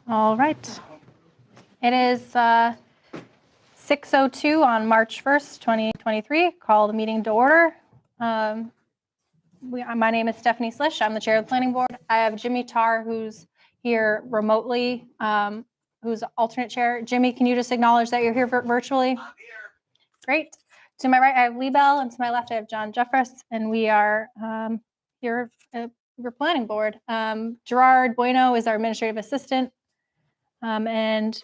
All right. It is 6:02 on March 1st, 2023. Call the meeting to order. My name is Stephanie Slish. I'm the chair of the planning board. I have Jimmy Tarr, who's here remotely, who's alternate chair. Jimmy, can you just acknowledge that you're here virtually? I'm here. Great. To my right, I have Lee Bell, and to my left, I have John Jeffress, and we are here at your planning board. Gerard Bueno is our administrative assistant. And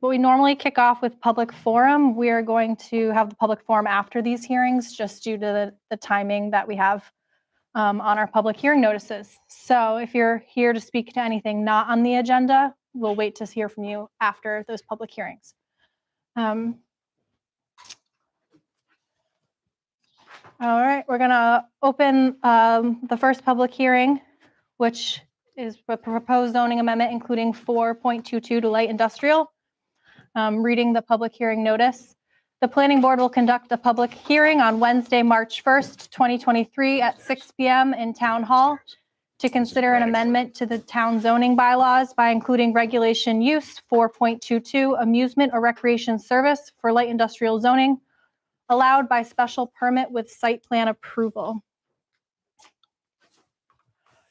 we normally kick off with public forum. We are going to have the public forum after these hearings, just due to the timing that we have on our public hearing notices. So if you're here to speak to anything not on the agenda, we'll wait to hear from you after those public hearings. All right, we're gonna open the first public hearing, which is a proposed zoning amendment, including 4.22 to light industrial. Reading the public hearing notice. The planning board will conduct a public hearing on Wednesday, March 1st, 2023 at 6 p.m. in Town Hall to consider an amendment to the town zoning bylaws by including regulation use 4.22 amusement or recreation service for light industrial zoning allowed by special permit with site plan approval.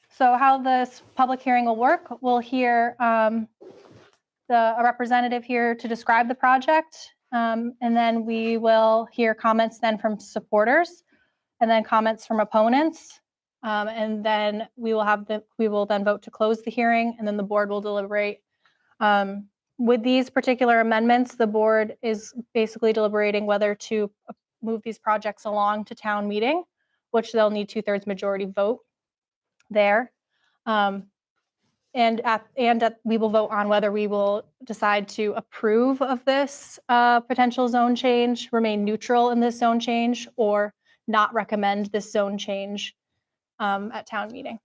So how this public hearing will work, we'll hear a representative here to describe the project, and then we will hear comments then from supporters, and then comments from opponents, and then we will then vote to close the hearing, and then the board will deliberate. With these particular amendments, the board is basically deliberating whether to move these projects along to town meeting, which they'll need 2/3 majority vote there. And we will vote on whether we will decide to approve of this potential zone change, remain neutral in this zone change, or not recommend this zone change at town meeting.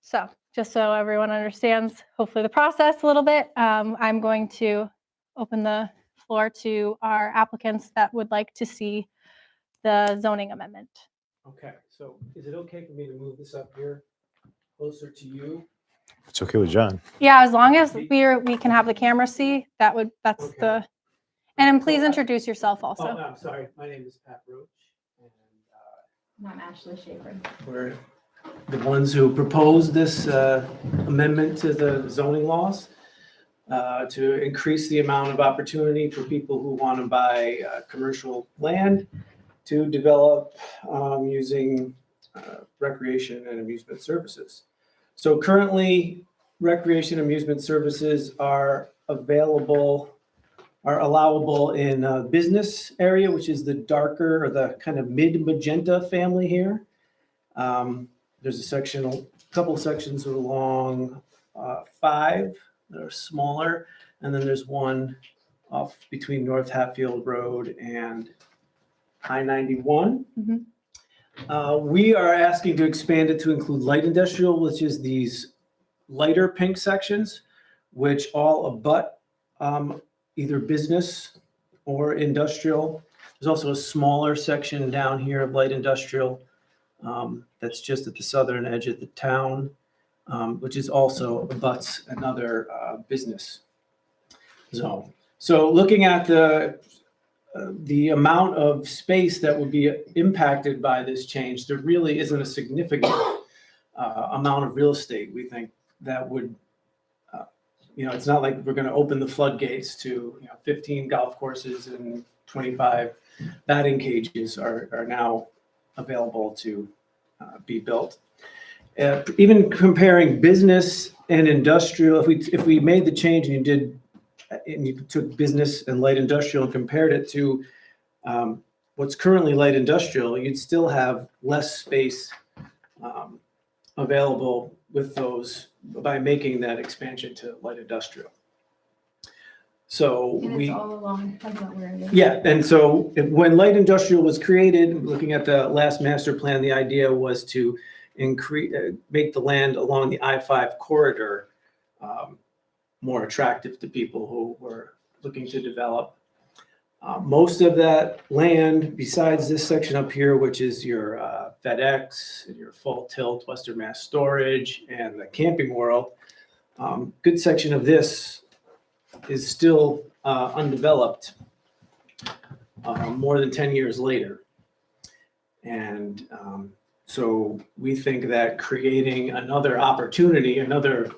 So just so everyone understands, hopefully the process a little bit, I'm going to open the floor to our applicants that would like to see the zoning amendment. Okay, so is it okay for me to move this up here closer to you? It's okay with John. Yeah, as long as we can have the camera see, that's okay. And then please introduce yourself also. Oh, no, I'm sorry. My name is Pat Roach. And I'm Ashley Schaefer. we're the ones who proposed this amendment to the zoning laws to increase the amount of opportunity for people who want to buy commercial land to develop using recreation and amusement services. So currently, recreation amusement services are allowable in business area, which is the darker or the kind of mid magenta family here. There's a couple sections along 5 that are smaller, and then there's one off between North Hatfield Road and I-91. Mm-hmm. We are asking to expand it to include light industrial, which is these lighter pink sections, which all abut either business or industrial. There's also a smaller section down here of light industrial that's just at the southern edge of the town, which is also abuts another business zone. So looking at the amount of space that would be impacted by this change, there really isn't a significant amount of real estate. We think that would, it's not like we're going to open the floodgates to 15 golf courses and 25 batting cages are now available to be built. Even comparing business and industrial, if we made the change and you took business and light industrial and compared it to what's currently light industrial, you'd still have less space available with those by making that expansion to light industrial. So and it's all along, where it is. Yeah, and so when light industrial was created, looking at the last master plan, the idea was to make the land along the I-5 corridor more attractive to people who were looking to develop. Most of that land, besides this section up here, which is your FedEx, your Full Tilt, Western Mass Storage, and the Camping World, Good section of this is still undeveloped more than 10 years later. And so we think that creating another opportunity, another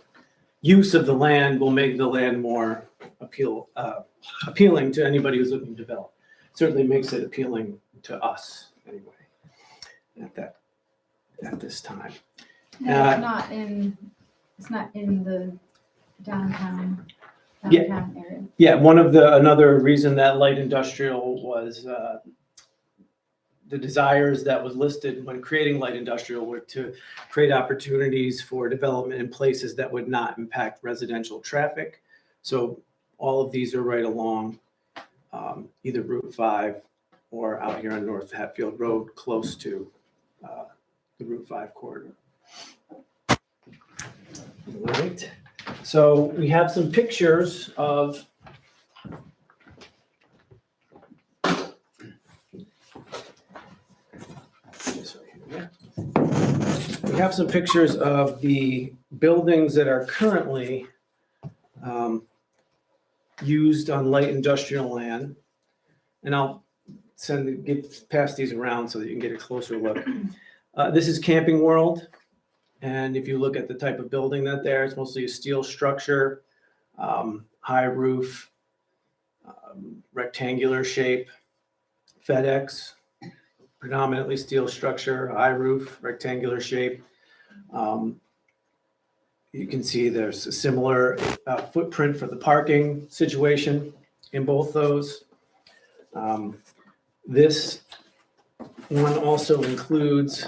use of the land will make the land more appealing to anybody who's looking to develop. Certainly makes it appealing to us anyway at this time. No, it's not in the downtown Yeah. area. Yeah, another reason that light industrial was the desires that was listed when creating light industrial were to create opportunities for development in places that would not impact residential traffic. So all of these are right along either Route 5 or out here on North Hatfield Road, close to the Route 5 corridor. All right. So we have some pictures of the buildings that are currently used on light industrial land. And I'll pass these around so that you can get a closer look. This is Camping World. And if you look at the type of building it's mostly a steel structure, high roof, rectangular shape. FedEx, predominantly steel structure, high roof, rectangular shape. You can see there's a similar footprint for the parking situation in both those. This one also includes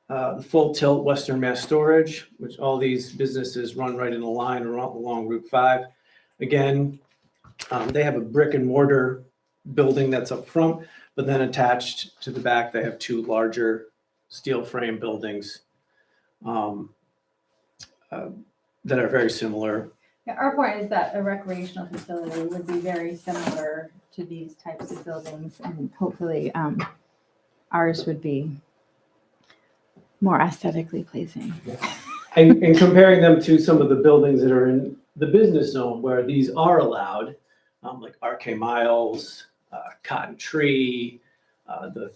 the full tilt Western Mass Storage, which all these businesses run right in a line along Route 5. Again, they have a brick and mortar building that's up front, but then attached to the back, they have two larger steel frame buildings that are very similar. Yeah, our point is that a recreational facility would be very similar to these types of buildings, and hopefully ours would be more aesthetically pleasing. And comparing them to some of the buildings that are in the business zone where these are allowed, like RK Miles, Cotton Tree, the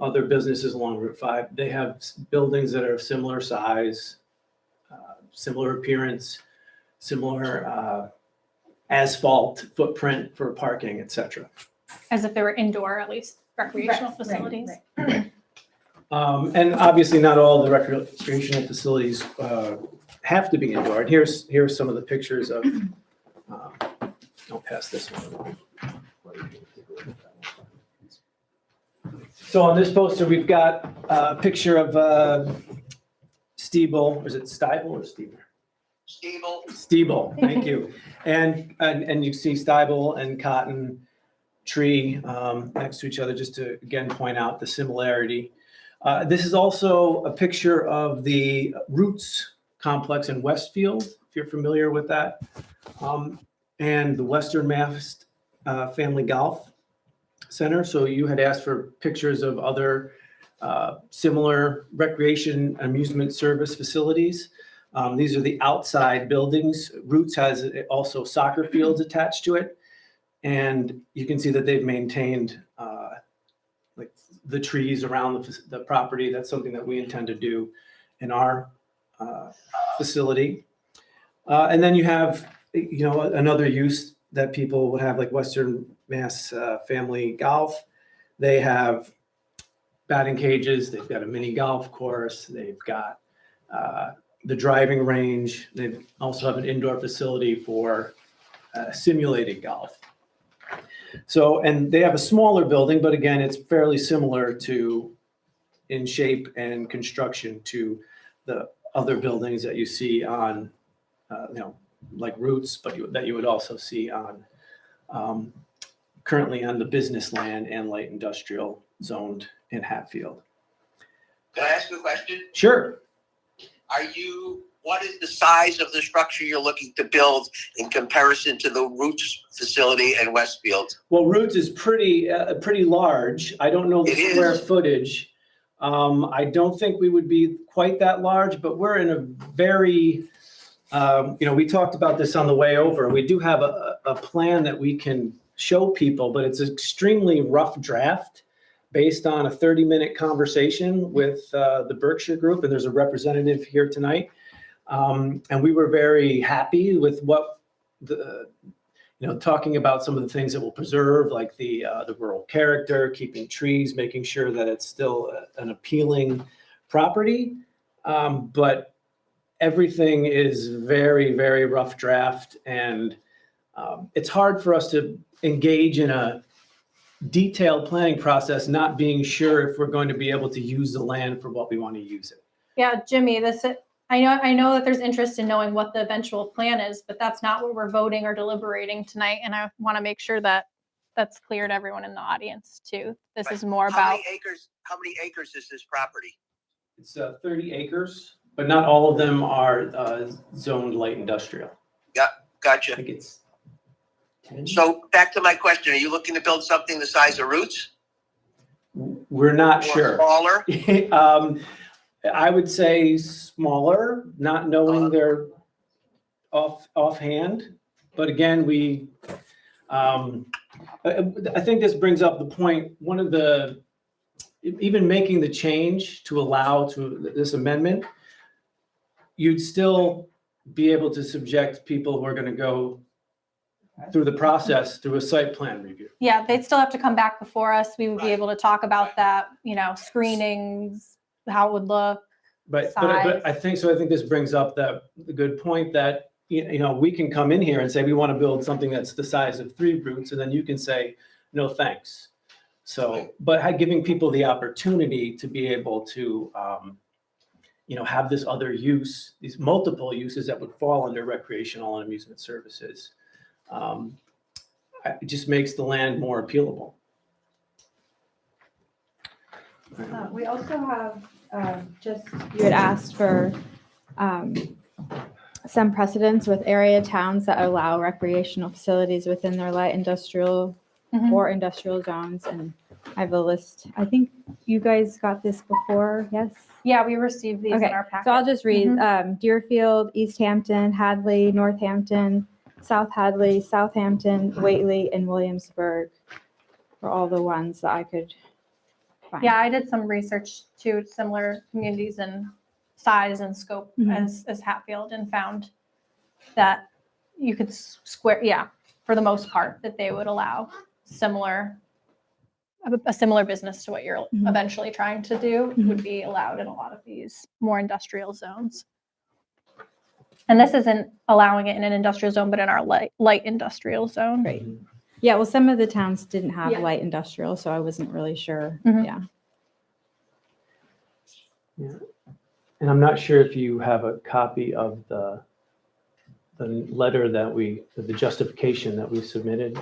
other businesses along Route 5, they have buildings that are similar size, similar appearance, similar asphalt footprint for parking, etc. As if they were indoor, at least recreational facilities. Right. And obviously not all the recreational facilities have to be indoor. And here's some of the pictures of, I'll pass this one along. So on this poster, we've got a picture of Stiebel, is it Stiebel or Stieber? Stiebel, thank you. And you see Stiebel and Cotton Tree next to each other, just to again point out the similarity. This is also a picture of the Roots complex in Westfield, if you're familiar with that, and the Western Mass Family Golf Center. So you had asked for pictures of other similar recreation amusement service facilities. These are the outside buildings. Roots has also soccer fields attached to it. And you can see that they've maintained like the trees around the property. That's something that we intend to do in our facility. And then you have, another use that people would have, like Western Mass Family Golf. They have batting cages. They've got a mini golf course. They've got the driving range. They also have an indoor facility for simulated golf. So, and they have a smaller building, but again, it's fairly similar in shape and construction to the other buildings that you see on, like Roots, but that you would also see on currently on the business land and light industrial zoned in Hatfield. Can I ask you a question? Sure. What is the size of the structure you're looking to build in comparison to the Roots facility in Westfield? Well, Roots is pretty large. I don't know the It square is. footage. I don't think we would be quite that large, but we're in a very, we talked about this on the way over. We do have a plan that we can show people, but it's an extremely rough draft based on a 30-minute conversation with the Berkshire Group, and there's a representative here tonight. And we were very happy with what talking about some of the things that will preserve, like the rural character, keeping trees, making sure that it's still an appealing property. But everything is very, very rough draft, and it's hard for us to engage in a detailed planning process, not being sure if we're going to be able to use the land for what we want to use it. Yeah, Jimmy, I know that there's interest in knowing what the eventual plan is, but that's not what we're voting or deliberating tonight. And I want to make sure that that's clear to everyone in the audience too. This is more How about. many acres is this property? It's 30 acres, but not all of them are zoned light industrial. I Gotcha. think it's 10. So back to my question, are you looking to build something the size of Roots? We're not Or sure. smaller? I would say smaller, not knowing their offhand. But again, I think this brings up the point, even making the change to allow to this amendment, you'd still be able to subject people who are going to go through the process through a site plan review. Yeah, they'd still have to come back before us. We would be Right. able to talk about that, screenings, how it would look. But Size. I think this brings up the good point that, we can come in here and say, we want to build something that's the size of 3 Roots, and then you can say, no, thanks. So, but giving people the opportunity to be able to, have this other use, these multiple uses that would fall under recreational and amusement services, it just makes the land more appealable. We also have you had asked for some precedents with area towns that allow recreational facilities within their light industrial Mhm. or industrial zones, and I have a list. I think you guys got this before, yes? Yeah, we received these in Okay, our packet. so I'll just read Mhm. Deerfield, East Hampton, Hadley, Northampton, South Hadley, Southampton, Whately, and Williamsburg were all the ones that I could find. Yeah, I did some research to similar communities in size and scope Mhm. as Hatfield, and found that you could for the most part, that they would allow a similar business to what you're Mhm. eventually trying to do Mhm. would be allowed in a lot of these more industrial zones. And this isn't allowing it in an industrial zone, but in our light industrial zone. Right. Yeah, well, some of the towns didn't have Yeah. light industrial, so I wasn't really sure. Mhm. Yeah. And I'm not sure if you have a copy of the letter the justification that we submitted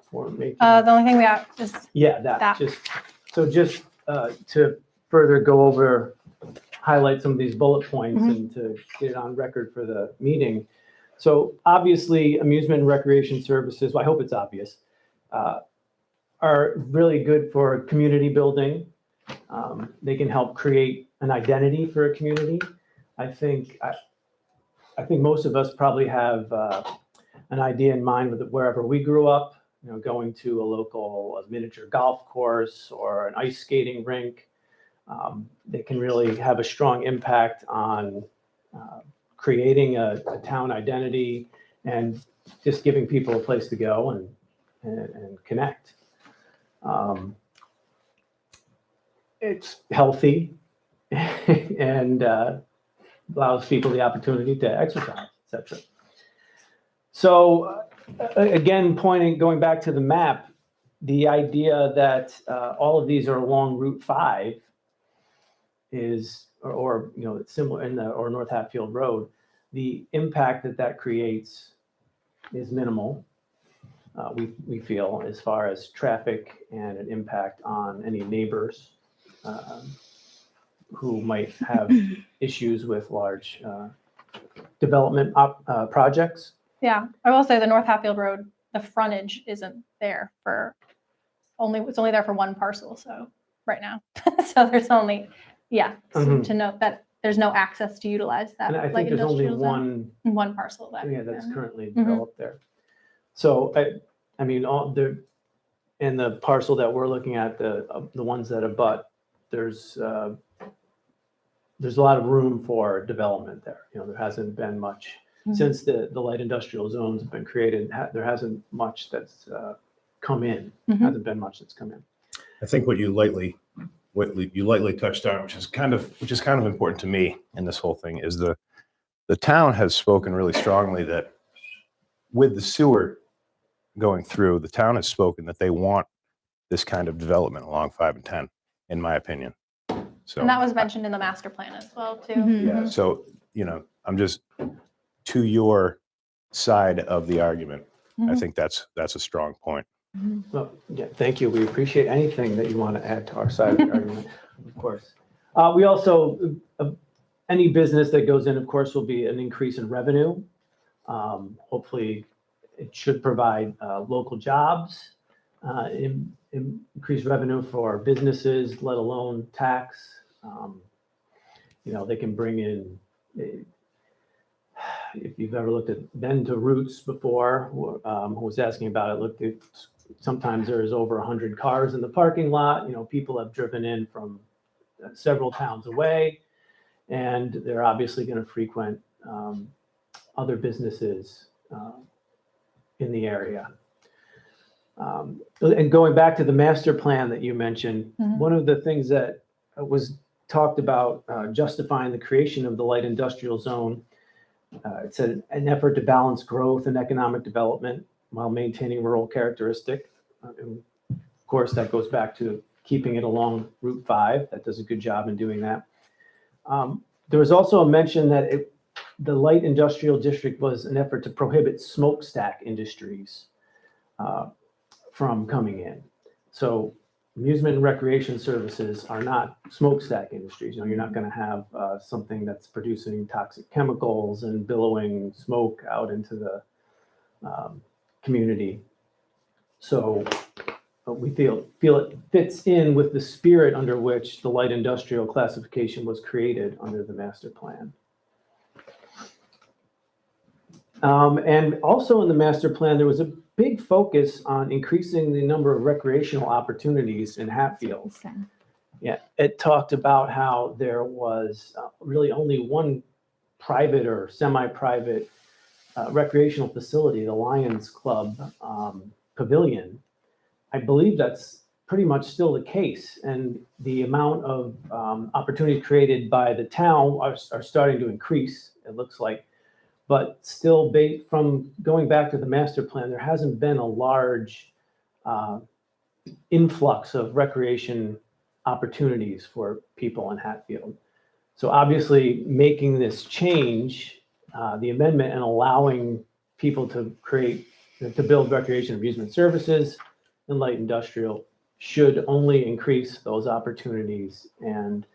for making. The only thing we have is Yeah, that. Just to further go over, highlight some of these bullet points Mhm. and to get it on record for the meeting. So obviously, amusement and recreation services, well, I hope it's obvious, are really good for community building. They can help create an identity for a community. I think most of us probably have an idea in mind with wherever we grew up, going to a miniature golf course or an ice skating rink. They can really have a strong impact on creating a town identity and just giving people a place to go and connect. It's healthy and allows people the opportunity to exercise, etc. So again, going back to the map, the idea that all of these are along Route 5 is, or it's similar or North Hatfield Road, the impact that creates is minimal. We feel, as far as traffic and an impact on any neighbors who might have issues with large development projects. Yeah, I will say the North Hatfield Road, the frontage isn't there it's only there for one parcel. So right now. So there's only, Mhm. to note that there's no access to utilize that. And I light think there's only industrial zone. One parcel that. that's currently Mhm. developed there. So I mean, all and the parcel that we're looking at, the ones that abut, there's a lot of room for development there. There hasn't been much since the light industrial zones have been created. There hasn't much that's come in. Mhm. Hasn't been much that's come in. I think what you lightly touched on, which is kind of important to me in this whole thing, is the town has spoken really strongly that with the sewer going through, the town has spoken that they want this kind of development along 5 and 10, in my opinion. So And that was mentioned in the master plan as well, too. Mhm. yeah. So I'm just to your side of the argument. I Mhm. think that's a strong point. Well, yeah, thank you. We appreciate anything that you want to add to our side of the argument, of course. We also, any business that goes in, of course, will be an increase in revenue. Hopefully, it should provide local jobs, increase revenue for businesses, let alone tax. They can bring in, if you've ever been to Roots before, who was asking about it, sometimes there's over 100 cars in the parking lot. People have driven in from several towns away, and they're obviously going to frequent other businesses in the area. And going back to the master plan that you mentioned, Mhm. one of the things that was talked about justifying the creation of the light industrial zone, it said an effort to balance growth and economic development while maintaining rural characteristic. And of course, that goes back to keeping it along Route 5. That does a good job in doing that. There was also a mention that the light industrial district was an effort to prohibit smokestack industries from coming in. So amusement and recreation services are not smokestack industries. You're not going to have something that's producing toxic chemicals and billowing smoke out into the community. So we feel it fits in with the spirit under which the light industrial classification was created under the master plan. And also in the master plan, there was a big focus on increasing the number of recreational opportunities in Hatfield. Yeah, it talked about how there was really only one private or semi-private recreational facility, the Lions Club Pavilion. I believe that's pretty much still the case, and the amount of opportunity created by the town are starting to increase, it looks like. But still, from going back to the master plan, there hasn't been a large influx of recreation opportunities for people in Hatfield. So obviously, making this change, the amendment, and allowing people to build recreation amusement services and light industrial should only increase those opportunities and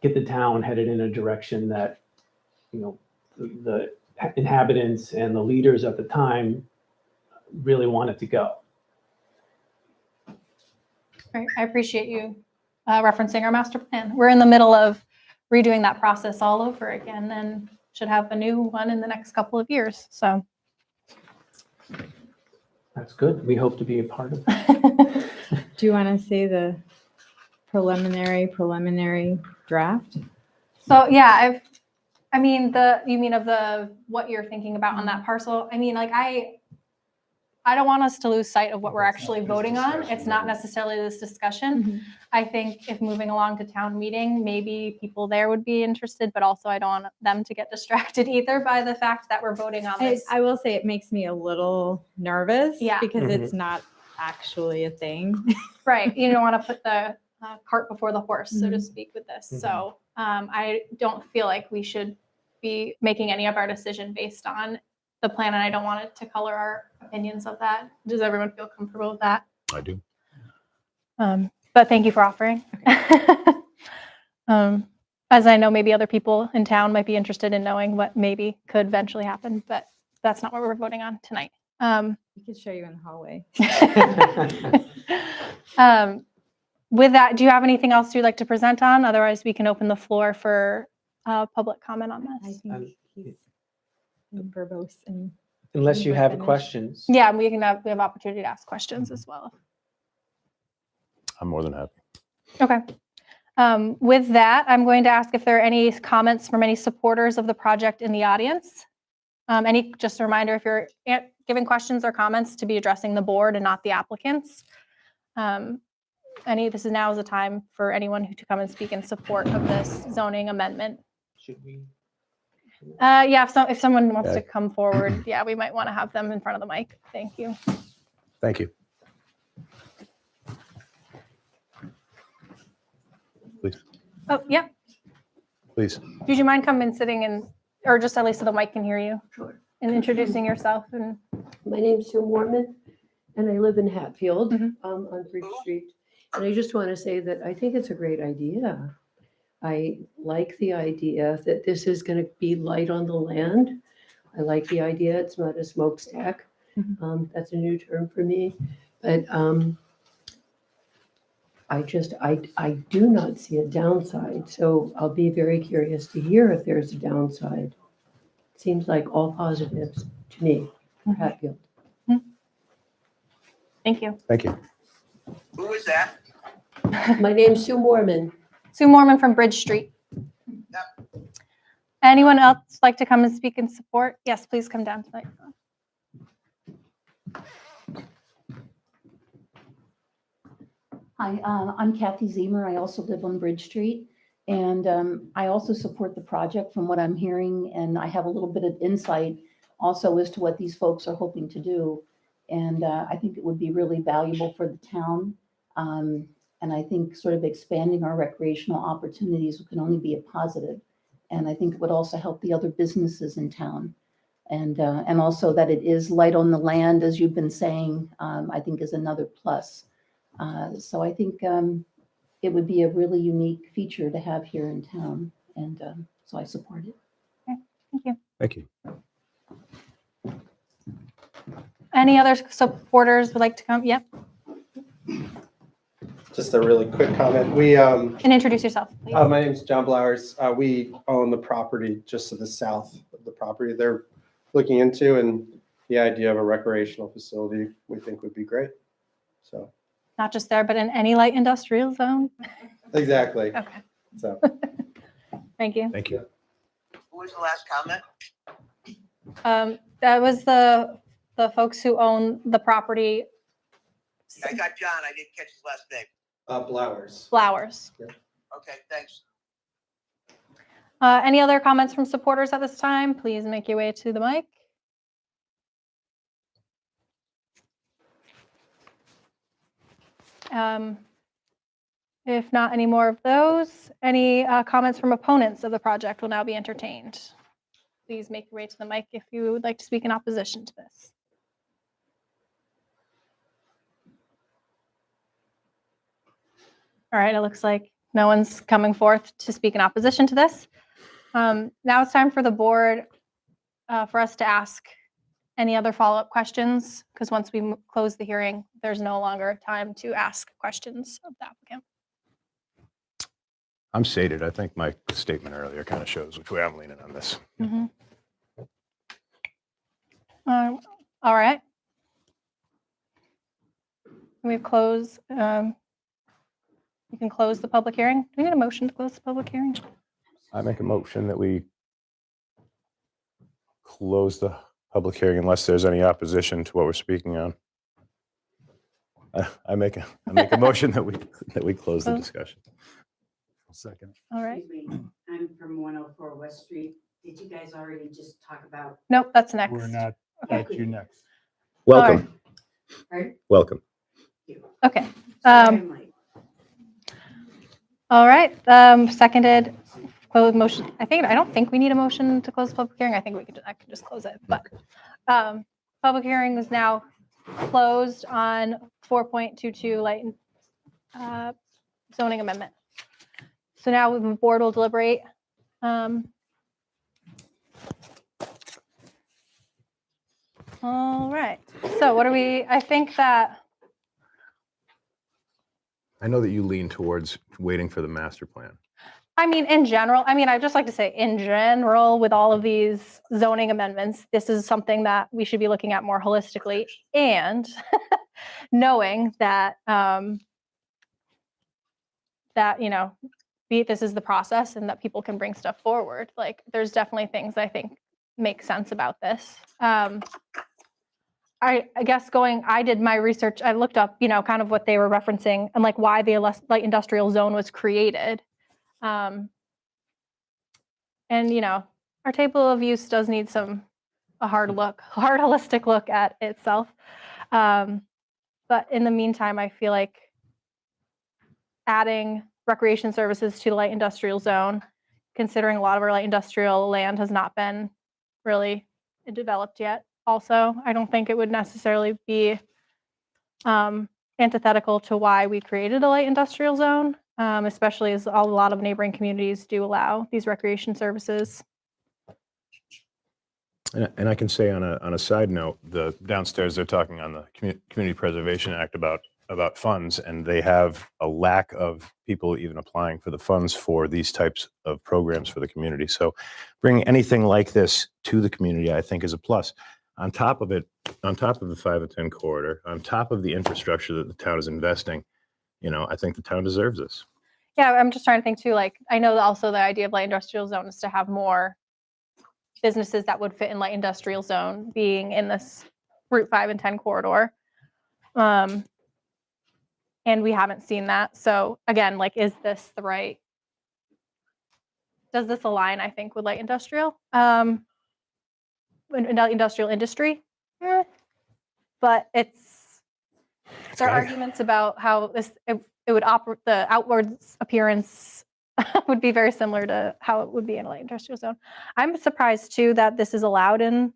get the town headed in a direction that the inhabitants and the leaders at the time really wanted to go. Great. I appreciate you referencing our master plan. We're in the middle of redoing that process all over again and should have a new one in the next couple of years. So That's good. We hope to be a part of it. Do you want to say the preliminary draft? So yeah, you mean of what you're thinking about on that parcel? I mean, like I don't want us to lose sight of what we're actually voting on. It's not necessarily this discussion. I think if moving along to town meeting, maybe people there would be interested, but also I don't want them to get distracted either by the fact that we're voting on this. I will say it makes me a little nervous Yeah. because it's not actually a thing. Right. You don't want to put the cart before the horse, so to Mhm. speak, with this. So I don't feel like we should be making any of our decision based on the plan, and I don't want it to color our opinions of that. Does everyone feel comfortable with that? I do. But thank you for offering. As I know, maybe other people in town might be interested in knowing what maybe could eventually happen, but that's not what we're voting on tonight. We could show you in the hallway. With that, do you have anything else you'd like to present on? Otherwise, we can open the floor for public comment on I this. think he's verbose and Unless you have Finished. questions. Yeah, we have opportunity to ask questions as well. I'm more than happy. Okay. With that, I'm going to ask if there are any comments from any supporters of the project in the audience. Just a reminder, if you're giving questions or comments, to be addressing the board and not the applicants. This is now is the time for anyone to come and speak in support of this zoning amendment. Should we? Yeah, if someone wants Yeah. to come forward, yeah, we might want to have them in front of the mic. Thank you. Thank you. Please, Oh, yeah. please. Would you mind coming and sitting or just at least so the mic can hear you? Sure. And introducing yourself and My name's Sue Mormon, and I live in Hatfield Mhm. on Bridge Street. And I just want to say that I think it's a great idea. I like the idea that this is going to be light on the land. I like the idea it's not a smokestack. That's a new term for me. But I do not see a downside. So I'll be very curious to hear if there's a downside. Seems like all positives to me for Hatfield. thank you. Thank you. Who is that? My name's Sue Mormon. Sue Mormon from Bridge Street. Yep. Anyone else like to come and speak in support? Yes, please come down tonight. Hi, I'm Kathy Zemer. I also live on Bridge Street. And I also support the project from what I'm hearing. And I have a little bit of insight also as to what these folks are hoping to do. And I think it would be really valuable for the town. And I think sort of expanding our recreational opportunities can only be a positive. And I think it would also help the other businesses in town. And also that it is light on the land, as you've been saying, I think is another plus. So I think it would be a really unique feature to have here in town. And so I support it. Thank you. Thank you. Any other supporters would like to come? Yep. Just a really quick comment. We, And introduce yourself, please. my name is John Blowers. We own the property just to the south of the property they're looking into, and the idea of a recreational facility we think would be great. So, Not just there, but in any light industrial zone. exactly. Okay. So, Thank you. Thank you. Who was the last comment? That was the folks who own the property. I got John. I didn't catch his last name. Blowers. Flowers. Okay, thanks. Any other comments from supporters at this time? Please make your way to the mic. If not any more of those, any comments from opponents of the project will now be entertained. Please make your way to the mic if you would like to speak in opposition to this. All right, it looks like no one's coming forth to speak in opposition to this. Now it's time for the board for us to ask any other follow-up questions, because once we close the hearing, there's no longer time to ask questions of the applicant. I'm sated. I think my statement earlier kind of shows which way I'm leaning on this. Mhm. All right. We close. You can close the public hearing. Do we need a motion to close the public hearing? I make a motion that we close the public hearing unless there's any opposition to what we're speaking on. I make a motion that we close the discussion. Second. All right. Excuse me, I'm from 104 West Street. Did you guys already just talk about? Nope, that's next. We're not Okay. at you next. Welcome. Pardon? Welcome. Okay. Sorry, I'm late. All right. Seconded. Close motion. I don't think we need a motion to close the public hearing. I think I can just close it. But public hearing is now closed on 4.22 light zoning amendment. So now the board will deliberate. All right. So what are we? I think that I know that you lean towards waiting for the master plan. I mean, in general, I'd just like to say in general, with all of these zoning amendments, this is something that we should be looking at more holistically and knowing that, this is the process and that people can bring stuff forward. Like, there's definitely things I think make sense about this. I guess I did my research. I looked up, kind of what they were referencing and like why the light industrial zone was created. And our table of use does need a hard holistic look at itself. But in the meantime, I feel like adding recreation services to the light industrial zone, considering a lot of our light industrial land has not been really developed yet. Also, I don't think it would necessarily be antithetical to why we created a light industrial zone, especially as a lot of neighboring communities do allow these recreation services. And I can say on a side note, the downstairs they're talking on the Community Preservation Act about funds, and they have a lack of people even applying for the funds for these types of programs for the community. So bringing anything like this to the community, I think, is a plus. On top of it, on top of the 5 and 10 corridor, on top of the infrastructure that the town is investing, I think the town deserves this. Yeah, I'm just trying to think too, like, I know also the idea of light industrial zone is to have more businesses that would fit in light industrial zone being in this Route 5 and 10 corridor. And we haven't seen that. So again, like, is this the right, does this align, I think, with light industrial? Industrial industry? But there are arguments about how it would operate, the outwards appearance would be very similar to how it would be in a light industrial zone. I'm surprised too that this is allowed in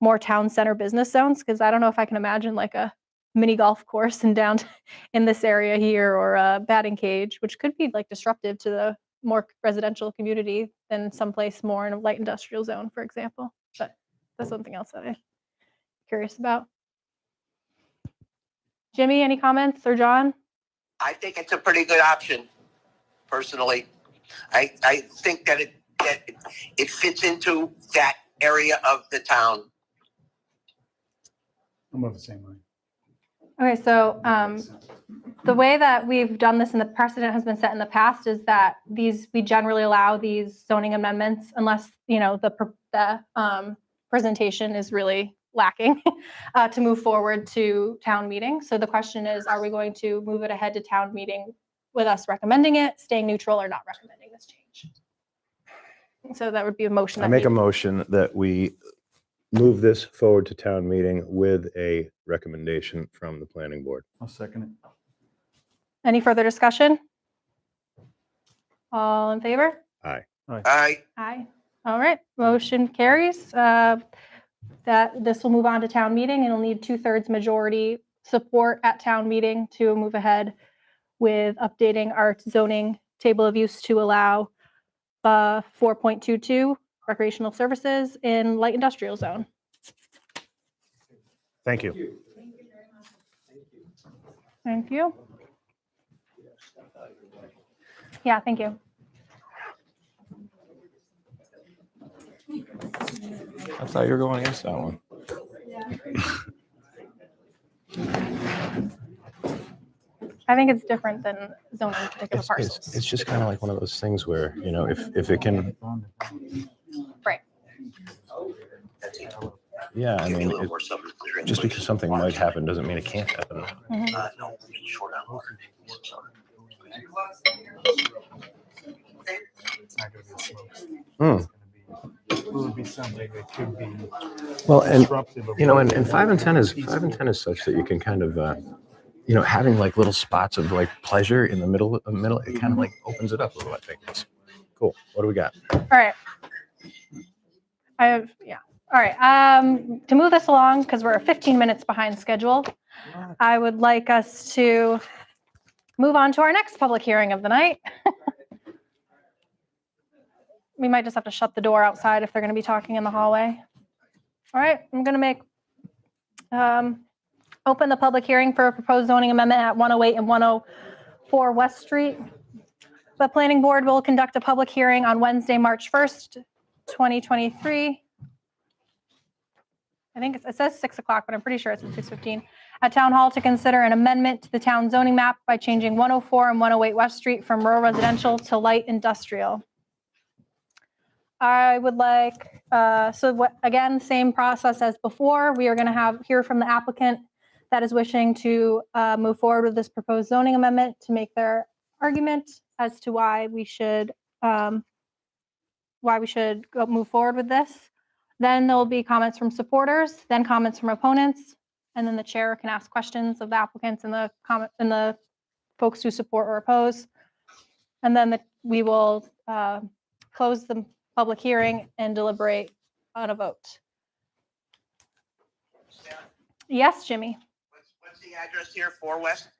more town center business zones, because I don't know if I can imagine like a mini golf course in this area here, or a batting cage, which could be like disruptive to the more residential community than someplace more in a light industrial zone, for example. But that's something else that I'm curious about. Jimmy, any comments, or John? I think it's a pretty good option, personally. I think that it fits into that area of the town. I'm of the same mind. Okay, so the way that we've done this and the precedent has been set in the past is that we generally allow these zoning amendments unless the presentation is really lacking to move forward to town meeting. So the question is, are we going to move it ahead to town meeting with us recommending it, staying neutral, or not recommending this change? So that would be a motion. I make a motion that we move this forward to town meeting with a recommendation from the planning board. I'll second it. Any further discussion? All in favor? Aye. Aye. All right, motion carries. That this will move on to town meeting, and it'll need 2/3 majority support at town meeting to move ahead with updating our zoning table of use to allow 4.22 recreational services in light industrial zone. Thank you. Thank you. Yeah, thank you. I thought you were going against that one. I think it's different than zoning particular parcels. It's just kind of like one of those things where, if it can, Right. yeah, I Give me a mean, little more something. just because something might happen doesn't mean it can't happen. No, short on water. It's not going to be smokes. Hmm. It would be something that could be Well, and disruptive. Of and 5 and 10 is such that you can kind of, having like little spots of like pleasure in the middle, it kind of like opens it up a little. I think it's cool. What do we got? All right. All right. To move this along, because we're 15 minutes behind schedule, I would like us to move on to our next public hearing of the night. We might just have to shut the door outside if they're going to be talking in the hallway. All right, I'm going to open the public hearing for a proposed zoning amendment at 108 and 104 West Street. The planning board will conduct a public hearing on Wednesday, March 1st, 2023. I think it says 6 o'clock, but I'm pretty sure it's at 6:15 at Town Hall to consider an amendment to the town zoning map by changing 104 and 108 West Street from rural residential to light industrial. I would like, again, same process as before. We are going to hear from the applicant that is wishing to move forward with this proposed zoning amendment to make their argument as to why we should go move forward with this. Then there will be comments from supporters, then comments from opponents, and then the chair can ask questions of the applicants and the folks who support or oppose. And then we will close the public hearing and deliberate on a vote. Yes, Jimmy. What's the address here, 4 West?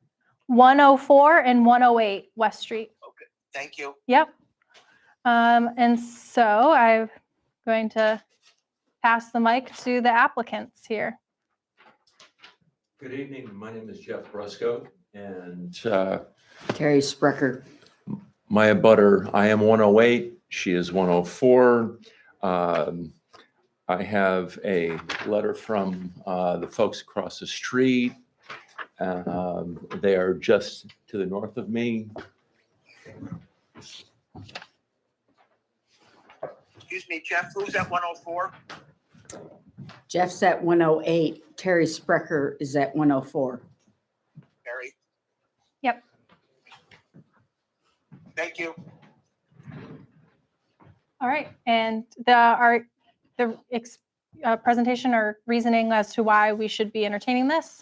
104 and 108 West Street. Okay, thank you. Yep. And so I'm going to pass the mic to the applicants here. Good evening. My name is Jeff Brusco, and Terry Sprecher. my abutter, I am 108. She is 104. I have a letter from the folks across the street. They are just to the north of me. Excuse me, Jeff, who's at 104? Jeff's at 108. Terry Sprecher is at 104. Barry? Yep. Thank you. All right. And the presentation or reasoning as to why we should be entertaining this.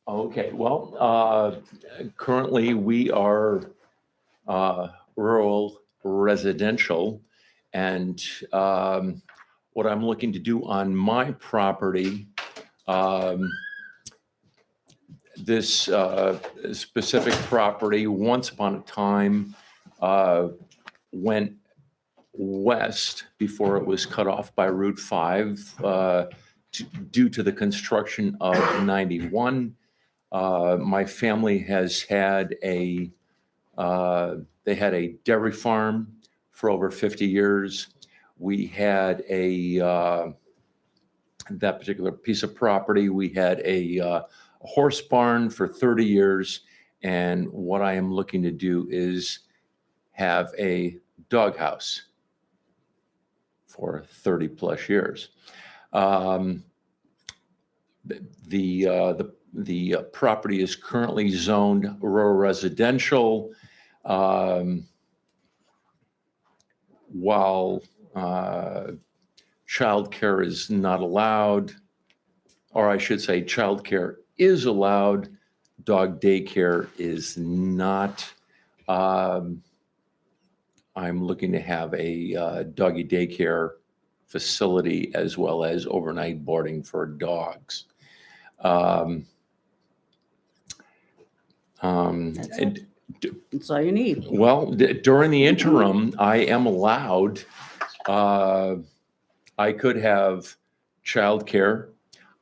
Okay, well, currently we are rural residential, and what I'm looking to do on my property, this specific property, once upon a time, went west before it was cut off by Route 5 due to the construction of 91. My family has had they had a dairy farm for over 50 years. We had that particular piece of property, we had a horse barn for 30 years. And what I am looking to do is have a doghouse for 30 plus years. The property is currently zoned rural residential. While childcare is not allowed, or I should say childcare is allowed, dog daycare is not. I'm looking to have a doggy daycare facility as well as overnight boarding for dogs. That's all you need. Well, during the interim, I am allowed, I could have childcare.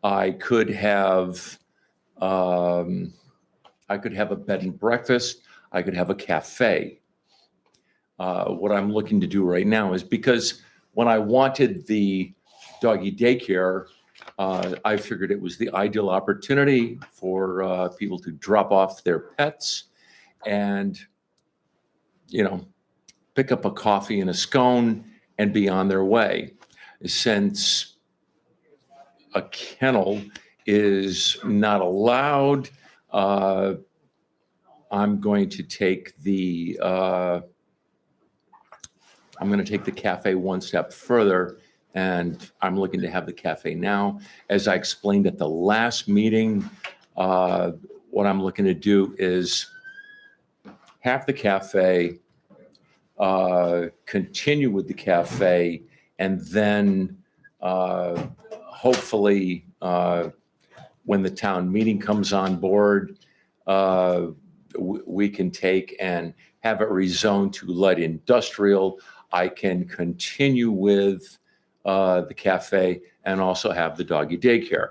I could have a bed and breakfast. I could have a cafe. What I'm looking to do right now is, because when I wanted the doggy daycare, I figured it was the ideal opportunity for people to drop off their pets and, pick up a coffee and a scone and be on their way. Since a kennel is not allowed, I'm going to take the cafe one step further, and I'm looking to have the cafe now. As I explained at the last meeting, what I'm looking to do is have the cafe, continue with the cafe, and then hopefully when the town meeting comes on board, we can take and have it rezoned to light industrial. I can continue with the cafe and also have the doggy daycare.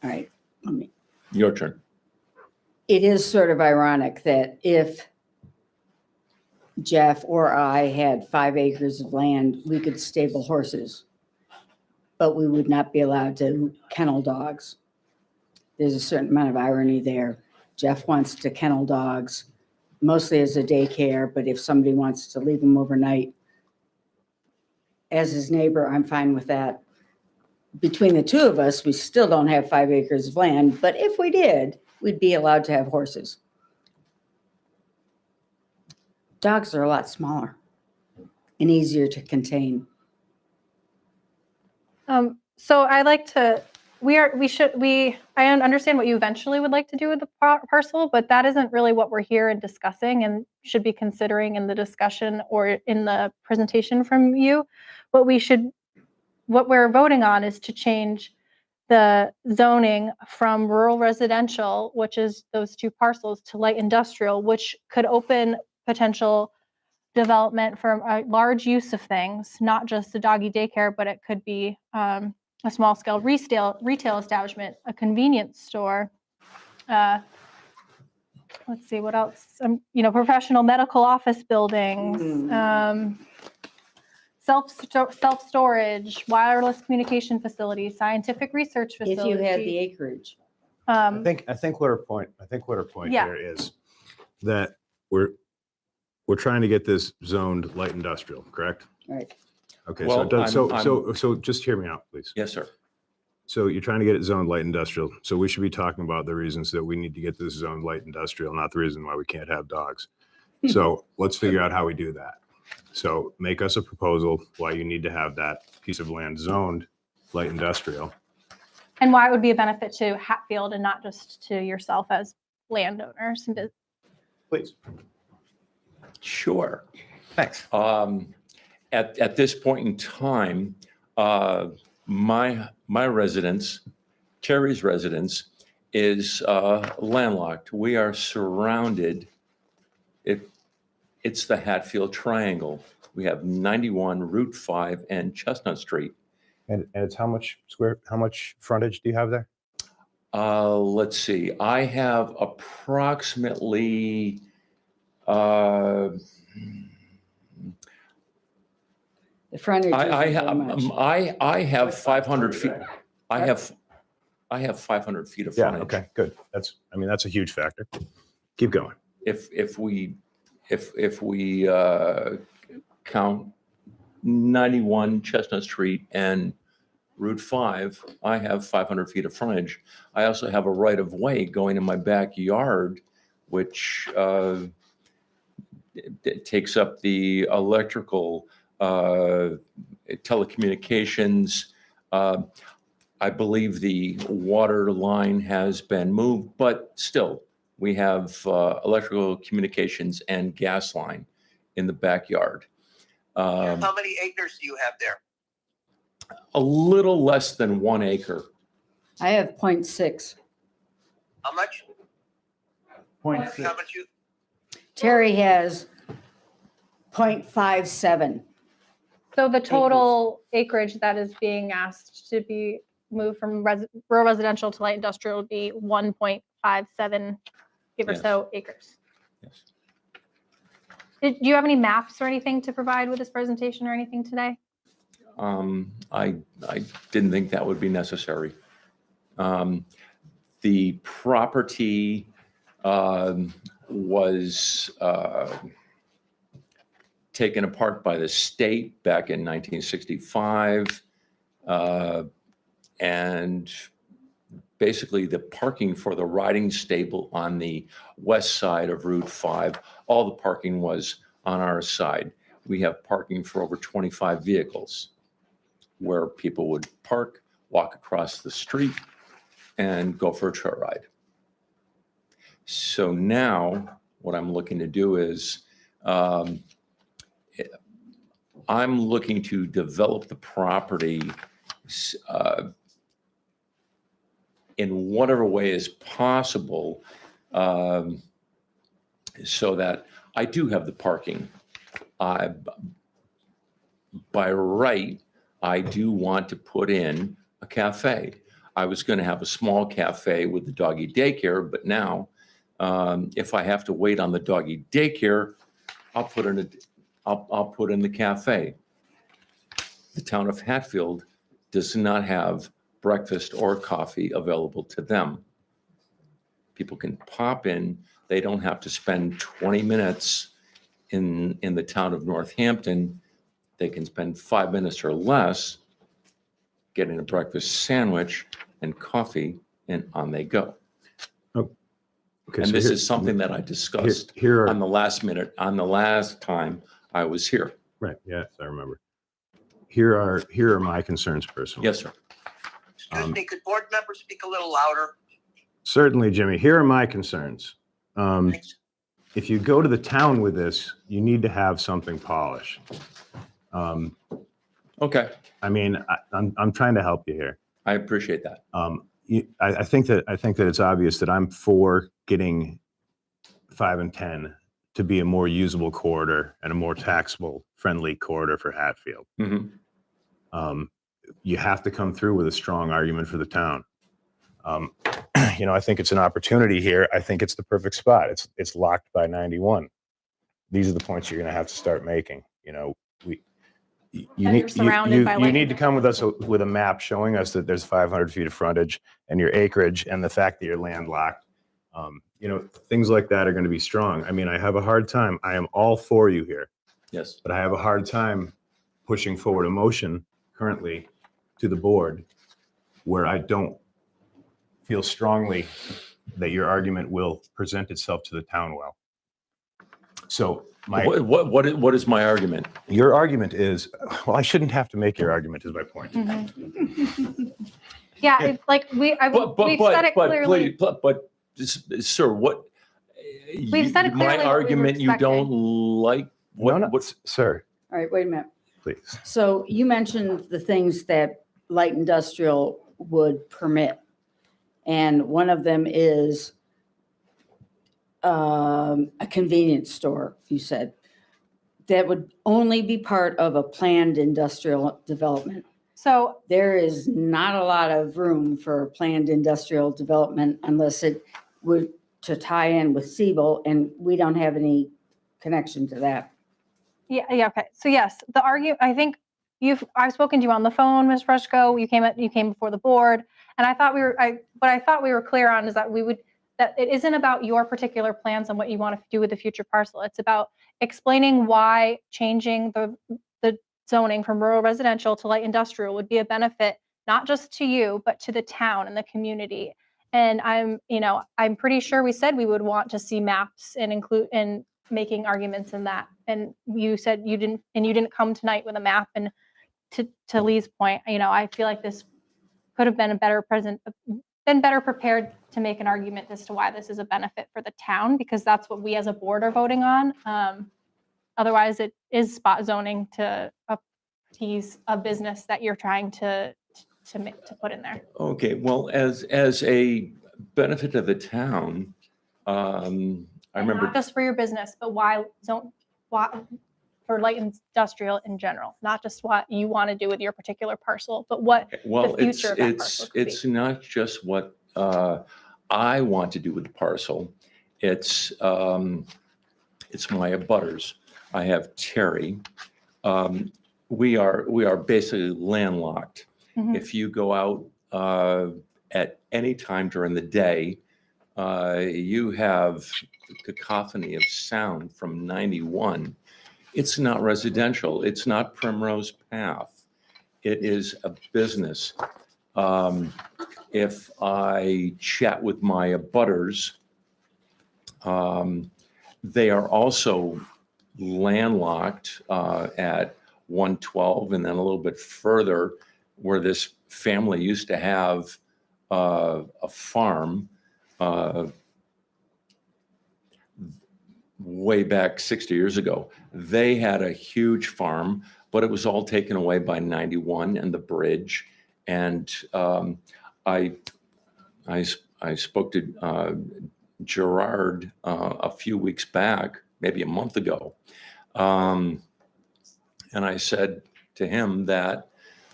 All right. Your turn. it is sort of ironic that if Jeff or I had 5 acres of land, we could stable horses, but we would not be allowed to kennel dogs. There's a certain amount of irony there. Jeff wants to kennel dogs, mostly as a daycare, but if somebody wants to leave them overnight, as his neighbor, I'm fine with that. Between the two of us, we still don't have 5 acres of land, but if we did, we'd be allowed to have horses. Dogs are a lot smaller and easier to contain. So I like to, I understand what you eventually would like to do with the parcel, but that isn't really what we're here and discussing and should be considering in the discussion or in the presentation from you. What we're voting on is to change the zoning from rural residential, which is those 2 parcels, to light industrial, which could open potential development for a large use of things, not just a doggy daycare, but it could be a small scale retail establishment, a convenience store. Let's see what else. Professional medical office buildings, self-storage, wireless communication facilities, scientific research If facilities. you had the acreage. I think what her point Yeah. here is that we're trying to get this zoned light industrial, correct? Right. Okay, Well, so just hear me out, please. Yes, sir. So you're trying to get it zoned light industrial. So we should be talking about the reasons that we need to get this zoned light industrial, not the reason why we can't have dogs. So let's figure out how we do that. So make us a proposal why you need to have that piece of land zoned light industrial. And why it would be a benefit to Hatfield and not just to yourself as landowners. Please. Sure. Thanks. At this point in time, my residence, Terry's residence, is landlocked. We are surrounded. It's the Hatfield Triangle. We have 91 Route 5 and Chestnut Street. And it's how much frontage do you have there? Let's see. I have approximately The frontage I isn't very much. I have 500 feet. I have 500 feet of Yeah, frontage. okay, good. That's a huge factor. Keep going. If we count 91 Chestnut Street and Route 5, I have 500 feet of frontage. I also have a right of way going in my backyard, which it takes up the electrical, telecommunications. I believe the water line has been moved, but still, we have electrical communications and gas line in the backyard. How many acres do you have there? A little less than 1 acre. I have 0.6. How much? How much you? Terry has 0.57. So the total acreage that is being asked to be moved from rural residential to light industrial would be 1.57, give or Yes. so, acres. Yes. Do you have any maps or anything to provide with this presentation or anything today? I didn't think that would be necessary. The property was taken apart by the state back in 1965. And basically the parking for the riding stable on the west side of Route 5, all the parking was on our side. We have parking for over 25 vehicles where people would park, walk across the street, and go for a trail ride. So now what I'm looking to do is I'm looking to develop the property in whatever way is possible so that I do have the parking. By right, I do want to put in a cafe. I was going to have a small cafe with the doggy daycare, but now If I have to wait on the doggy daycare, I'll put in the cafe. The town of Hatfield does not have breakfast or coffee available to them. People can pop in. They don't have to spend 20 minutes in the town of Northampton. They can spend 5 minutes or less getting a breakfast sandwich and coffee, and on they go. Okay, And so this here- is something that I discussed Here on are, the last time I was here. right, yes, I remember. Here are my concerns personally. Yes, sir. Excuse me, could board members speak a little louder? Certainly, Jimmy, here are my concerns. Thanks. If you go to the town with this, you need to have something polished. Okay, I mean, I'm trying to help you here. I appreciate that. I think that it's obvious that I'm for getting 5 and 10 to be a more usable corridor and a more taxable friendly corridor for Hatfield. Mhm. You have to come through with a strong argument for the town. I think it's an opportunity here. I think it's the perfect spot. It's locked by 91. These are the points you're going to have to start making. You're surrounded by you light need to come with us with a map showing us that there's 500 feet of frontage and your acreage and the fact that you're landlocked. Things like that are going to be strong. I mean, I have a hard time. I am all for you here, Yes. but I have a hard time pushing forward a motion currently to the board where I don't feel strongly that your argument will present itself to the town well. So What is my argument? your argument is, well, I shouldn't have to make your argument is my point. Yeah, it's like we've said it clearly. Sir, what? We've said it clearly My what we were argument, you don't expecting. like? No, What? sir, All right, wait a minute. please. So you mentioned the things that light industrial would permit. And one of them is a convenience store, you said. That would only be part of a planned industrial development. So There is not a lot of room for planned industrial development unless it would to tie in with Siebel, and we don't have any connection to that. yeah, okay. So yes, I think I've spoken to you on the phone, Ms. Rushko. You came before the board, and what I thought we were clear on is that that it isn't about your particular plans and what you want to do with the future parcel. It's about explaining why changing the zoning from rural residential to light industrial would be a benefit, not just to you, but to the town and the community. And I'm pretty sure we said we would want to see maps and include and making arguments in that. And you said you didn't come tonight with a map. And to Lee's point, I feel like this could have been been better prepared to make an argument as to why this is a benefit for the town, because that's what we as a board are voting on. Otherwise, it is spot zoning to appease a business that you're trying to put in there. Okay, well, as a benefit to the town, I remember. Not just for your business, but why for light industrial in general, not just what you want to do with your particular parcel, but what Well, the future of that parcel could be. it's not just what I want to do with the parcel. It's my abutters. I have Terry. We are basically landlocked. Mhm. If you go out at any time during the day, you have the cacophony of sound from 91. It's not residential. It's not Primrose Path. It is a business. If I chat with my abutters, they are also landlocked at 112 and then a little bit further where this family used to have a farm way back 60 years ago. They had a huge farm, but it was all taken away by 91 and the bridge. And I spoke to Gerard a few weeks back, maybe a month ago. And I said to him that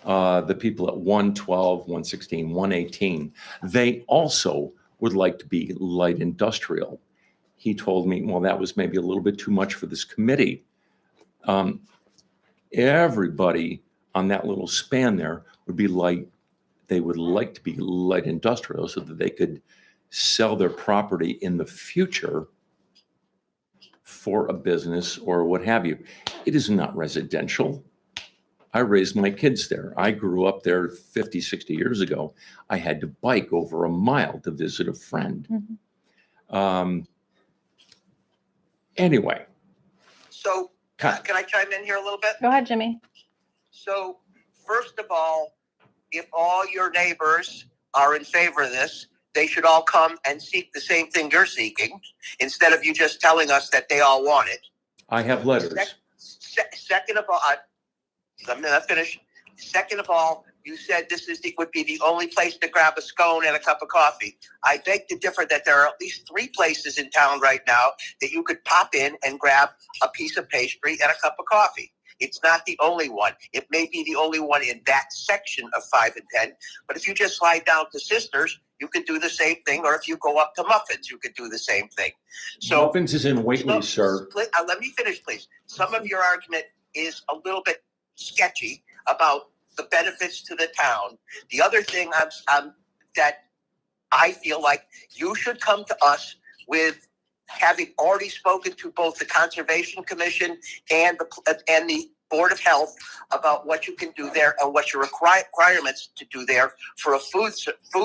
the people at 112, 116, 118, they also would like to be light industrial. he told me, well, that was maybe a little bit too much for this committee. Everybody on that little span there would be light. They would like to be light industrial so that they could sell their property in the future for a business or what have you. It is not residential. I raised my kids there. I grew up there 50, 60 years ago. I had to bike over a mile to visit a friend. Anyway. So can I chime in here a little bit? Go ahead, Jimmy. So first of all, if all your neighbors are in favor of this, they should all come and seek the same thing you're seeking, instead of you just telling us that they all want it. I have letters. Second of all, I'm not finished. Second of all, you said this would be the only place to grab a scone and a cup of coffee. I beg to differ that there are at least 3 places in town right now that you could pop in and grab a piece of pastry and a cup of coffee. It's not the only one. It may be the only one in that section of 5 and 10, but if you just slide down to Sisters, you could do the same thing, or if you go up to Muffins, you could do the same thing. So Muffins is in Whately, sir. let me finish, please. Some of your argument is a little bit sketchy about the benefits to the town. The other thing that I feel like you should come to us with, having already spoken to both the Conservation Commission and the Board of Health about what you can do there and what your requirements to do there for a food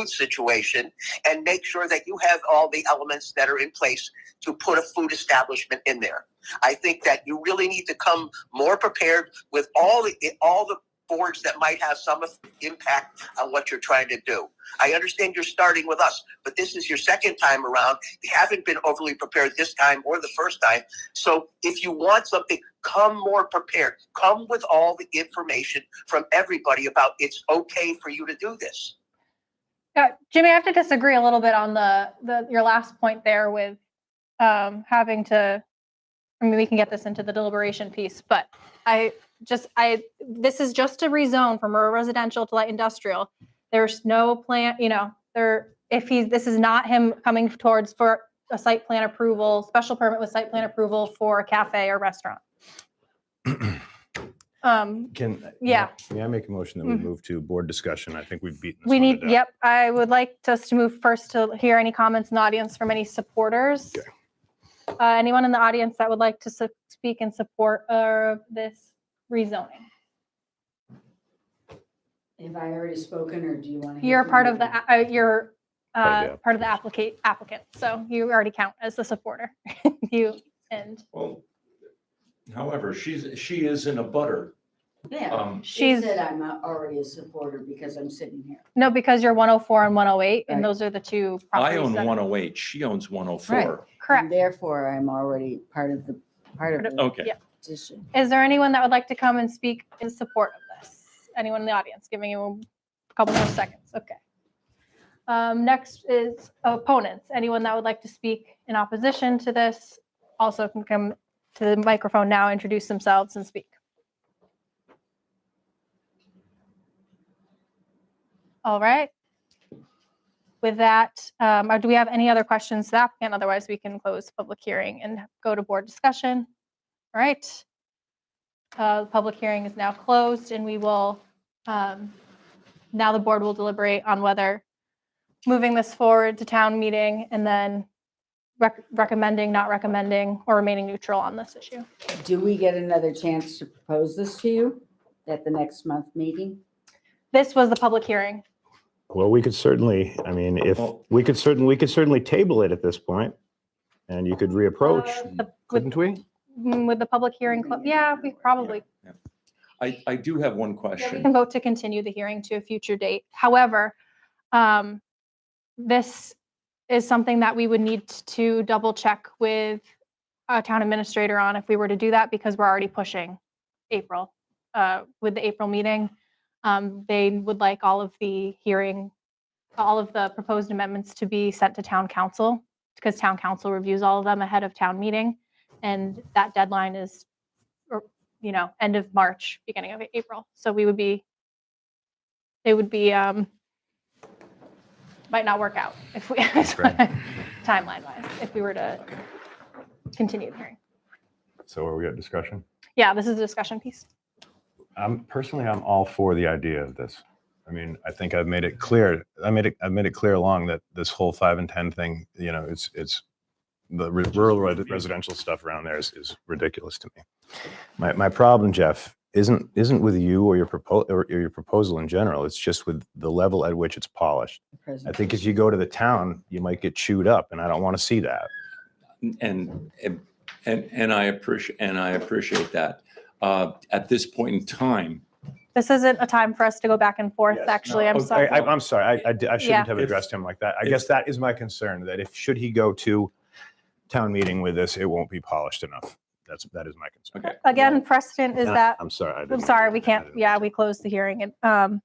situation, and make sure that you have all the elements that are in place to put a food establishment in there. I think that you really need to come more prepared with all the boards that might have some impact on what you're trying to do. I understand you're starting with us, but this is your second time around. You haven't been overly prepared this time or the first time. So if you want something, come more prepared. Come with all the information from everybody about it's okay for you to do this. Jimmy, I have to disagree a little bit on your last point there with having to, I mean, we can get this into the deliberation piece, but this is just a rezone from a residential to light industrial. There's no plan, this is not him coming towards for a site plan approval, special permit with site plan approval for a cafe or restaurant. May I make a motion that we move to board discussion? I think we've beaten this one to death. Yep, I would like us to move first to hear any comments in the audience from any supporters. Okay. Anyone in the audience that would like to speak in support of this rezoning? Have I already spoken, or do you want to? You're part of the Part of the applicant, so you already count as the supporter. Well, however, she is in a butter. Yeah, she She's said I'm already a supporter because I'm sitting here. no, because you're 104 and 108, and Right. those are the 2 I properties. own that- 108. She owns 104. Right. Correct. And therefore, I'm already part of the Okay. Yeah. petition. Is there anyone that would like to come and speak in support of this? Anyone in the audience? Giving you a couple more seconds. Okay. Next is opponents. Anyone that would like to speak in opposition to this also can come to the microphone now, introduce themselves and speak. All right. With that, do we have any other questions to the applicant? Otherwise, we can close the public hearing and go to board discussion. All right. The public hearing is now closed, and we will, now the board will deliberate on whether moving this forward to town meeting and then recommending, not recommending, or remaining neutral on this issue. Do we get another chance to propose this to you at the next month meeting? This was the public hearing. Well, we could certainly, I mean, if we could certainly table it at this point, and you could reapproach, couldn't we? With the public hearing, yeah, we probably I do have one we question. can vote to continue the hearing to a future date. However, this is something that we would need to double check with a town administrator on if we were to do that, because we're already pushing April. With the April meeting, they would like all of the proposed amendments to be sent to town council, because town council reviews all of them ahead of town meeting. And that deadline is, end of March, beginning of April. So they would be, might not work out if we, timeline wise, if we were to continue the hearing. So are we at discussion? Yeah, this is a discussion piece. I'm all for the idea of this. I mean, I think I've made it clear. I've made it clear along that this whole 5 and 10 thing, you know, it's the rural residential stuff around there is ridiculous to me. My problem, Jeff, isn't with you or your proposal in general. It's just with the level at which it's polished. I think if you go to the town, you might get chewed up, and I don't want to see that. And I appreciate that. At this point in time, This isn't a time for us to go back and forth, actually. I'm sorry. I'm sorry. I shouldn't Yeah. have addressed him like that. I if- guess that is my concern, that should he go to town meeting with this, it won't be polished enough. That is my concern. okay. Again, precedent is And that I'm sorry. I'm sorry, we can't, yeah, we closed the hearing. And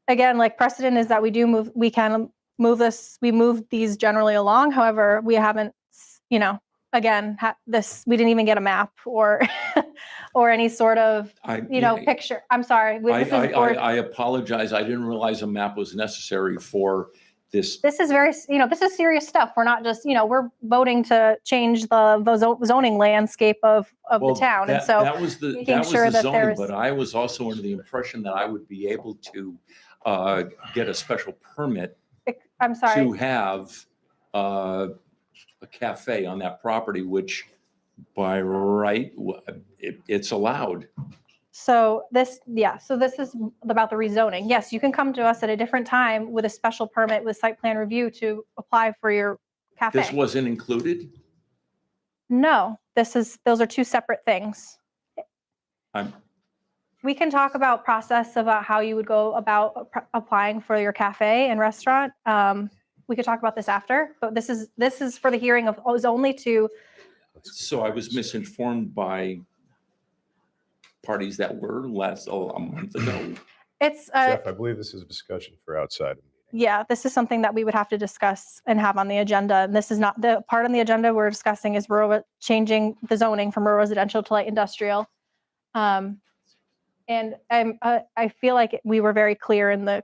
again, like precedent is that we can move this, we moved these generally along. However, we haven't, you know, again, we didn't even get a map or, or any sort of, picture. I'm sorry. I apologize. I didn't realize a map was necessary for this. This is very, this is serious stuff. We're not just, we're voting to change the zoning landscape of the town. And so that was the making sure that zoning, there's- but I was also under the impression that I would be able to get a special permit I'm sorry. to have a cafe on that property, which by right, it's allowed. So this is about the rezoning. Yes, you can come to us at a different time with a special permit with site plan review to apply for your cafe. This wasn't included? No, those are two separate things. We can talk about process about how you would go about applying for your cafe and restaurant. We could talk about this after, but this is for the hearing of, is only to, So I was misinformed by parties that were a month ago. it's, Jeff, I believe this is a discussion for outside. yeah, this is something that we would have to discuss and have on the agenda. And this is not the part on the agenda we're discussing is changing the zoning from rural residential to light industrial. And I feel like we were very clear in the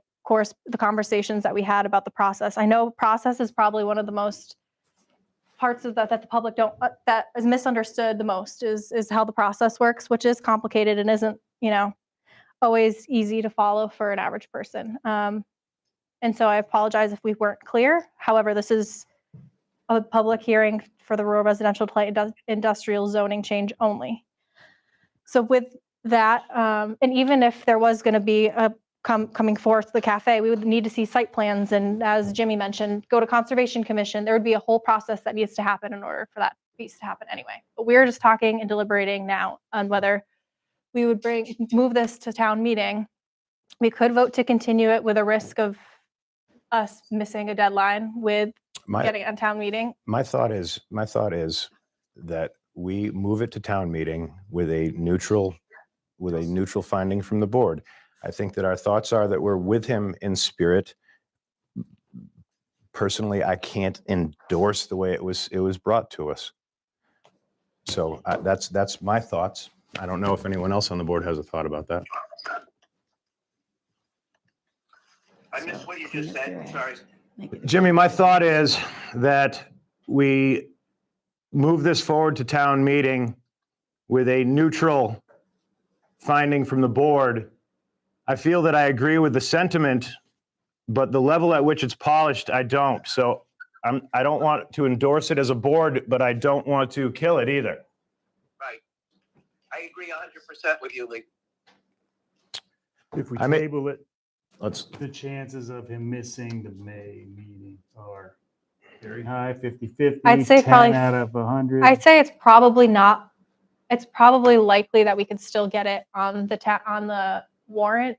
conversations that we had about the process. I know process is probably one of the most parts of that the public that is misunderstood the most is how the process works, which is complicated and isn't, always easy to follow for an average person. And so I apologize if we weren't clear. However, this is a public hearing for the rural residential to light industrial zoning change only. So with that, and even if there was going to be coming forth the cafe, we would need to see site plans. And as Jimmy mentioned, go to Conservation Commission. There would be a whole process that needs to happen in order for that piece to happen anyway. But we're just talking and deliberating now on whether we would move this to town meeting. We could vote to continue it with a risk of us missing a deadline with getting it on town meeting. My thought is that we move it to town meeting with a neutral finding from the board. I think that our thoughts are that we're with him in spirit. Personally, I can't endorse the way it was brought to us. So that's my thoughts. I don't know if anyone else on the board has a thought about that. I missed what you just said. Sorry. Jimmy, my thought is that we move this forward to town meeting with a neutral finding from the board. I feel that I agree with the sentiment, but the level at which it's polished, I don't. So I don't want to endorse it as a board, but I don't want to kill it either. Right. I agree 100% with you, Lee. If we I may- table it, Let's, the chances of him missing the May meeting are very high, 50-50. I'd say 10 probably- out of 100. I'd say it's probably not. It's probably likely that we could still get it on the warrant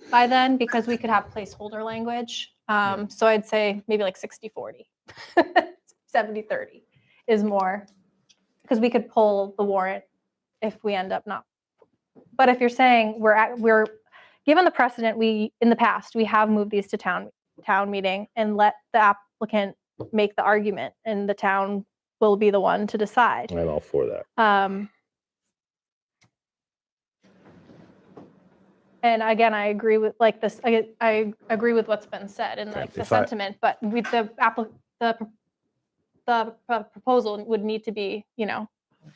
by then because we could have placeholder language. So I'd say maybe like 60-40, 70-30 is more because we could pull the warrant if we end up not. But if you're saying we're given the precedent, in the past we have moved these to town meeting and let the applicant make the argument, and the town will be the one to decide. I'm all for that. And again, I agree with this. I agree with what's been said and Okay, the if I- sentiment. But with the the proposal would need to be,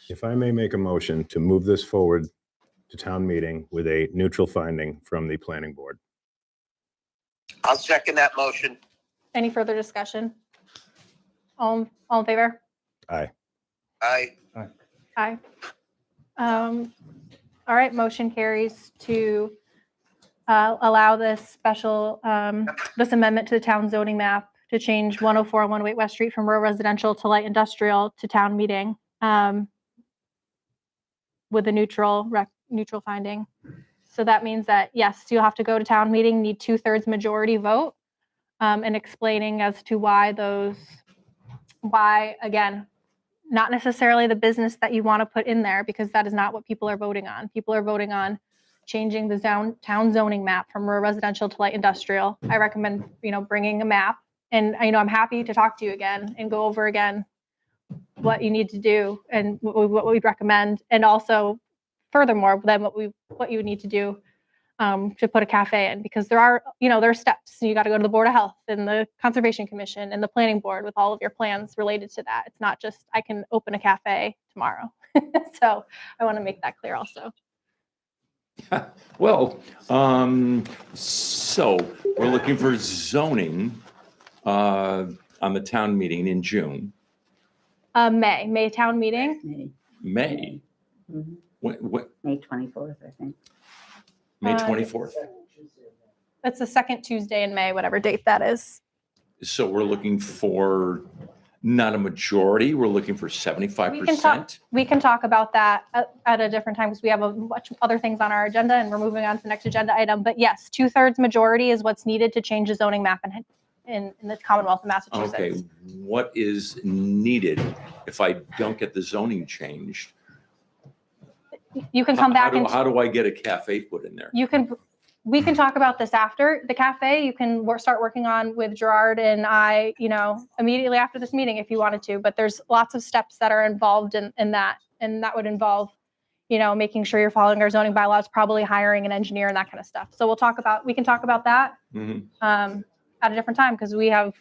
If I may make a motion to move this forward to town meeting with a neutral finding from the planning board. I'll second that motion. any further discussion? All in favor? Aye. Aye. Aye. All right, motion carries to allow this special, this amendment to the town zoning map to change 104 and 108 West Street from rural residential to light industrial to town meeting with a neutral finding. So that means that, yes, you'll have to go to town meeting, need 2/3 majority vote, and explaining as to why, again, not necessarily the business that you want to put in there, because that is not what people are voting on. People are voting on changing the town zoning map from rural residential to light industrial. I recommend, bringing a map, and I'm happy to talk to you again and go over again what you need to do and what we'd recommend, and also furthermore then what you would need to do to put a cafe in, because there are steps. You got to go to the Board of Health and the Conservation Commission and the Planning Board with all of your plans related to that. It's not just I can open a cafe tomorrow. So I want to make that clear also. Well, so we're looking for zoning on the town meeting in June, May town meeting. May. Mhm. What, May 24th, I think. May 24th. That's the second Tuesday in May, whatever date that is. So we're looking for not a majority, we're looking for 75%. We can talk about that at a different time, because we have a bunch of other things on our agenda and we're moving on to the next agenda item. But yes, 2/3 majority is what's needed to change the zoning map in the Commonwealth of Massachusetts. Okay, what is needed if I don't get the zoning changed? You can come back and How do I get a cafe put in there? we can talk about this after the cafe. You can start working on with Gerard and I, immediately after this meeting if you wanted to, but there's lots of steps that are involved in that. And that would involve, making sure you're following our zoning bylaws, probably hiring an engineer and that kind of stuff. So we can talk about that at a different time, because we have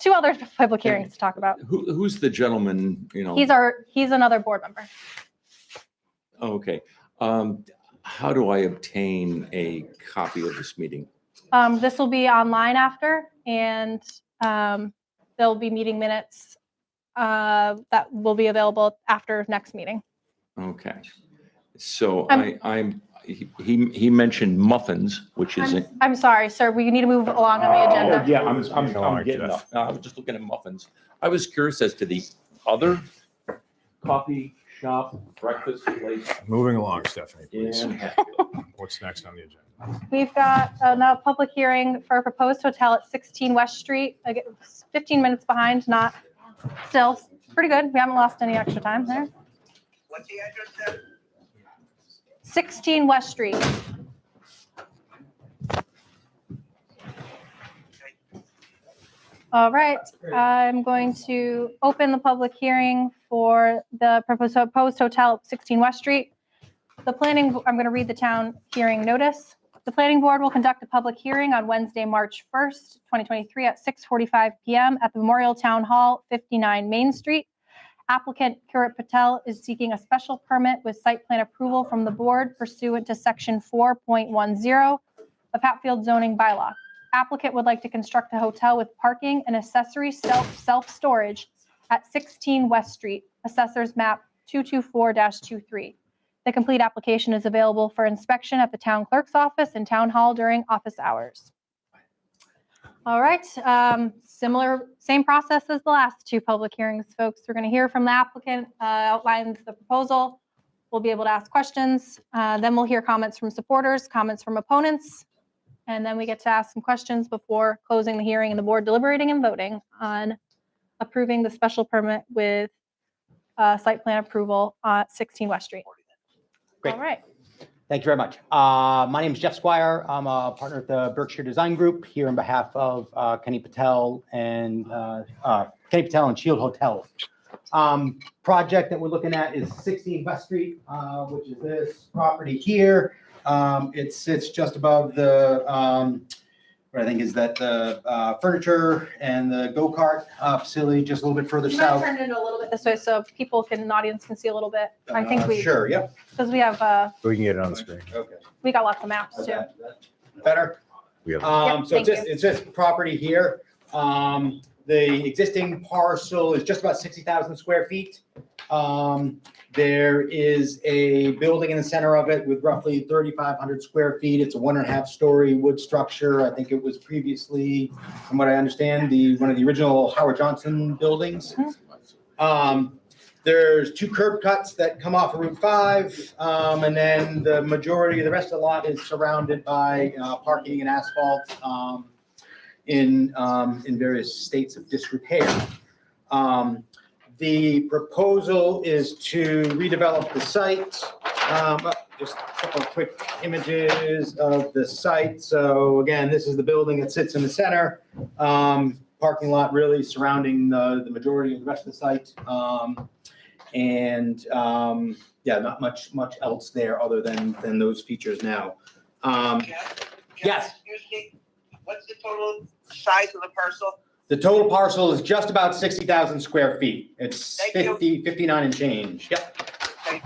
2 other public hearings to talk about. Who's the gentleman, He's another board member. Okay. How do I obtain a copy of this meeting? This will be online after, and there'll be meeting minutes that will be available after next meeting. Okay. So he mentioned muffins, which is. I'm sorry, sir. We need to move along on the agenda. Yeah, I'm getting up. I was just looking at muffins. I was curious as to the other coffee shop breakfast place. Moving along, Stephanie, please. in Hatfield. What's next on the agenda? We've got now a public hearing for a proposed hotel at 16 West Street. 15 minutes behind, still pretty good. We haven't lost any extra time there. What's the address there? 16 West Street. All right, I'm going to open the public hearing for the proposed hotel at 16 West Street. I'm going to read the town hearing notice. The planning board will conduct a public hearing on Wednesday, March 1st, 2023 at 6:45 p.m. at the Memorial Town Hall, 59 Main Street. Applicant Kirat Patel is seeking a special permit with site plan approval from the board pursuant to section 4.10 of Hatfield zoning bylaw. Applicant would like to construct a hotel with parking and accessory self-storage at 16 West Street, Assessor's Map 224-23. The complete application is available for inspection at the town clerk's office and town hall during office hours. All right, same process as the last 2 public hearings, folks. We're going to hear from the applicant, outline the proposal. We'll be able to ask questions. Then we'll hear comments from supporters, comments from opponents, and then we get to ask some questions before closing the hearing and the board deliberating and voting on approving the special permit with site plan approval at 16 West Street. Great. All right. Thank you very much. My name is Jeff Squire. I'm a partner at the Berkshire Design Group here on behalf of Kenny Patel and Shield Hotels. Project that we're looking at is 16 West Street, which is this property here. It sits just above the what I think is that the furniture and the go-kart facility just a little bit further You might south. turn it a little bit this way so people can, the audience can see a little bit. I think we, Sure, yep. because we have, We can get it on the screen. Okay. we got lots of maps too. That better? We have. Yep, So thank it's just property here. The existing parcel is just about 60,000 square feet. There is a building in the center of it with roughly 3,500 square feet. It's a 1.5 story wood structure. I think it was previously, from what I understand, one of the original Howard Johnson buildings. There's 2 curb cuts that come off of Route 5, and then the majority of the rest of the lot is surrounded by parking and asphalt in various states of disrepair. The proposal is to redevelop the site. Just a couple of quick images of the site. So again, this is the building that sits in the center. Parking lot really surrounding the majority of the rest of the site. Yeah, not much else there other than those features now. Yes. Excuse me, what's the total size of the parcel? The total parcel is just about 60,000 square feet. It's Thank you. 59 and change. Yep. Okay.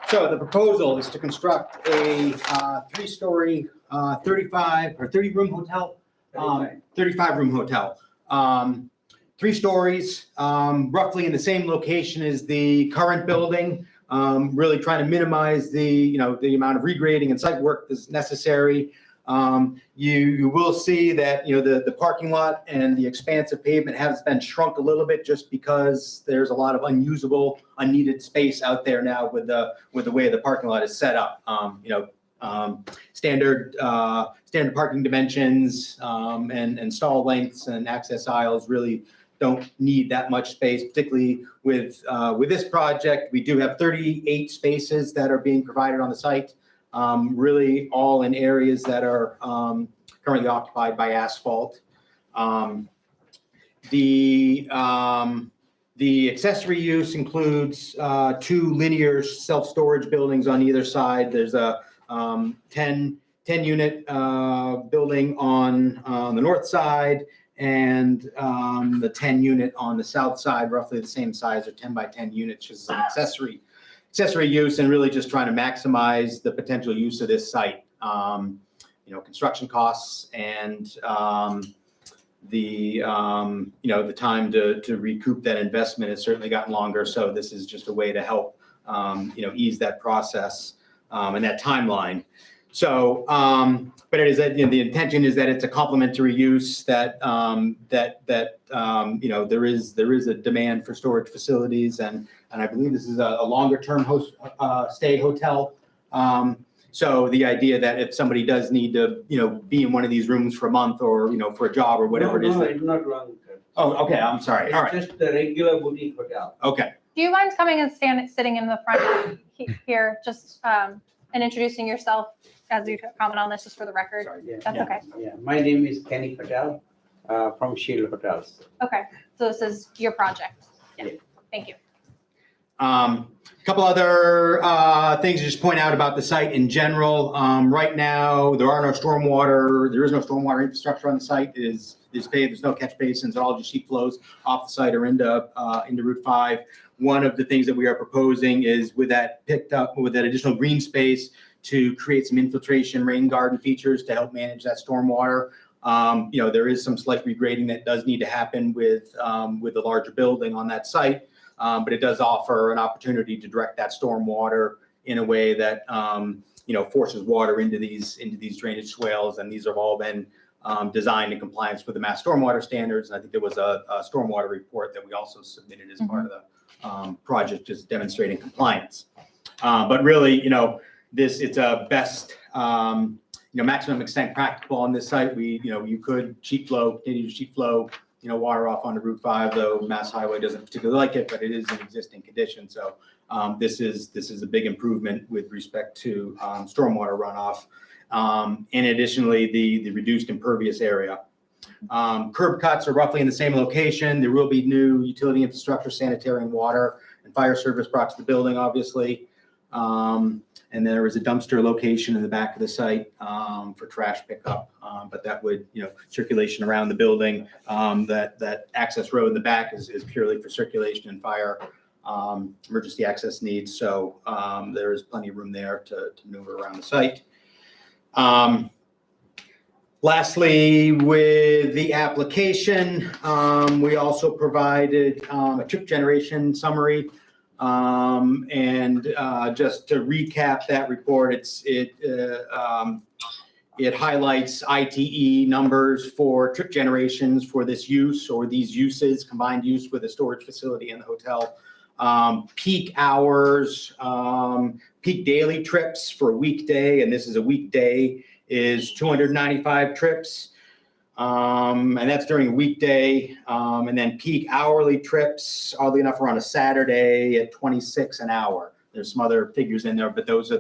So the proposal is to construct a 3-story, 30-room hotel. 35-room hotel. 3 stories, roughly in the same location as the current building. Really trying to minimize the amount of regrading and site work that's necessary. You will see that, the parking lot and the expanse of pavement has been shrunk a little bit just because there's a lot of unusable, unneeded space out there now with the way the parking lot is set up. Standard parking dimensions, and stall lengths and access aisles really don't need that much space, particularly with this project. We do have 38 spaces that are being provided on the site. Really all in areas that are currently occupied by asphalt. The accessory use includes 2 linear self-storage buildings on either side. There's a 10-unit building on the north side and the 10-unit on the south side, roughly the same size, or 10 by 10 units, just as an accessory use, and really just trying to maximize the potential use of this site. Construction costs and the time to recoup that investment has certainly gotten longer. So this is just a way to help ease that process and that timeline. So, but it is that the intention is that it's a complementary use, that there is a demand for storage facilities, and I believe this is a longer term stay hotel. So the idea that if somebody does need to be in one of these rooms for a month or for a job or whatever it is. No, it's not wrong. Oh, okay. I'm sorry. All right. It's just a regular boutique hotel. Okay. Do you mind coming and sitting in the front here, just and introducing yourself as you comment on this, just for the record? Sorry, yeah. That's okay. Yeah, my name is Kenny Patel from Shield Hotels. Okay, so this is your project. Yeah, Yeah. thank you. A couple other things to just point out about the site in general. Right now, there is no stormwater infrastructure on the site. It is paved. There's no catch basins. All just sheet flows off the site or into Route 5. One of the things that we are proposing is with that additional green space to create some infiltration rain garden features to help manage that stormwater. There is some slight regrading that does need to happen with the larger building on that site. But it does offer an opportunity to direct that storm water in a way that forces water into these drainage swales, and these have all been designed in compliance with the Mass Stormwater Standards. And I think there was a stormwater report that we also submitted as part of the project, just demonstrating compliance. But really, it's a best maximum extent practical on this site. You could continue to sheet flow water off onto Route 5, though Mass Highway doesn't particularly like it, but it is an existing condition. So this is a big improvement with respect to stormwater runoff. And additionally, the reduced impervious area. Curb cuts are roughly in the same location. There will be new utility infrastructure, sanitary and water and fire service brought to the building, obviously. And there is a dumpster location in the back of the site for trash pickup. But that would, circulation around the building, that access road in the back is purely for circulation and fire emergency access needs. So there is plenty of room there to maneuver around the site. Lastly, with the application, we also provided a trip generation summary. And just to recap that report, it highlights ITE numbers for trip generations for this use or these uses, combined use with a storage facility and the hotel. Peak hours, peak daily trips for a weekday, and this is a weekday, is 295 trips. And that's during a weekday. And then peak hourly trips, oddly enough, are on a Saturday at 26 an hour. There's some other figures in there, but those are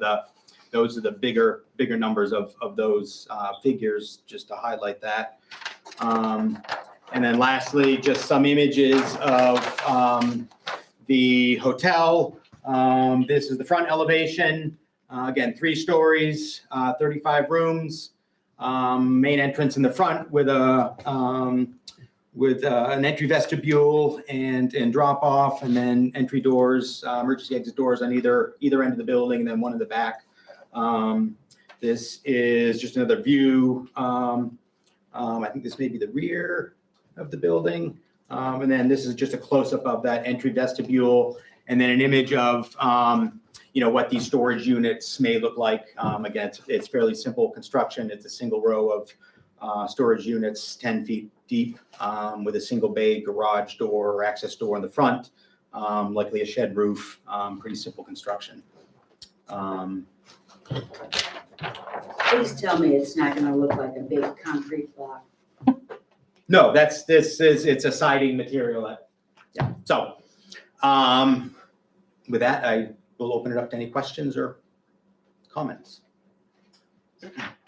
the bigger numbers of those figures, just to highlight that. And then lastly, just some images of the hotel. This is the front elevation. Again, 3 stories, 35 rooms. Main entrance in the front with an entry vestibule and drop off, and then entry doors, emergency exit doors on either end of the building, and then one in the back. This is just another view. I think this may be the rear of the building. And then this is just a close-up of that entry vestibule, and then an image of what these storage units may look like. Again, it's fairly simple construction. It's a single row of storage units, 10 feet deep, with a single bay garage door or access door in the front, likely a shed roof. Pretty simple construction. Please tell me it's not going to look like a big concrete block. No, it's a siding material. So with that, I will open it up to any questions or comments.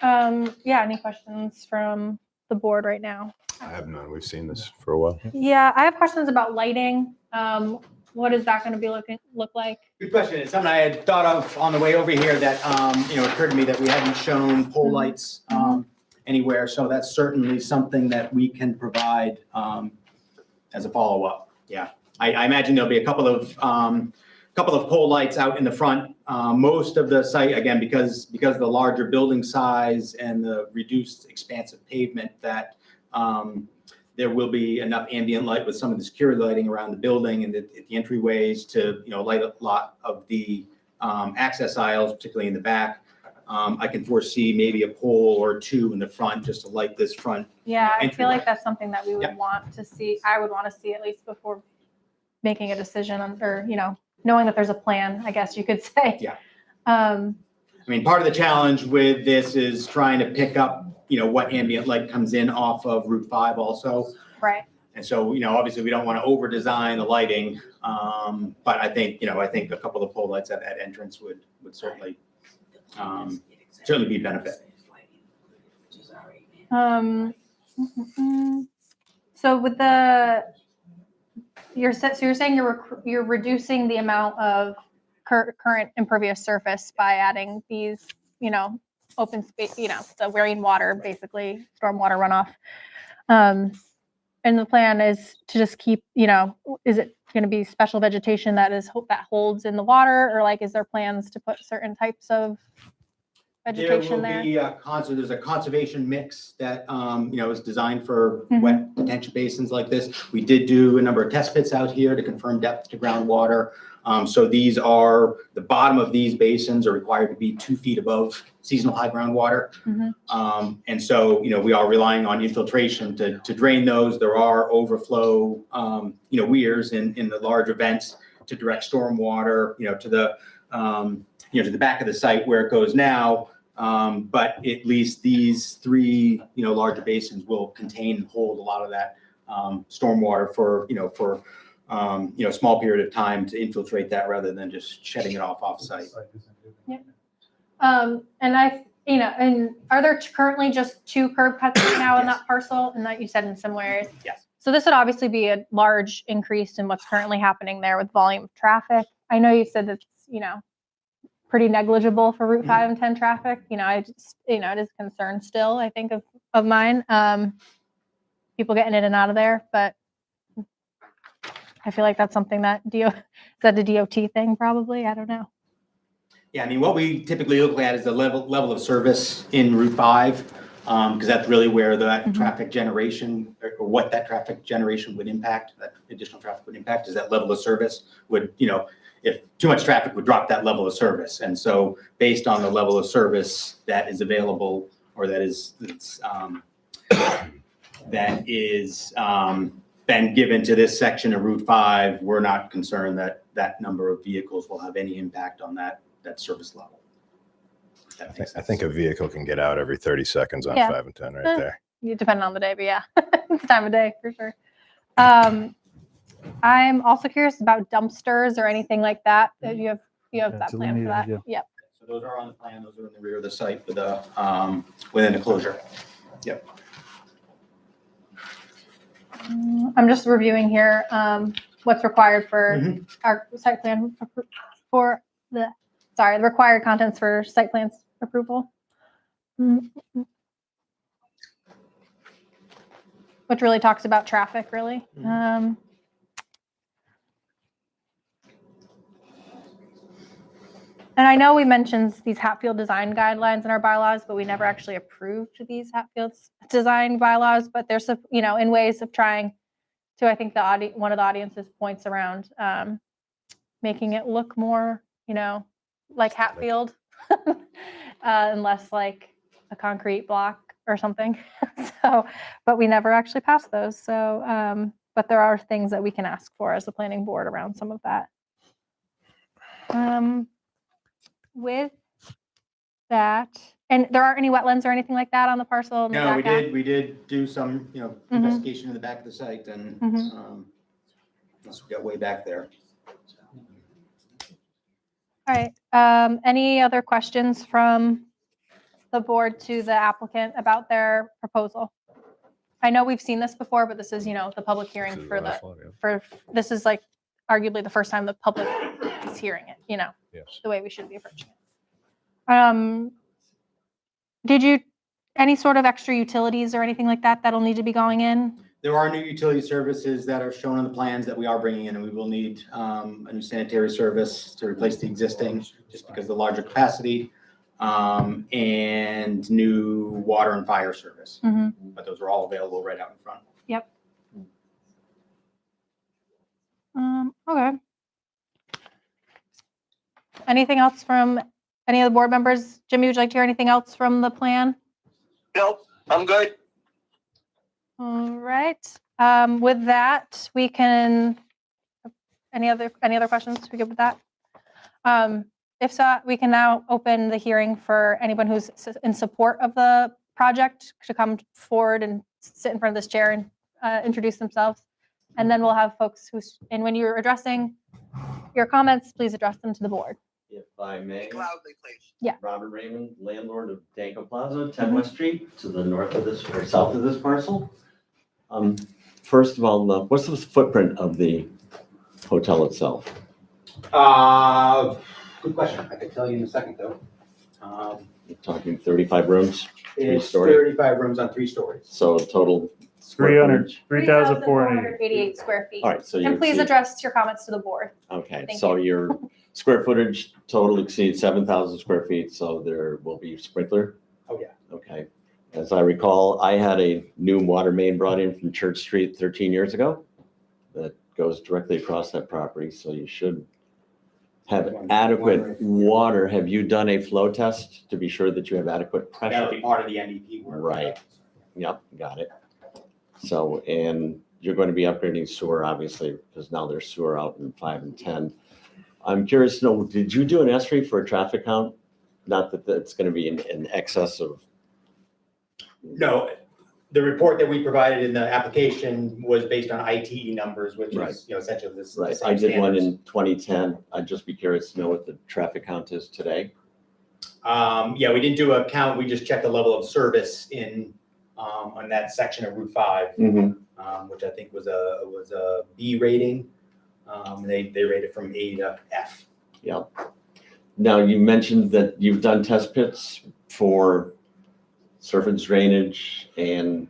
Any questions from the board right now? I have none. We've seen this for a while. Yeah, I have questions about lighting. What is that going to be look like? Good question. It's something I had thought of on the way over here that, occurred to me that we hadn't shown pole lights anywhere. So that's certainly something that we can provide as a follow-up. Yeah, I imagine there'll be a couple of pole lights out in the front. Most of the site, again, because of the larger building size and the reduced expansive pavement, that there will be enough ambient light with some of the security lighting around the building and at the entryways to light a lot of the access aisles, particularly in the back. I can foresee maybe a pole or 2 in the front just to light this front. Yeah, I feel entryway. like that's something that we would Yep. want to see. I would want to see at least before making a decision or, knowing that there's a plan, I guess you could say. Yeah. Um, I mean, part of the challenge with this is trying to pick up, what ambient light comes in off of Route 5 also. right. And so, obviously we don't want to over design the lighting. But I think a couple of pole lights at that entrance would certainly be a benefit. So with you're saying you're reducing the amount of current impervious surface by adding these, open space, the rainwater, basically stormwater runoff. And the plan is to just keep, is it going to be special vegetation that holds in the water, or is there plans to put certain types of vegetation there? There's a conservation mix that, is designed for wet detention basins like this. We did do a number of test pits out here to confirm depth to groundwater. So the bottom of these basins are required to be 2 feet above seasonal high groundwater. And so, we are relying on infiltration to drain those. There are overflow, weirs in the large events to direct stormwater, to the back of the site where it goes now. But at least these 3, larger basins will contain and hold a lot of that stormwater for a small period of time to infiltrate that rather than just shedding it off site. Yeah. And are there currently just 2 curb cuts right now in that parcel, and that you said in similar areas? Yes. So this would obviously be a large increase in what's currently happening there with volume of traffic. I know you said that's, pretty negligible for Route 5 and 10 traffic. I just, it is a concern still, I think, of mine. People getting in and out of there, but I feel like that's something that is that a DOT thing probably? I don't know. Yeah, I mean, what we typically look at is the level of service in Route 5, because that's really where that traffic generation, or what that traffic generation would impact, that additional traffic would impact, is that level of service would, if too much traffic would drop that level of service. And so based on the level of service that is available, or that is been given to this section of Route 5, we're not concerned that that number of vehicles will have any impact on that service level. I think a vehicle can get out every 30 seconds on Yeah. 5 and 10 right there. Depending on the day, but yeah, it's the time of day for sure. I'm also curious about dumpsters or anything like that. You have that plan for that? Delineated, yeah. Yep. So those are on the plan. Those are in the rear of the site with within a closure. Yep. I'm just reviewing here what's required for our site plan for the required contents for site plans approval. Which really talks about traffic, really. And I know we mentioned these Hatfield design guidelines in our bylaws, but we never actually approved these Hatfield's design bylaws. But there's, in ways of trying to, I think one of the audience's points around making it look more, like Hatfield and less like a concrete block or something. But we never actually passed those. So, but there are things that we can ask for as a planning board around some of that. With that, and there aren't any wetlands or anything like that on the parcel? No, we did do some, investigation in the back of the site, and unless we got way back there. All right. Any other questions from the board to the applicant about their proposal? I know we've seen this before, but this is, the public hearing this is like arguably the first time the public is hearing it, Yes. the way we should be approaching it. Did you, any sort of extra utilities or anything like that that'll need to be going in? There are new utility services that are shown on the plans that we are bringing in, and we will need a new sanitary service to replace the existing, just because of the larger capacity, and new water and fire service. But those are all available right out in front. Yep. Okay. Anything else from any of the board members? Jimmy, would you like to hear anything else from the plan? Nope, I'm good. All right. With that, we can, any other questions? We good with that? If so, we can now open the hearing for anyone who's in support of the project to come forward and sit in front of this chair and introduce themselves. And then we'll have folks and when you're addressing your comments, please address them to the board. If I may. Speak loudly, please. Yeah. Robert Raymond, landlord of Danko Plaza, 10 West Street, to the north of this, or south of this parcel. First of all, what's the footprint of the hotel itself? Good question. I could tell you in a second, though. You're talking 35 rooms, It's 3-story? 35 rooms on 3 stories. So total square 3,488 square feet. All right, so you And please exceed- address your comments to the board. Okay, Thank so you. your square footage total exceeds 7,000 square feet, so there will be sprinkler? Oh, yeah. Okay. As I recall, I had a new water main brought in from Church Street 13 years ago that goes directly across that property, so you should have adequate water. Have you done a flow test to be sure that you have adequate pressure? That'll be part of the NDP work. Right. Yep, got it. So, and you're going to be upgrading sewer, obviously, because now there's sewer out in 5 and 10. I'm curious to know, did you do an entry for a traffic count? Not that it's going to be in excess of. No, the report that we provided in the application was based on ITE numbers, which Right. is, essentially this. Right, I did one in 2010. I'd just be curious to know what the traffic count is today. Yeah, we didn't do a count. We just checked the level of service on that section of Route 5, which I think was a B rating. They rated from A to F. Yeah. Now, you mentioned that you've done test pits for surface drainage, and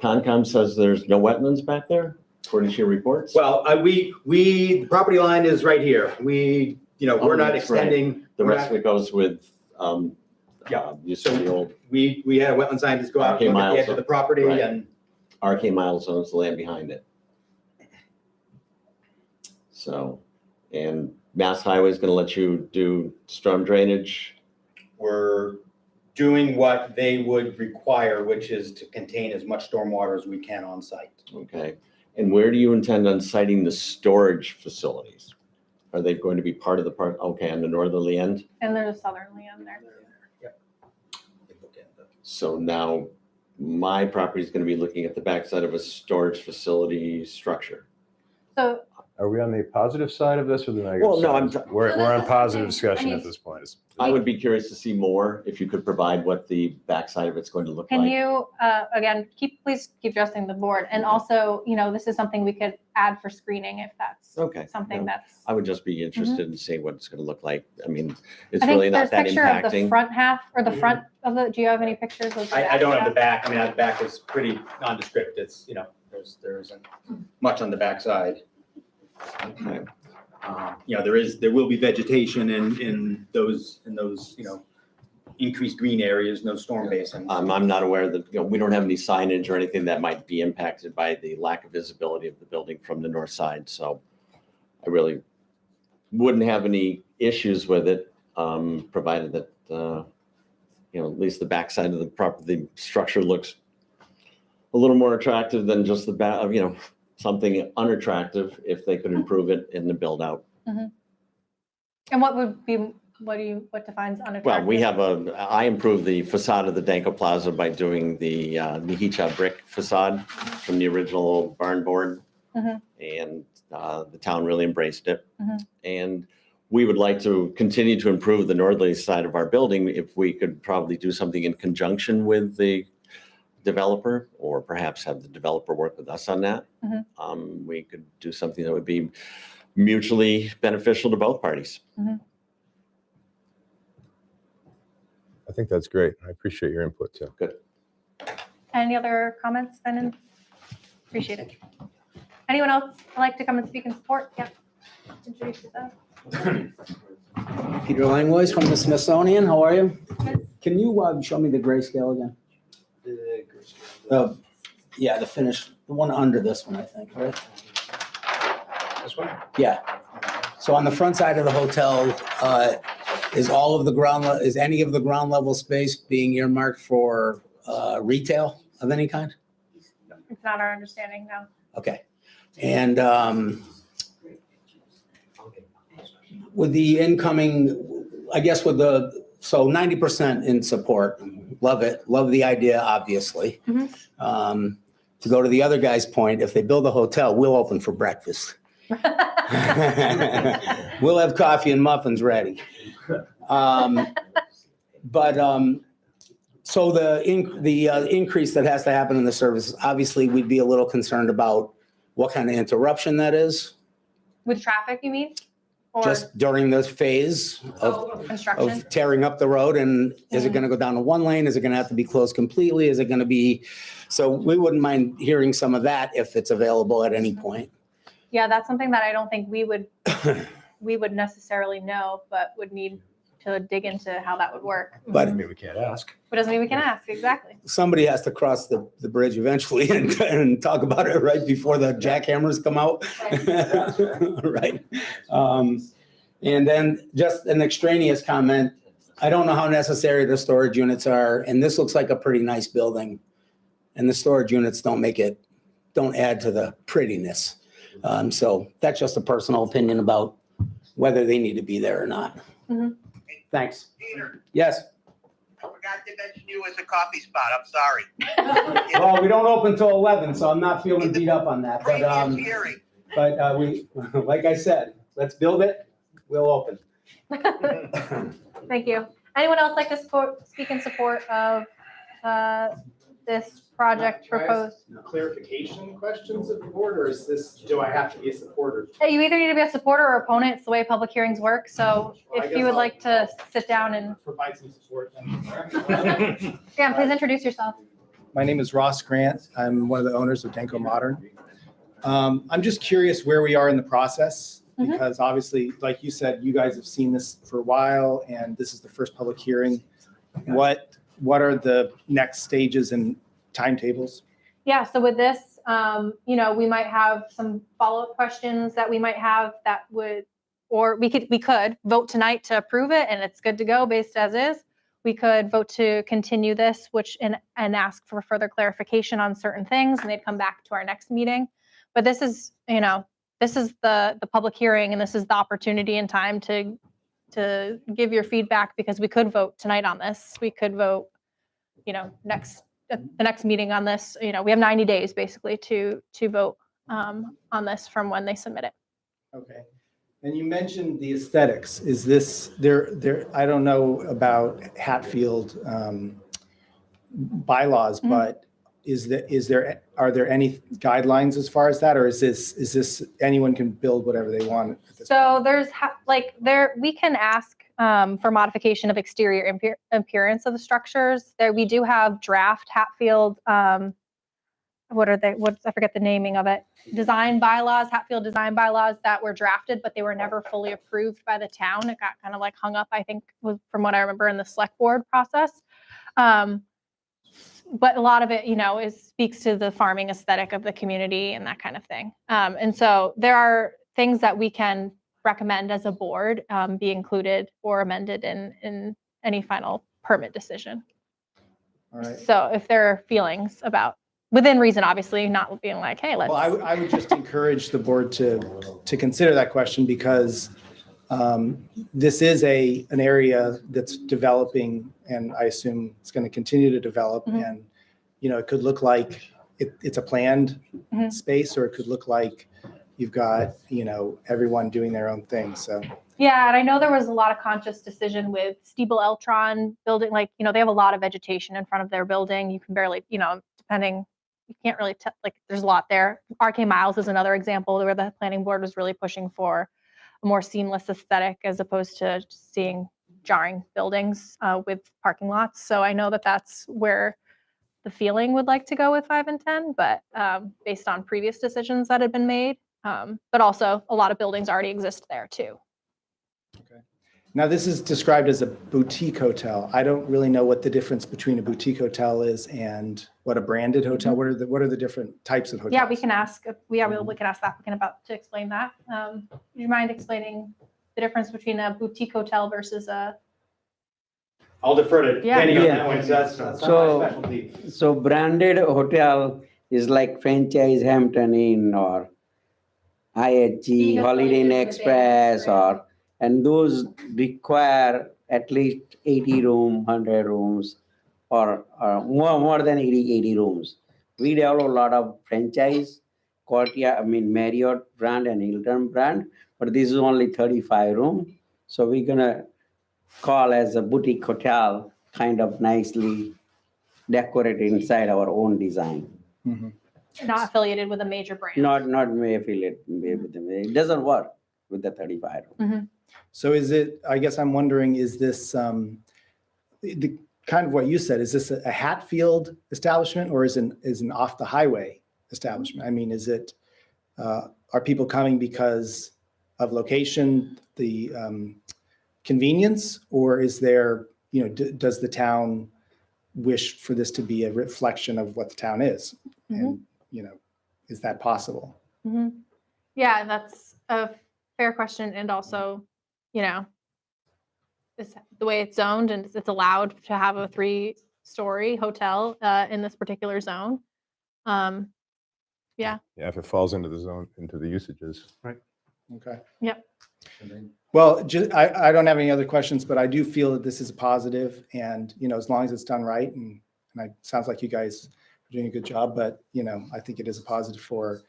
Concom says there's no wetlands back there, according to your reports? Well, the property line is right here. We're not that's right. extending. The we're rest not- of it goes with, Yeah. used to be the old We had a wetland scientist go out Okay, and look at the Miles, edge of the property right. and RK Miles owns the land behind it. So, and Mass Highway is gonna let you do storm drainage. we're doing what they would require, which is to contain as much stormwater as we can on site. Okay, and where do you intend on siting the storage facilities? Are they going to be part of the park? Okay, on the northerly end? And there's a southerly on there. So now my property is gonna be looking at the backside of a storage facility structure. So Are we on the positive side of this or the negative? Well, no, side? I'm- We're So on that's positive the thing. discussion I mean, at this point. I would be curious to see more, if you could provide what the backside of it's going to look can like. you, again, please keep addressing the board. And also, this is something we could add for screening if that's Okay. something no, that's. I would just be interested in seeing what it's gonna look like. I mean, it's I think really not there's that picture of the impacting. front half or the front of the, do you have any pictures of the back? I don't have the half? back. I mean, the back is pretty nondescript. It's, there isn't much on the backside. Okay. There will be vegetation in those, increased green areas, no storm basins. I'm not aware that, we don't have any signage or anything that might be impacted by the lack of visibility of the building from the north side, so I really wouldn't have any issues with it, provided that, at least the backside of the structure looks a little more attractive than just the back, something unattractive if they could improve it in the build out. And what defines unattractive? Well, I improved the facade of the Danko Plaza by doing the Nihicha brick facade from the original barn board. Mhm. And the town really embraced it. Mhm. And we would like to continue to improve the northerly side of our building if we could probably do something in conjunction with the developer, or perhaps have the developer work with us on that. Mhm. We could do something that would be mutually beneficial to both parties. I think that's great. I appreciate your input too. Good. Any other comments, Brendan? Appreciate it. Anyone else would like to come and speak in support? Yeah. Introduce yourself. Peter Langlois from the Smithsonian. How are you? Good. Can you show me the grayscale again? Yeah, the finish, the one under this one, I think, right? This one? Yeah. So on the front side of the hotel, is any of the ground level space being earmarked for retail of any kind? It's not our understanding now. Okay. And with the incoming, I guess so 90% in support, love it, love the idea, obviously. To go to the other guy's point, if they build a hotel, we'll open for breakfast. We'll have coffee and muffins ready. So the increase that has to happen in the service, obviously, we'd be a little concerned about what kind of interruption that is, With traffic, you mean? Or just during this phase of construction? tearing up the road. And is it going to go down to one lane? Is it going to have to be closed completely? Is it going to be, so we wouldn't mind hearing some of that if it's available at any point. Yeah, that's something that I don't think we would necessarily know, but would need to dig into how that would work. But Maybe we can't ask. But doesn't mean we can ask, exactly. somebody has to cross the bridge eventually and talk about it right before the jackhammers come out. Right. And then just an extraneous comment, I don't know how necessary the storage units are, and this looks like a pretty nice building. And the storage units don't add to the prettiness. So that's just a personal opinion about whether they need to be there or not. Mhm. Thanks. Peter, Yes. I forgot to mention you as a coffee spot. I'm sorry. Well, we don't open till 11, so I'm not feeling beat up on that. Previous hearing. But we, like I said, let's build it. We'll open. Thank you. Anyone else like to speak in support of this project proposed. Clarification questions of the board, or is this, do I have to be a supporter? Hey, you either need to be a supporter or opponent. It's the way public hearings work. So Well, I if guess you would I'll- like to sit down and, Provide some support. yeah, please introduce yourself. My name is Ross Grant. I'm one of the owners of Denko Modern. I'm just curious where we are in the process, Mhm. because obviously, like you said, you guys have seen this for a while, and this is the first public hearing. What are the next stages and timetables? Yeah, so with this, we might have some follow-up questions that we might have that would, or we could vote tonight to approve it and it's good to go based as is. We could vote to continue this, and ask for further clarification on certain things, and they'd come back to our next meeting. But this is, the public hearing, and this is the opportunity and time to give your feedback, because we could vote tonight on this. We could vote, at the next meeting on this. We have 90 days basically to vote on this from when they submit it. Okay. And you mentioned the aesthetics. Is this, I don't know about Hatfield bylaws, Mhm. but are there any guidelines as far as that? Or is this anyone can build whatever they want? At this So we can ask for modification of exterior appearance of the structures. There, we do have draft Hatfield, I forget the naming of it, Hatfield design bylaws that were drafted, but they were never fully approved by the town. It got kind of like hung up, I think, from what I remember, in the select board process. But a lot of it, speaks to the farming aesthetic of the community and that kind of thing. And so there are things that we can recommend as a board be included or amended in any final permit decision. All right. So if there are feelings about, within reason, obviously, not being like, hey, let's. Well, I would just encourage the board to consider that question, because this is an area that's developing, and I assume it's going to continue to develop. Mhm. And, it could look like it's a planned Mhm. space, or it could look like you've got, everyone doing their own thing. So, Yeah, and I know there was a lot of conscious decision with Stiebel Eltron building, they have a lot of vegetation in front of their building. You can barely, depending, you can't really tell, there's a lot there. RK Miles is another example where the planning board was really pushing for a more seamless aesthetic as opposed to just seeing jarring buildings with parking lots. So I know that that's where the feeling would like to go with 5 and 10, but based on previous decisions that had been made. But also a lot of buildings already exist there too. now this is described as a boutique hotel. I don't really know what the difference between a boutique hotel is and what a branded hotel. What are the different types of hotels? Yeah, we can ask. We can ask the applicant to explain that. Do you mind explaining the difference between a boutique hotel versus a? I'll defer to Yeah. Kenny on Yeah. that one, 'cause that's not So- my specialty. So branded hotel is like franchise Hampton Inn or IHG, Holiday Inn Express, and those require at least 80 room, 100 rooms, or more than 80 rooms. We develop a lot of franchise, Marriott brand and Hilton brand, but this is only 35 room. So we're gonna call as a boutique hotel, kind of nicely decorated inside our own design. Mhm. Not affiliated with a major brand. Not may affiliate with them. It doesn't work with the 35 room. So I guess I'm wondering, is this the kind of what you said, is this a Hatfield establishment, or is an off the highway establishment? I mean, are people coming because of location, the convenience, or is there, does the town wish for this to be a reflection of what the town is? And, is that possible? Mm-hmm. Yeah, that's a fair question. And also, it's the way it's zoned, and it's allowed to have a 3-story hotel in this particular zone. Yeah. Yeah, if it falls into the zone, into the usages. Okay. Yep. Well, I don't have any other questions, but I do feel that this is a positive, and, as long as it's done right, and it sounds like you guys are doing a good job, but, I think it is a positive for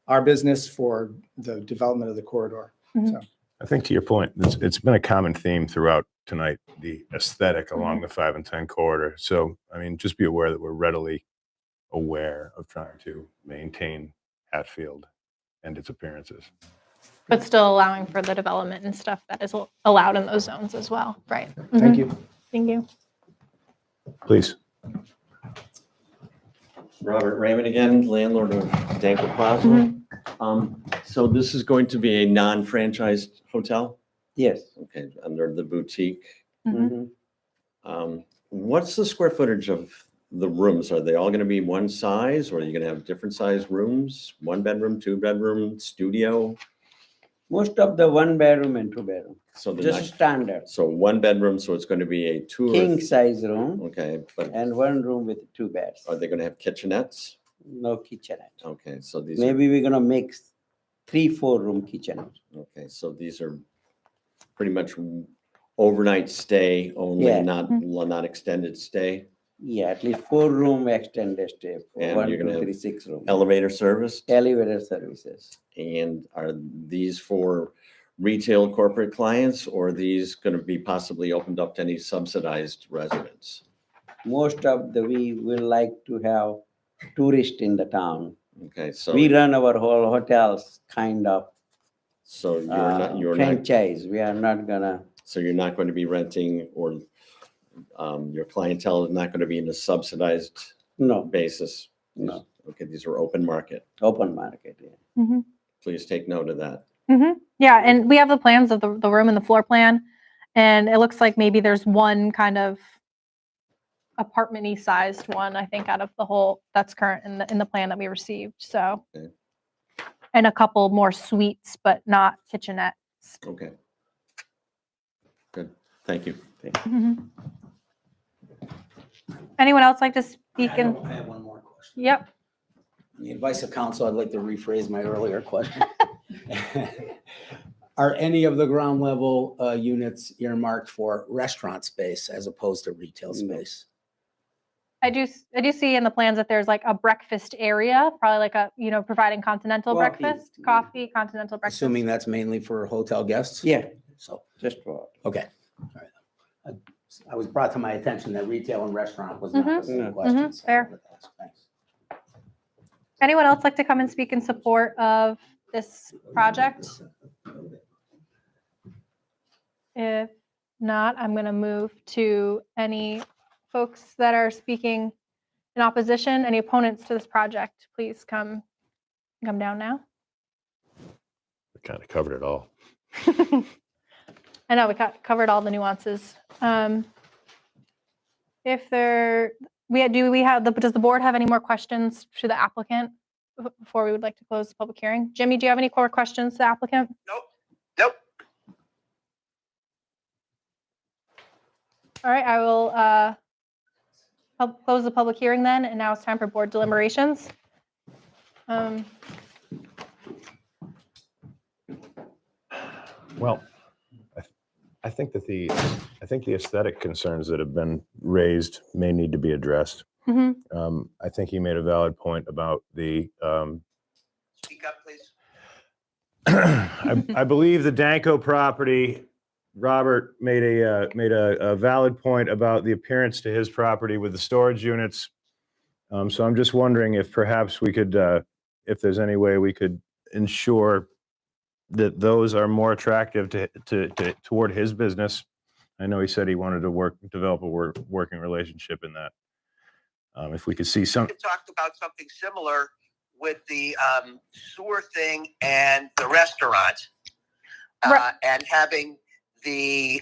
our business, for the development of the corridor. Mhm. So, I think to your point, it's been a common theme throughout tonight, the aesthetic along the 5 and 10 corridor. So, I mean, just be aware that we're readily aware of trying to maintain Hatfield and its appearances. But still allowing for the development and stuff that is allowed in those zones as well, right? Thank Mhm. you. Thank you. Please. Robert Raymond again, landlord of Danko Plaza. So this is going to be a non-franchised hotel? Yes. Okay, under the boutique. Mhm. What's the square footage of the rooms? Are they all gonna be one size, or are you gonna have different size rooms? 1 bedroom, 2 bedroom, studio? Most of the 1 bedroom and 2 bedroom, So they're just not, standard. so 1 bedroom, so it's gonna be a 2 or King size room Okay, but and 1 room with 2 beds. are they gonna have kitchenettes? No kitchenette. Okay, so these are, Maybe we're gonna make 3-4 room kitchenette. okay, so these are pretty much overnight stay only, Yeah. not extended stay? Yeah, at least 4 room extended stay. And 1, you're gonna 2, have 3, 6 room. Elevator service? Elevator services. And are these for retail corporate clients, or are these going to be possibly opened up to any subsidized residents? Most of the, we will like to have tourists in the town. Okay, so, We run our whole hotels kind of so you're not, franchise. We are not gonna, so you're not going to be renting, or your clientele is not going to be in a subsidized no, basis? no, Okay, these are open market. open market, yeah. Mhm. Please take note of that. Mhm. Yeah, and we have the plans of the room and the floor plan, and it looks like maybe there's one kind of apartment-y sized one, I think, out of the whole that's current in the plan that we received. So, Okay. and a couple more suites, but not kitchenettes. Okay. Good, thank you. Mhm. Anyone else like to speak? I In? have one more question. Yep. On the advice of counsel, I'd like to rephrase my earlier question. Are any of the ground level units earmarked for restaurant space as opposed to retail space? I do see in the plans that there's like a breakfast area, probably like a, providing continental breakfast, coffee, continental breakfast. Assuming that's mainly for hotel guests? Yeah, So, just for, okay. All right. I was brought to my attention that retail and restaurant was not the same Mhm. question. so I Fair. wanted to ask. Thanks. Anyone else like to come and speak in support of this project? If not, I'm going to move to any folks that are speaking in opposition, any opponents to this project. Please come down now. We kind of covered it all. I know we covered all the nuances. Does the board have any more questions to the applicant before we would like to close the public hearing? Jimmy, do you have any core questions to the applicant? Nope. All right, I will close the public hearing then, and now it's time for board deliberations. Well, I think the aesthetic concerns that have been raised may need to be addressed. Mhm. I think he made a valid point about the, Speak up, please. I believe the Danko property, Robert made a valid point about the appearance to his property with the storage units. So I'm just wondering if perhaps we could, if there's any way we could ensure that those are more attractive toward his business. I know he said he wanted to develop a working relationship in that. If we could see some. We talked about something similar with the sewer thing and the restaurant, Right. and having the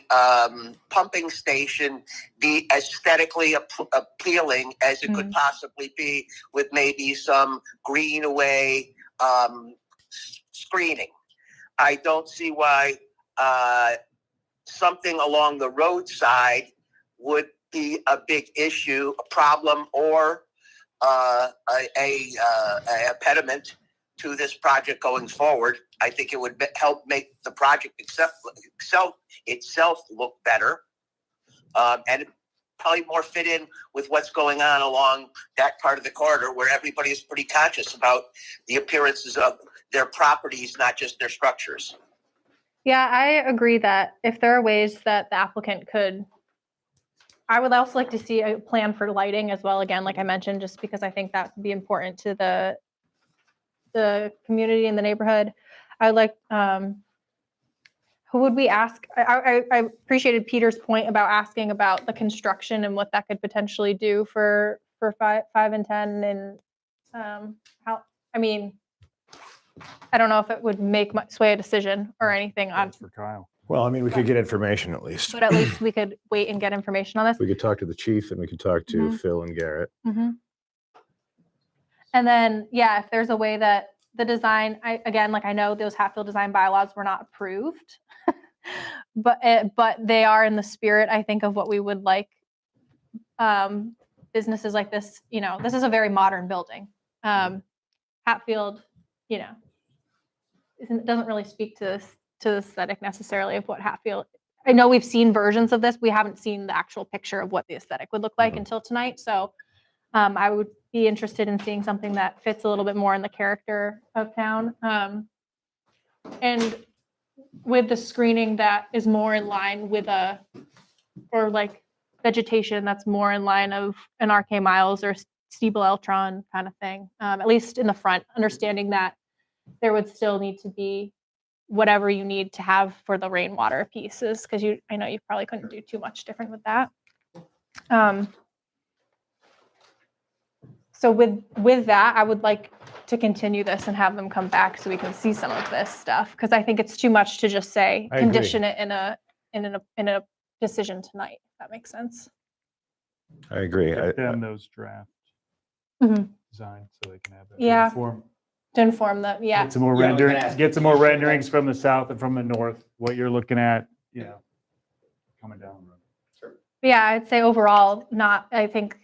pumping station be aesthetically appealing as it could possibly be, with maybe some greenaway screening. I don't see why something along the roadside would be a big issue, a problem, or a impediment to this project going forward. I think it would help make the project itself look better, and probably more fit in with what's going on along that part of the corridor, where everybody is pretty conscious about the appearances of their properties, not just their structures. Yeah, I agree that if there are ways that the applicant could I would also like to see a plan for lighting as well, again, like I mentioned, just because I think that would be important to the community and the neighborhood. I like, who would we ask? I appreciated Peter's point about asking about the construction and what that could potentially do for 5 and 10 and how, I mean, I don't know if it would make sway a decision or anything on, That's for Kyle. Well, I mean, we could get information at least. but at least we could wait and get information on this. We could talk to the chief and we could talk to Mhm. Phil and Garrett. Mhm. And then, yeah, if there's a way that the design, again, like I know those Hatfield design bylaws were not approved, but they are in the spirit, I think, of what we would like businesses like this. You know, this is a very modern building. Hatfield, you know, doesn't really speak to the aesthetic necessarily of what Hatfield. I know we've seen versions of this. We haven't seen the actual picture of what the aesthetic would look like until tonight. So I would be interested in seeing something that fits a little bit more in the character of town. And with the screening that is more in line with or like vegetation that's more in line of an RK Miles or Stiebel Eltron kind of thing, at least in the front, understanding that there would still need to be whatever you need to have for the rainwater pieces, because I know you probably couldn't do too much different with that. So with that, I would like to continue this and have them come back so we can see some of this stuff, because I think it's too much to just say I condition it in a decision tonight. If that makes sense. I agree. Get them those draft Mhm. designs so they can have that. Yeah. Form. To inform them, yeah. Get some more Yeah, I was gonna renderings. ask. Get some more renderings from the south and from the north. What you're looking at, you know, coming down the road. Yeah, I'd say overall, I think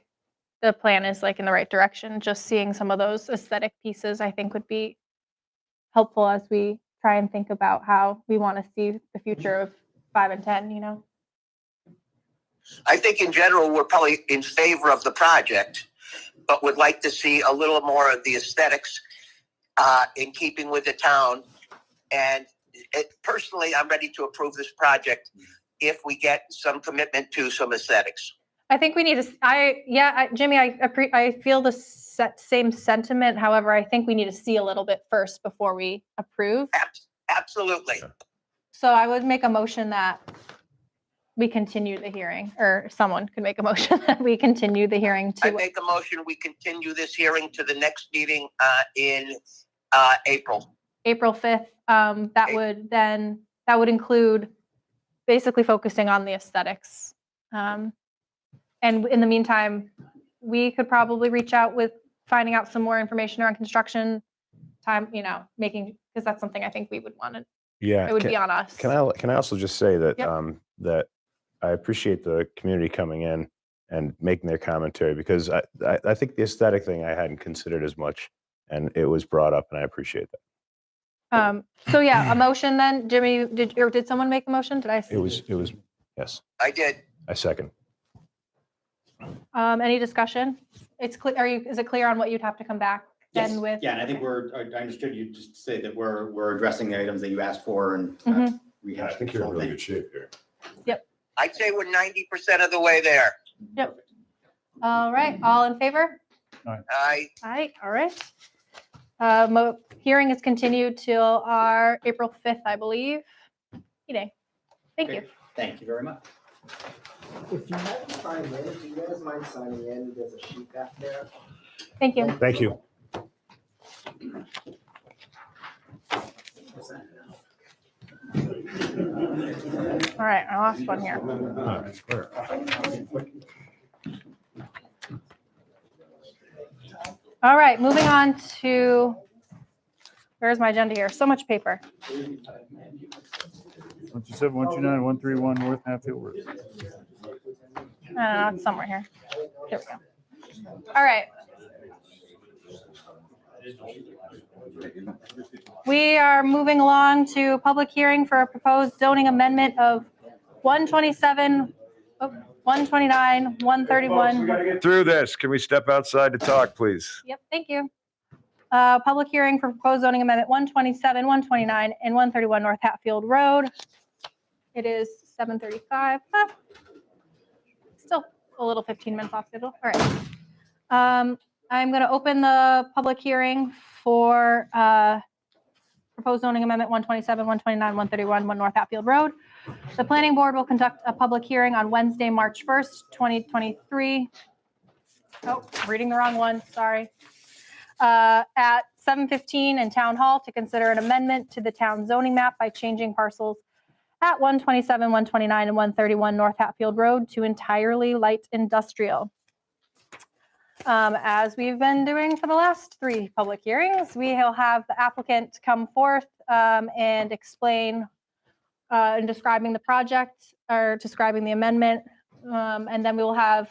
the plan is like in the right direction. Just seeing some of those aesthetic pieces, I think would be helpful as we try and think about how we want to see the future of 5 and 10, you know? I think in general, we're probably in favor of the project, but would like to see a little more of the aesthetics in keeping with the town. And personally, I'm ready to approve this project if we get some commitment to some aesthetics. I think we need to, Jimmy, I feel the same sentiment. However, I think we need to see a little bit first before we approve. Absolutely. So I would make a motion that we continue the hearing, or someone could make a motion that we continue the hearing I to, make a motion, we continue this hearing to the next meeting in April. April 5th. That would include basically focusing on the aesthetics. And in the meantime, we could probably reach out with finding out some more information around construction time, you know, because that's something I think we would want to, Yeah. it would be on us. Can I also just say that, Yep. that I appreciate the community coming in and making their commentary, because I think the aesthetic thing I hadn't considered as much, and it was brought up, and I appreciate that. So yeah, a motion then, Jimmy, did someone make a motion? Did I? It was, yes, I did. I second. Any discussion? It's clear, is it clear on what you'd have to come back then with? Yeah, and I think I understood you just say that we're addressing the items that you asked for and Mhm. we I have. think you're in really good shape here. I'd say we're 90% of the way there. Yep. All right, all in favor? I Aye, all right. Hearing is continued till our April 5th, I believe, meeting. Thank you. Thank you very much. If you haven't signed in, do you guys mind signing in? There's a sheet back there. Thank you. Thank you. All right, I lost one here. All right, moving on to, where's my agenda here? So much paper. 127, 129, 131 North Hatfield Road. I don't know, it's somewhere here. Here we go. All right. We are moving along to public hearing for a proposed zoning amendment of 127, 129, 131. We got to get through this. Can we step outside to talk, please? Yep, thank you. Public hearing for proposed zoning amendment 127, 129, and 131 North Hatfield Road. It is 7:35. Still a little 15 minutes off schedule. All right. I'm going to open the public hearing for proposed zoning amendment 127, 129, 131, 1 North Hatfield Road. The planning board will conduct a public hearing on Wednesday, March 1st, 2023. Oh, I'm reading the wrong one, sorry. At 7:15 in Town Hall to consider an amendment to the town zoning map by changing parcels at 127, 129, and 131 North Hatfield Road to entirely light industrial. As we've been doing for the last 3 public hearings, we will have the applicant come forth and explain and describing the project or describing the amendment. And then we will have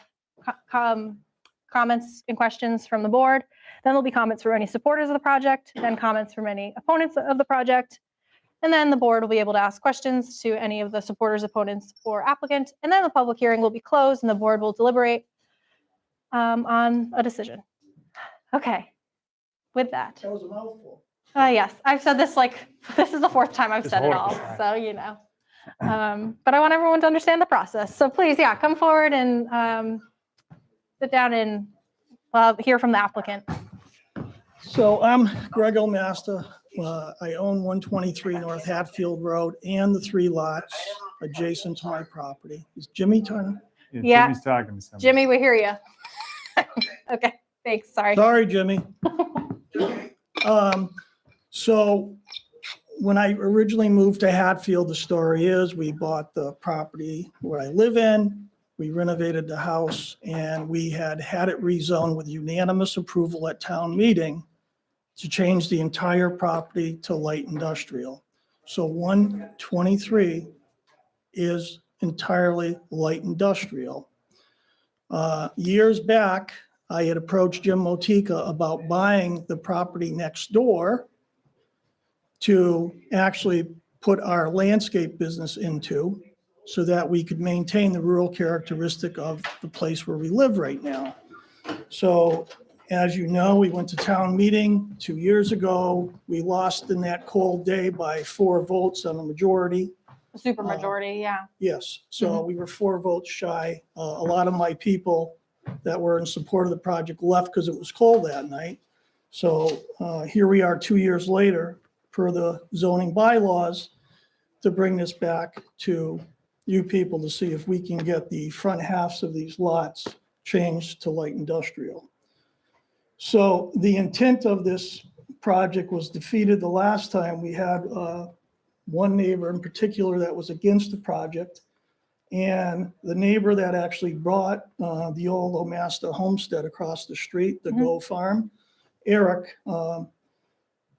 comments and questions from the board. Then there'll be comments from any supporters of the project, then comments from any opponents of the project. And then the board will be able to ask questions to any of the supporters, opponents, or applicant. And then the public hearing will be closed and the board will deliberate on a decision. Okay, with that. That was a mouthful. Yes, I've said this this is the 4th time I've said it all, so you know. But I want everyone to understand the process. So please, yeah, come forward and sit down and hear from the applicant. So I'm Greg O'Master. I own 123 North Hatfield Road and the 3 lots adjacent to my property. Is Jimmy Turner? Yeah. Jimmy's talking to somebody. Jimmy, we hear you. Okay, thanks, sorry. Sorry, Jimmy. So when I originally moved to Hatfield, the story is we bought the property where I live in. We renovated the house and we had it rezoned with unanimous approval at town meeting to change the entire property to light industrial. So 123 is entirely light industrial. Years back, I had approached Jim Motika about buying the property next door to actually put our landscape business into so that we could maintain the rural characteristic of the place where we live right now. So as you know, we went to town meeting 2 years ago. We lost in that cold day by 4 votes on a majority. A super majority, yeah. Yes, so we were 4 votes shy. A lot of my people that were in support of the project left because it was cold that night. So here we are 2 years later, per the zoning bylaws, to bring this back to you people to see if we can get the front halves of these lots changed to light industrial. So the intent of this project was defeated the last time. We had one neighbor in particular that was against the project. And the neighbor that actually brought the old O'Master homestead across the street, the Go Farm, Eric,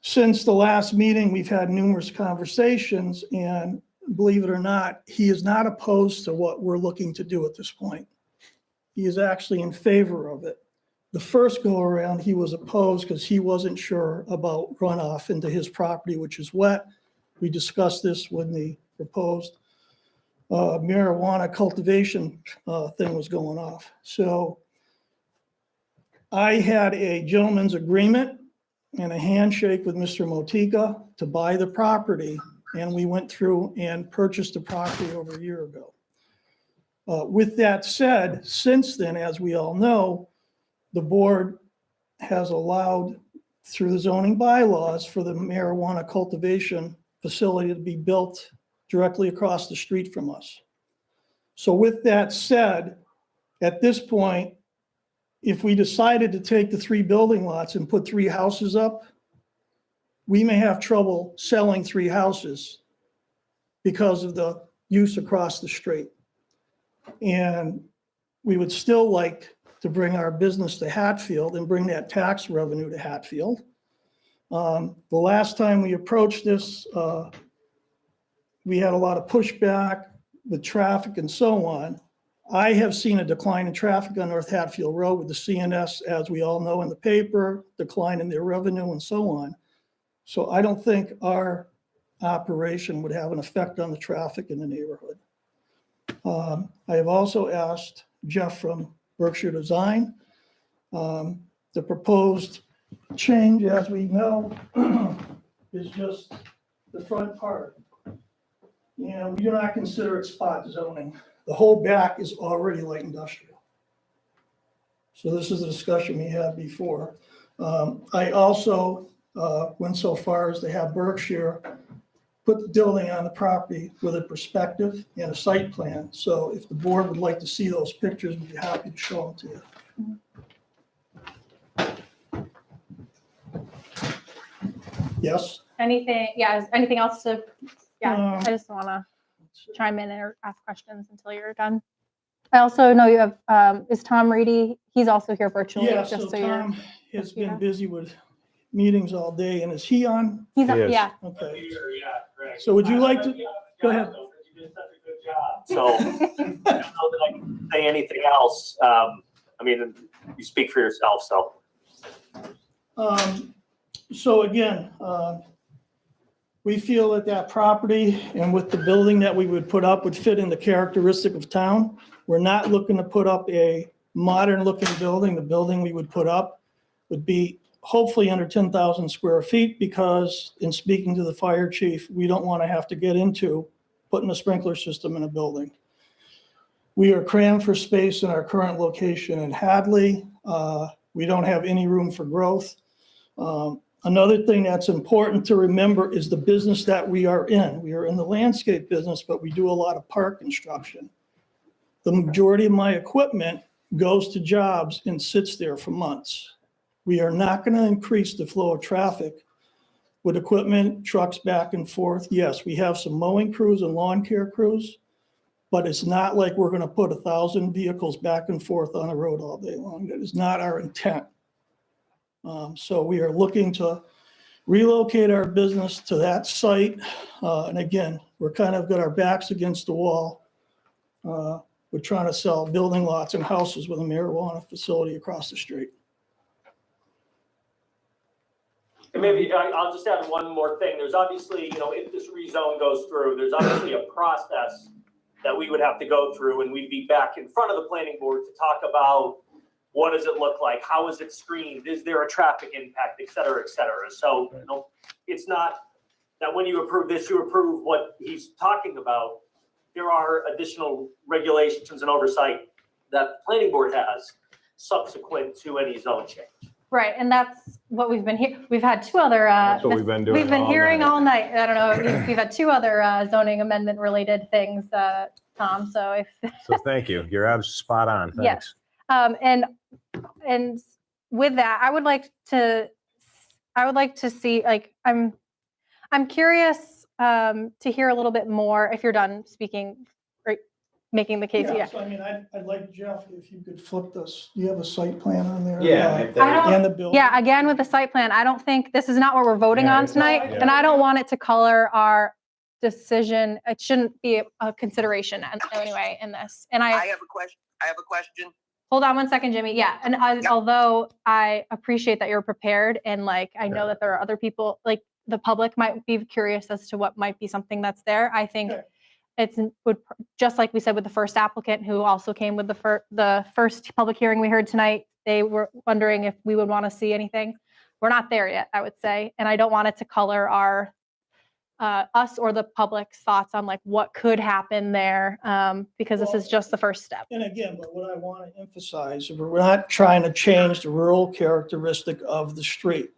since the last meeting, we've had numerous conversations, and believe it or not, he is not opposed to what we're looking to do at this point. He is actually in favor of it. The first go around, he was opposed because he wasn't sure about runoff into his property, which is wet. We discussed this when the proposed marijuana cultivation thing was going off. So I had a gentleman's agreement and a handshake with Mr. Motika to buy the property, and we went through and purchased the property over a year ago. With that said, since then, as we all know, the board has allowed, through the zoning bylaws, for the marijuana cultivation facility to be built directly across the street from us. So with that said, at this point, if we decided to take the 3 building lots and put 3 houses up, we may have trouble selling 3 houses because of the use across the street. And we would still like to bring our business to Hatfield and bring that tax revenue to Hatfield. The last time we approached this, we had a lot of pushback with traffic and so on. I have seen a decline in traffic on North Hatfield Road with the CNS, as we all know in the paper, decline in their revenue and so on. So I don't think our operation would have an effect on the traffic in the neighborhood. I have also asked Jeff from Berkshire Design. The proposed change, as we know, is just the front part. And we do not consider it spot zoning. The whole back is already light industrial. So this is the discussion we had before. I also went so far as to have Berkshire put the building on the property with a perspective and a site plan. So if the board would like to see those pictures, we'd be happy to show them to you. Yes? Anything, yeah, is anything else to, yeah, Um, I just want to chime in or ask questions until you're done. I also know you have, is Tom Reedy, he's also here virtually, Yeah, just so so you're, Tom has you been know. busy with meetings all day, and is he on? He's, He is. yeah, Okay. So would you like to, go ahead. So I don't know that I can say anything else. I mean, you speak for yourself, so. So again, we feel that that property and with the building that we would put up would fit in the characteristic of town. We're not looking to put up a modern looking building. The building we would put up would be hopefully under 10,000 square feet, because in speaking to the fire chief, we don't want to have to get into putting a sprinkler system in a building. We are crammed for space in our current location in Hadley. We don't have any room for growth. Another thing that's important to remember is the business that we are in. We are in the landscape business, but we do a lot of park construction. The majority of my equipment goes to jobs and sits there for months. We are not going to increase the flow of traffic with equipment, trucks back and forth. Yes, we have some mowing crews and lawn care crews, but it's not like we're going to put 1,000 vehicles back and forth on the road all day long. That is not our intent. So we are looking to relocate our business to that site. And again, we're kind of got our backs against the wall. We're trying to sell building lots and houses with a marijuana facility across the street. And maybe I'll just add one more thing. There's obviously, if this rezone goes through, there's obviously a process that we would have to go through, and we'd be back in front of the planning board to talk about what does it look like? How is it screened? Is there a traffic impact, et cetera, et cetera? So, it's not that when you approve this, you approve what he's talking about. There are additional regulations and oversight that the planning board has subsequent to any zone change. right, and that's what we've been here, we've had two other, That's what we've been doing we've been all hearing night. all night. I don't know, we've had two other zoning amendment related things, Tom, so if, So thank you. You're spot on. Thanks. yes. And with that, I would like to see, like, I'm curious to hear a little bit more, if you're done speaking, or making the case. Yeah. So I mean, I'd like Jeff, if you could flip this, do you have a site plan on there? Yeah. And the building? Yeah, again, with the site plan, I don't think, this is not what we're voting on tonight, and I don't want it to color our decision. It shouldn't be a consideration anyway in this. And I have a question. Hold on one second, Jimmy. Yeah, and although I appreciate that you're prepared, and like, I know that there are other people, like the public might be curious as to what might be something that's there. I think would, just like we said with the first applicant who also came with the first public hearing we heard tonight, they were wondering if we would want to see anything. We're not there yet, I would say, and I don't want it to color our us or the public's thoughts on like what could happen there, because this is just the first step. And again, but what I want to emphasize, we're not trying to change the rural characteristic of the street.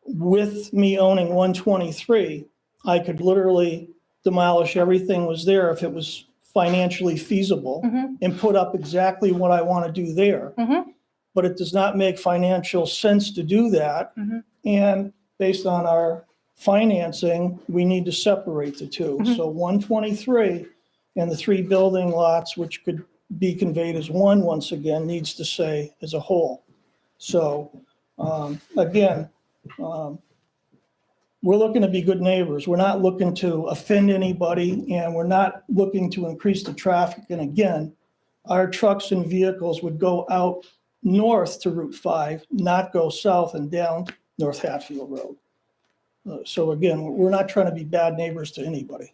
With me owning 123, I could literally demolish everything was there if it was financially feasible and put up exactly what I want to do there. But it does not make financial sense to do that. And based on our financing, we need to separate the two. So 123 and the 3 building lots, which could be conveyed as one once again, needs to stay as a whole. So again, we're looking to be good neighbors. We're not looking to offend anybody, and we're not looking to increase the traffic. And again, our trucks and vehicles would go out north to Route 5, not go south and down North Hatfield Road. So again, we're not trying to be bad neighbors to anybody.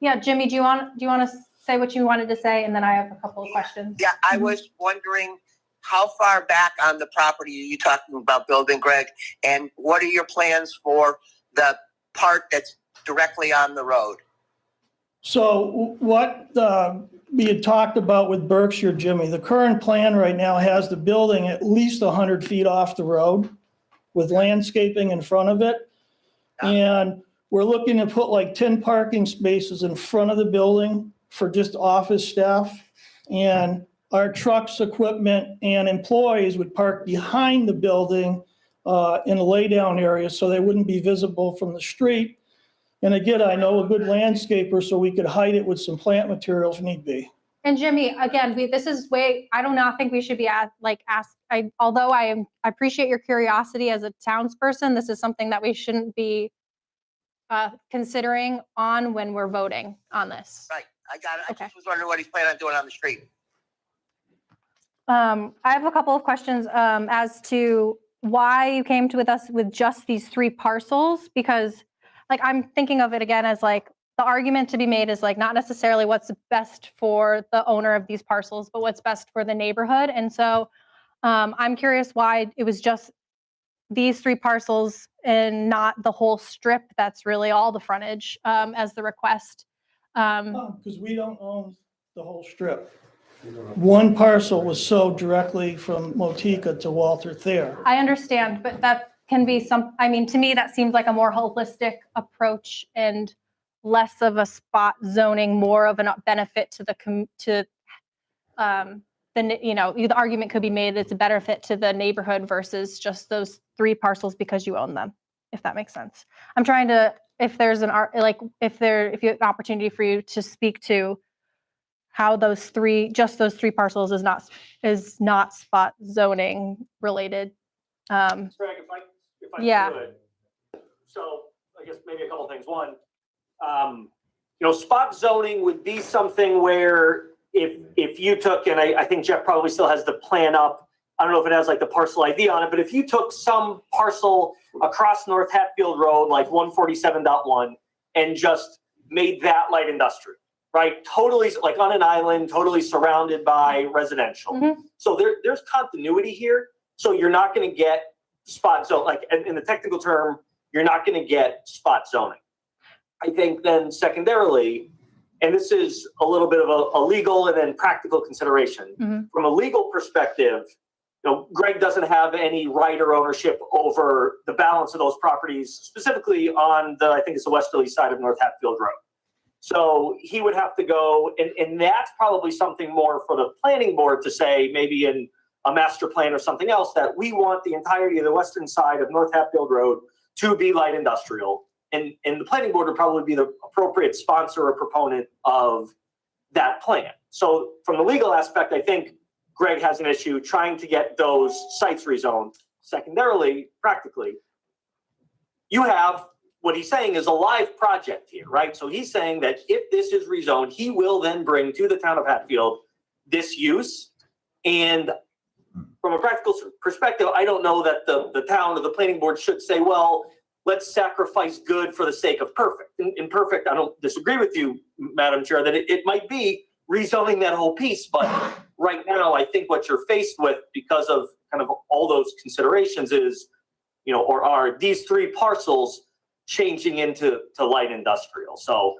Yeah, Jimmy, do you want to say what you wanted to say, and then I have a couple of questions. Yeah, I was wondering how far back on the property are you talking about building, Greg? And what are your plans for the part that's directly on the road? So what we had talked about with Berkshire, Jimmy, the current plan right now has the building at least 100 feet off the road with landscaping in front of it. And we're looking to put like 10 parking spaces in front of the building for just office staff. And our trucks, equipment, and employees would park behind the building in a laydown area so they wouldn't be visible from the street. And again, I know a good landscaper, so we could hide it with some plant material if need be. And Jimmy, again, this is I do not think we should be although I appreciate your curiosity as a townsperson, this is something that we shouldn't be considering on when we're voting on this. Right, I got it. I just was wondering what he's planning on doing on the street. I have a couple of questions as to why you came with us with just these 3 parcels, because like I'm thinking of it again as like the argument to be made is like not necessarily what's best for the owner of these parcels, but what's best for the neighborhood. And so I'm curious why it was just these 3 parcels and not the whole strip that's really all the frontage as the request. Because we don't own the whole strip. One parcel was sold directly from Motica to Walter Thayer. I understand, but that can be I mean, to me, that seems like a more holistic approach and less of a spot zoning, more of a benefit to the argument could be made it's a benefit to the neighborhood versus just those 3 parcels because you own them, if that makes sense. I'm trying to, if there's if you have an opportunity for you to speak to how those 3 parcels is not spot zoning related. Greg, if I Yeah. could. So I guess maybe a couple things. One, spot zoning would be something where if you took, and I think Jeff probably still has the plan up, I don't know if it has like the parcel ID on it, but if you took some parcel across North Hatfield Road, like 147.1, and just made that light industrial, right? Totally like on an island, totally surrounded by residential. Mm-hmm. So there's continuity here. So you're not going to get spot zone, like in the technical term, you're not going to get spot zoning. I think then secondarily, and this is a little bit of a legal and then practical consideration. Mm-hmm. From a legal perspective, Greg doesn't have any right or ownership over the balance of those properties, specifically on I think it's the westerly side of North Hatfield Road. So he would have to go, and that's probably something more for the planning board to say, maybe in a master plan or something else, that we want the entirety of the western side of North Hatfield Road to be light industrial. And the planning board would probably be the appropriate sponsor or proponent of that plan. So from the legal aspect, I think Greg has an issue trying to get those sites rezoned. Secondarily, practically, you have what he's saying is a live project here, right? So he's saying that if this is rezoned, he will then bring to the town of Hatfield this use. And from a practical perspective, I don't know that the town or the planning board should say, well, let's sacrifice good for the sake of perfect. In perfect, I don't disagree with you, Madam Chair, that it might be rezoning that whole piece. But right now, I think what you're faced with because of kind of all those considerations is, or are these 3 parcels changing into light industrial. So,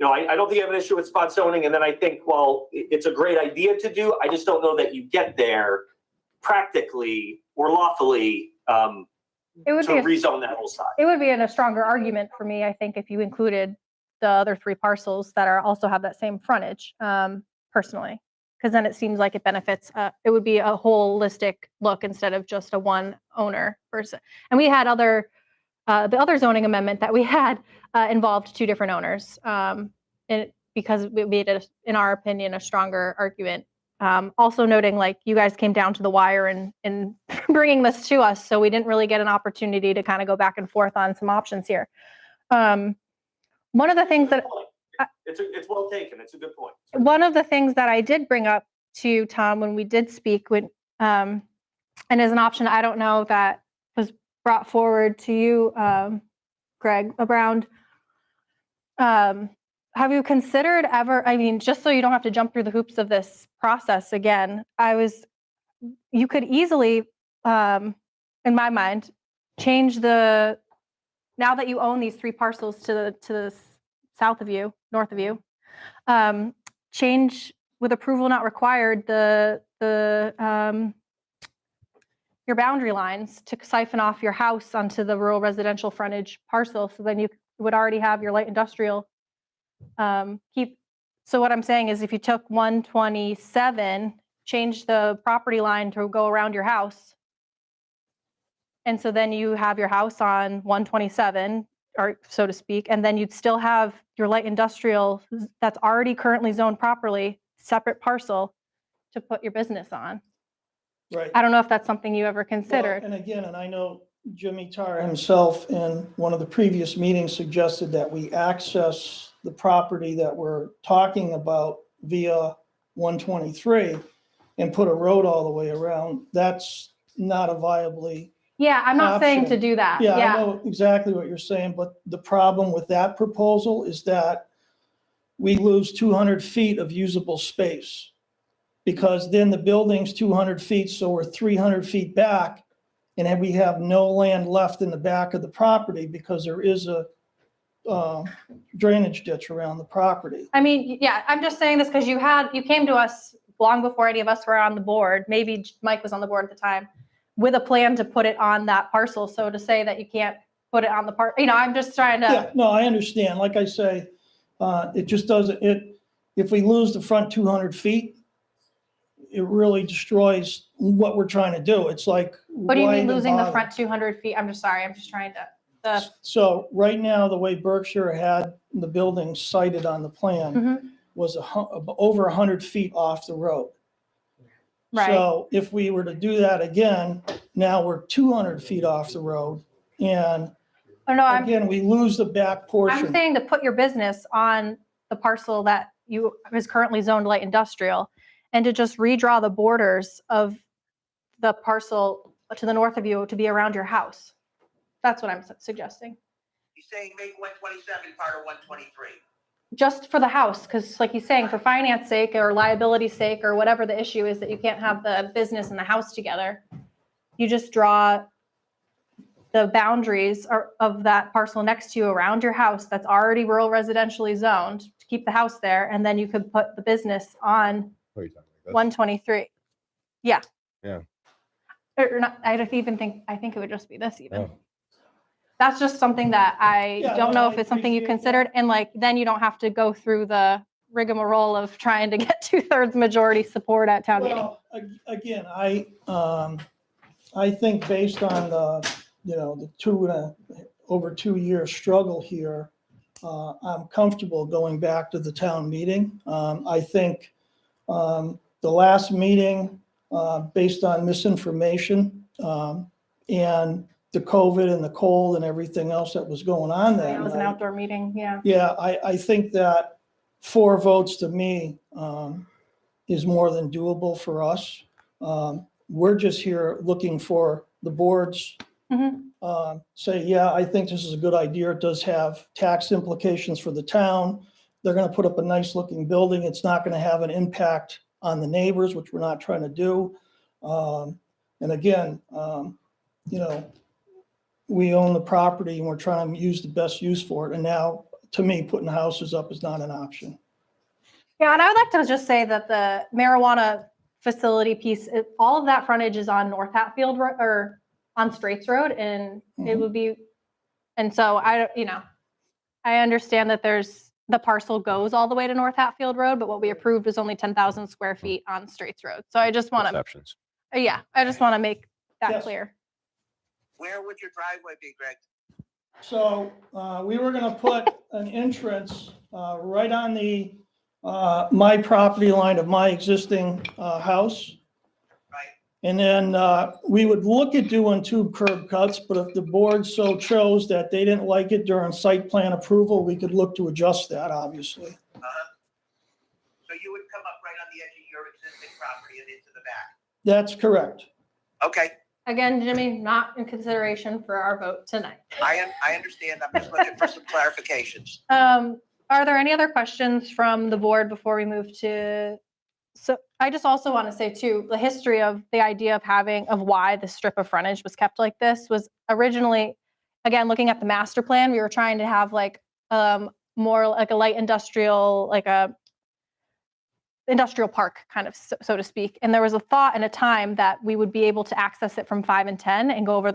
I don't think I have an issue with spot zoning. And then I think, well, it's a great idea to do. I just don't know that you get there practically or lawfully It would to be rezone that whole side. It would be a stronger argument for me, I think, if you included the other 3 parcels that also have that same frontage, personally, because then it seems like it benefits. It would be a holistic look instead of just a one owner person. And we had the other zoning amendment that we had involved 2 different owners, because we made it, in our opinion, a stronger argument. Also noting, like, you guys came down to the wire in bringing this to us, so we didn't really get an opportunity to kind of go back and forth on some options here. One of the things that it's well taken. It's a good point. One of the things that I did bring up to Tom when we did speak, and as an option, I don't know that was brought forward to you, Greg, around. Have you considered ever, I mean, just so you don't have to jump through the hoops of this process again, you could easily, in my mind, change now that you own these 3 parcels to the south of you, north of you, Change with approval not required, your boundary lines to siphon off your house onto the rural residential frontage parcel. So then you would already have your light industrial. So what I'm saying is if you took 127, change the property line to go around your house. And so then you have your house on 127, or so to speak, and then you'd still have your light industrial that's already currently zoned properly, separate parcel to put your business on. Right. I don't know if that's something you ever considered. Well, and again, and I know Jimmy Tarr himself in one of the previous meetings suggested that we access the property that we're talking about via 123 and put a road all the way around. That's not a viably. Yeah, I'm not saying to option. do that. Yeah, I know exactly what you're saying, but the problem with that proposal is that we lose 200 feet of usable space. Because then the building's 200 feet, so we're 300 feet back, and then we have no land left in the back of the property because there is a drainage ditch around the property. I mean, yeah, I'm just saying this because you came to us long before any of us were on the board. Maybe Mike was on the board at the time with a plan to put it on that parcel. So to say that you can't put it on the I'm just trying to. Yeah, no, I understand. Like I say, it just doesn't, if we lose the front 200 feet, it really destroys what we're trying to do. It's like. What do you why mean even losing the bother? front 200 feet? I'm just sorry. I'm just trying to. So right now, the way Berkshire had the building sited on the plan was over 100 feet off the road. Right. So if we were to do that again, now we're 200 feet off the road. And again, we lose the back portion. I'm saying to put your business on the parcel that is currently zoned light industrial and to just redraw the borders of the parcel to the north of you to be around your house. That's what I'm suggesting. He's saying make 127 part of 123. Just for the house, because like he's saying, for finance sake or liability sake or whatever the issue is that you can't have the business and the house together, you just draw the boundaries of that parcel next to you around your house that's already rural residentially zoned to keep the house there, and then you could put the business on 123. Yeah. Yeah. Or not, I think it would just be this even. Yeah. That's just something that I don't know if it's something you considered. And like, then you don't have to go through the rigmarole of trying to get 2/3 majority support at town meeting. Again, I think based on the over 2 year struggle here, I'm comfortable going back to the town meeting. I think the last meeting, based on misinformation and the COVID and the cold and everything else that was going on that It was an night. outdoor meeting, yeah. Yeah, I think that 4 votes to me is more than doable for us. We're just here looking for the boards say, yeah, I think this is a good idea. It does have tax implications for the town. They're going to put up a nice looking building. It's not going to have an impact on the neighbors, which we're not trying to do. And again, we own the property and we're trying to use the best use for it. And now, to me, putting houses up is not an option. Yeah, and I would like to just say that the marijuana facility piece, all of that frontage is on North Hatfield or on Straits Road, and it would be, and so I understand that the parcel goes all the way to North Hatfield Road, but what we approved was only 10,000 square feet on Straits Road. So I just want to, I just want to make that clear. Where would your driveway be, Greg? So we were going to put an entrance right on the my property line of my existing house. Right. And then we would look at doing 2 curb cuts, but if the board so chose that they didn't like it during site plan approval, we could look to adjust that, obviously. So you would come up right on the edge of your existing property and into the back? That's correct. Okay. Again, Jimmy, not in consideration for our vote tonight. I understand. I'm just looking for some clarifications. Are there any other questions from the board before we move to? So I just also want to say too, the history of the idea of why the strip of frontage was kept like this was originally, again, looking at the master plan, we were trying to have like more like a light industrial, like a industrial park kind of, so to speak. And there was a thought and a time that we would be able to access it from 5 and 10 and go over,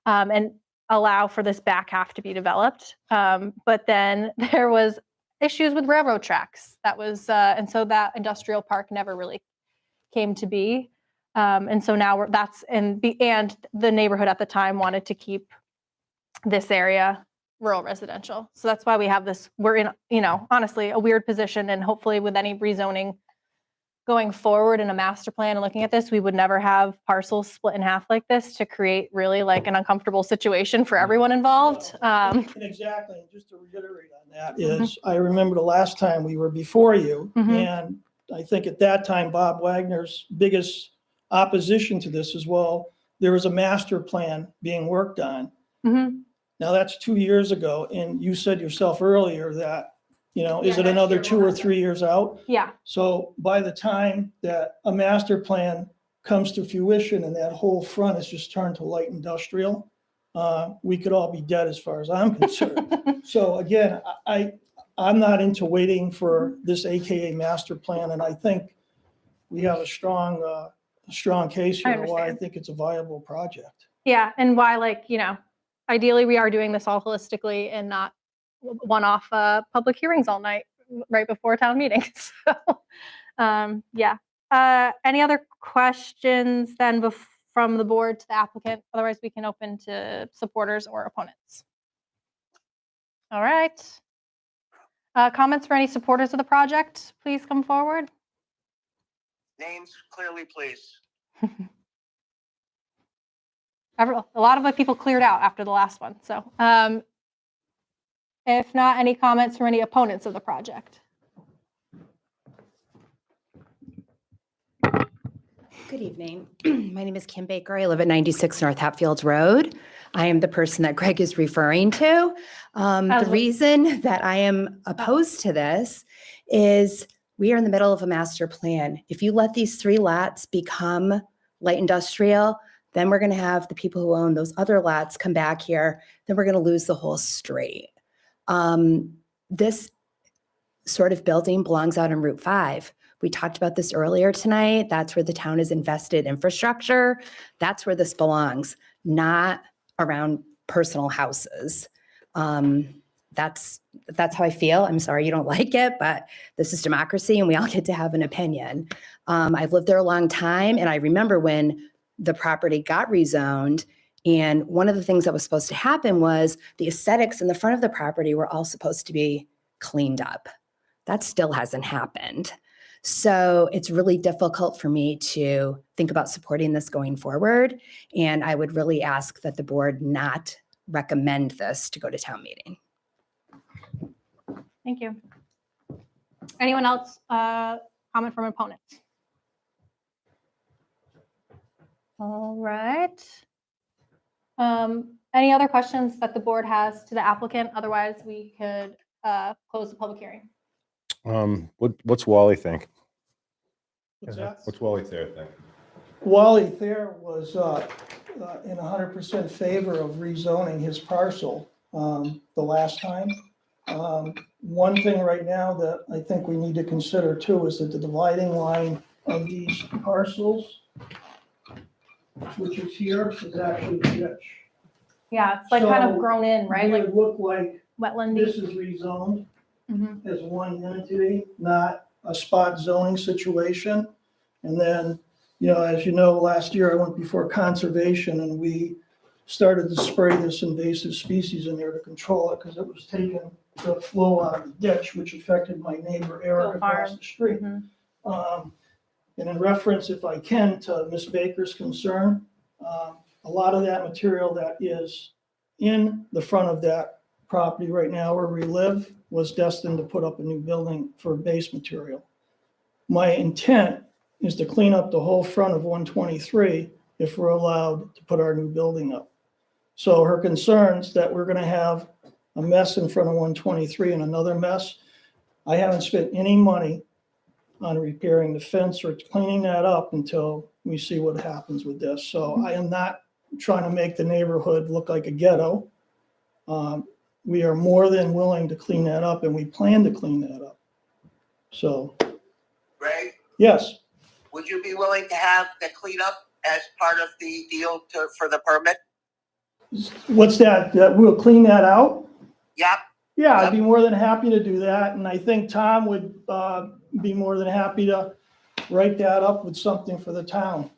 and allow for this back half to be developed. But then there was issues with railroad tracks. That was, and so that industrial park never really came to be. And so now and the neighborhood at the time wanted to keep this area rural residential. So that's why we have this, we're in, honestly, a weird position, and hopefully with any rezoning going forward in a master plan and looking at this, we would never have parcels split in half like this to create really like an uncomfortable situation for everyone involved. And exactly, and just to reiterate on that is, I remember the last time we were before you, and I think at that time, Bob Wagner's biggest opposition to this as well, there was a master plan being worked on. Now that's 2 years ago, and you said yourself earlier that, is it another 2 or 3 years out? Yeah. So by the time that a master plan comes to fruition and that whole front is just turned to light industrial, we could all be dead as far as I'm concerned. So again, I'm not into waiting for this AKA master plan, and I think we have a strong case here why I think it's a viable project. Yeah, and why, ideally we are doing this all holistically and not one-off public hearings all night right before town meetings. So, yeah. Any other questions then from the board to the applicant? Otherwise, we can open to supporters or opponents. All right. Comments for any supporters of the project, please come forward. Names clearly, please. A lot of the people cleared out after the last one. So if not, any comments from any opponents of the project? Good evening. My name is Kim Baker. I live at 96 North Hatfield Road. I am the person that Greg is referring to. The reason that I am opposed to this is we are in the middle of a master plan. If you let these 3 lots become light industrial, then we're going to have the people who own those other lots come back here. Then we're going to lose the whole street. This sort of building belongs out on Route 5. We talked about this earlier tonight. That's where the town has invested infrastructure. That's where this belongs, not around personal houses. That's how I feel. I'm sorry you don't like it, but this is democracy and we all get to have an opinion. I've lived there a long time, and I remember when the property got rezoned, and one of the things that was supposed to happen was the aesthetics in the front of the property were all supposed to be cleaned up. That still hasn't happened. So it's really difficult for me to think about supporting this going forward. And I would really ask that the board not recommend this to go to town meeting. Thank you. Anyone else comment from opponents? All right. Any other questions that the board has to the applicant? Otherwise, we could close the public hearing. What's Wally think? What's that? What's Wally Thayer think? Wally Thayer was in 100% favor of rezoning his parcel the last time. One thing right now that I think we need to consider too is that the dividing line of these parcels, which is here, is actually a ditch. Yeah, it's like kind of So grown in, right? It Like would look like wetlandy. this is rezoned as one entity, not a spot zoning situation. And then, as you know, last year I went before conservation and we started to spray this invasive species in there to control it because it was taking the flow out of the ditch, which affected my neighbor Eric across the street. And in reference, if I can, to Ms. Baker's concern, a lot of that material that is in the front of that property right now where we live was destined to put up a new building for base material. My intent is to clean up the whole front of 123 if we're allowed to put our new building up. So her concerns that we're going to have a mess in front of 123 and another mess, I haven't spent any money on repairing the fence or cleaning that up until we see what happens with this. So I am not trying to make the neighborhood look like a ghetto. we are more than willing to clean that up, and we plan to clean that up. So, Greg, yes, would you be willing to have the cleanup as part of the deal for the permit? what's that? We'll clean that out? Yep. Yeah, I'd be more than happy to do that, and I think Tom would be more than happy to write that up with something for the town.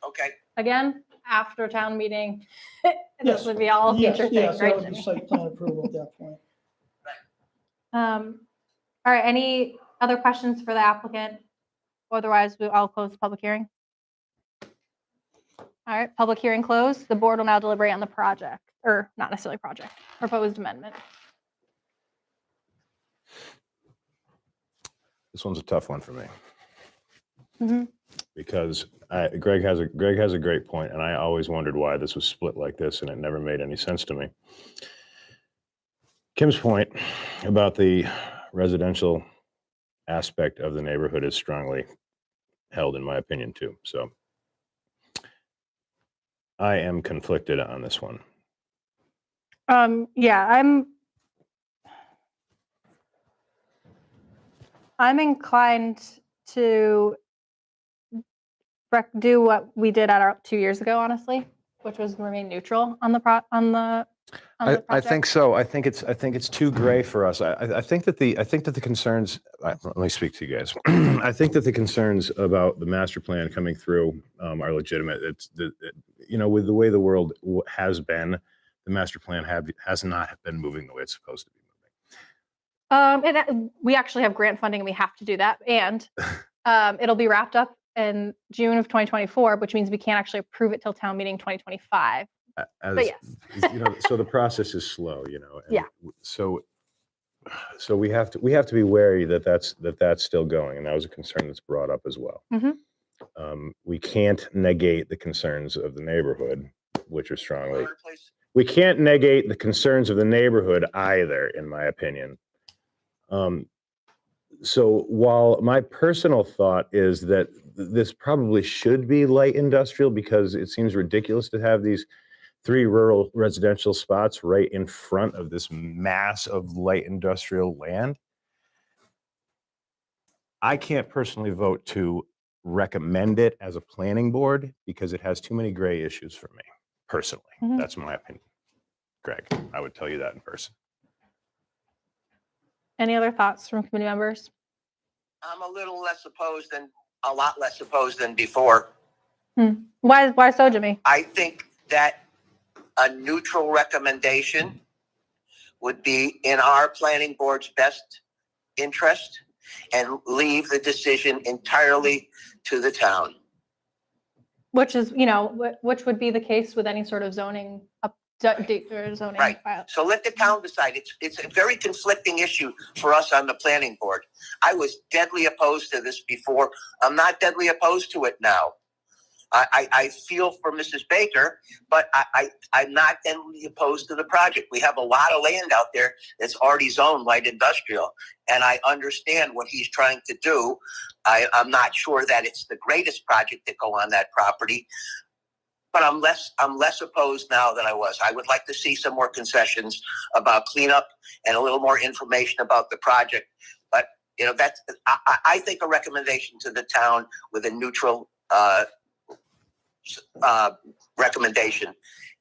Okay. Again, after town meeting, Yes. this would be all a Yes, future yes, thing, that right, would be Jimmy? site plan approval at that point. All right, any other questions for the applicant? Otherwise, I'll close the public hearing. All right, public hearing closed. The board will now deliberate on the project, or not necessarily project, proposed amendment. This one's a tough one for me Mhm. because Greg has a great point, and I always wondered why this was split like this, and it never made any sense to me. Kim's point about the residential aspect of the neighborhood is strongly held, in my opinion, too. So I am conflicted on this one. Yeah, I'm inclined to do what we did at our 2 years ago, honestly, which was remain neutral on the project. I think so. I think it's too gray for us. I think that the concerns. Let me speak to you guys. I think that the concerns about the master plan coming through are legitimate. With the way the world has been, the master plan has not been moving the way it's supposed to be moving. We actually have grant funding, and we have to do that, and it'll be wrapped up in June of 2024, which means we can't actually approve it till town meeting 2025. But yes. So the process is slow, and Yeah. So we have to be wary that that's still going, and that was a concern that's brought up as well. Mm-hmm. We can't negate the concerns of the neighborhood, which are strongly. We can't negate the concerns of the neighborhood either, in my opinion. So while my personal thought is that this probably should be light industrial, because it seems ridiculous to have these 3 rural residential spots right in front of this mass of light industrial land, I can't personally vote to recommend it as a planning board because it has too many gray issues for me, personally. Mhm. That's my opinion. Greg, I would tell you that in person. Any other thoughts from committee members? I'm a lot less opposed than before. Why so, Jimmy? I think that a neutral recommendation would be in our planning board's best interest and leave the decision entirely to the town. Which is, which would be the case with any sort of zoning update or zoning. Right. File. So let the town decide. It's a very conflicting issue for us on the planning board. I was deadly opposed to this before. I'm not deadly opposed to it now. I feel for Mrs. Baker, but I'm not deadly opposed to the project. We have a lot of land out there that's already zoned light industrial, and I understand what he's trying to do. I'm not sure that it's the greatest project to go on that property, but I'm less opposed now than I was. I would like to see some more concessions about cleanup and a little more information about the project. But I think a recommendation to the town with a neutral recommendation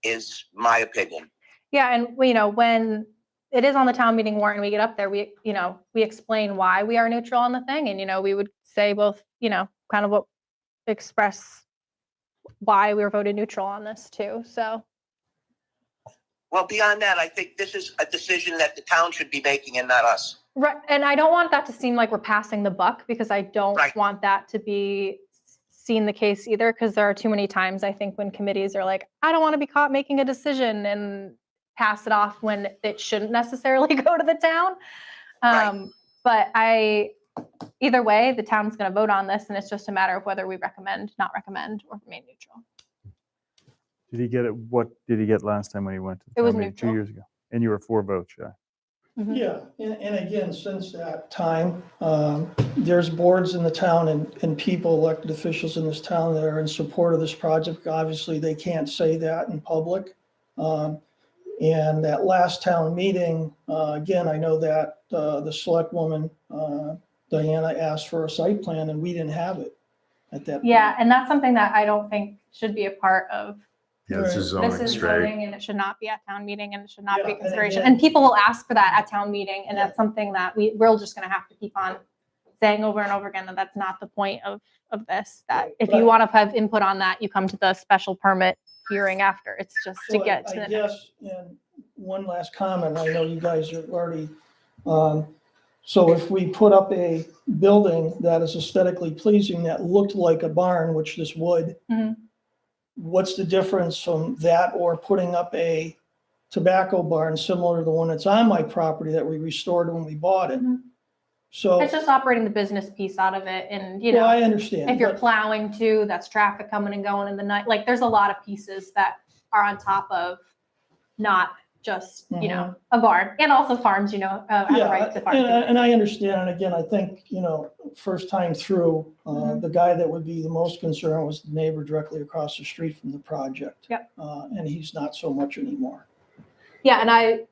is my opinion. Yeah, and when it is on the town meeting warrant and we get up there, we explain why we are neutral on the thing, and we would say both, kind of what express why we were voted neutral on this too. So, well, beyond that, I think this is a decision that the town should be making and not us. Right, and I don't want that to seem like we're passing the buck, because I don't want that to be seen the case either, because there are too many times I think when committees are like, I don't want to be caught making a decision, and pass it off when it shouldn't necessarily go to the town. But either way, the town's going to vote on this, and it's just a matter of whether we recommend, not recommend, or remain neutral. Did he get it? What did he get last time when he went to the It was town meeting 2 years ago? And you were 4 votes shy. Mm-hmm. Yeah, and again, since that time, there's boards in the town and people, elected officials in this town that are in support of this project. Obviously, they can't say that in public. And that last town meeting, again, I know that the select woman, Diana, asked for a site plan and we didn't have it at that point. Yeah, and that's something that I don't think should be a part of. Yeah, this is Right. This zoning is straight. zoning and it should not be at town meeting and it should not Yeah, be and consideration. again- And people will ask for that at town meeting and that's something that we're just gonna have to keep on saying over and over again that that's not the point of this. That if you want to have input on that, you come to the special permit hearing after. It's just to So get to I the. guess, and one last comment, I know you guys are already, so if we put up a building that is aesthetically pleasing, that looked like a barn, which this would, Mhm. what's the difference from that or putting up a tobacco barn similar to the one that's on my property that we restored when we bought it? So, It's just operating the business piece out of it and, you well, know, I understand. if you're but- plowing too, that's traffic coming and going in the night. Like there's a lot of pieces that are on top of not just, you know, a barn and also farms, you know, have a right to farm. And I understand, and again, I think, you know, first time through, the guy that would be the most concerned was the neighbor directly across the street from the project. Yep. And he's not so much anymore. Yeah, and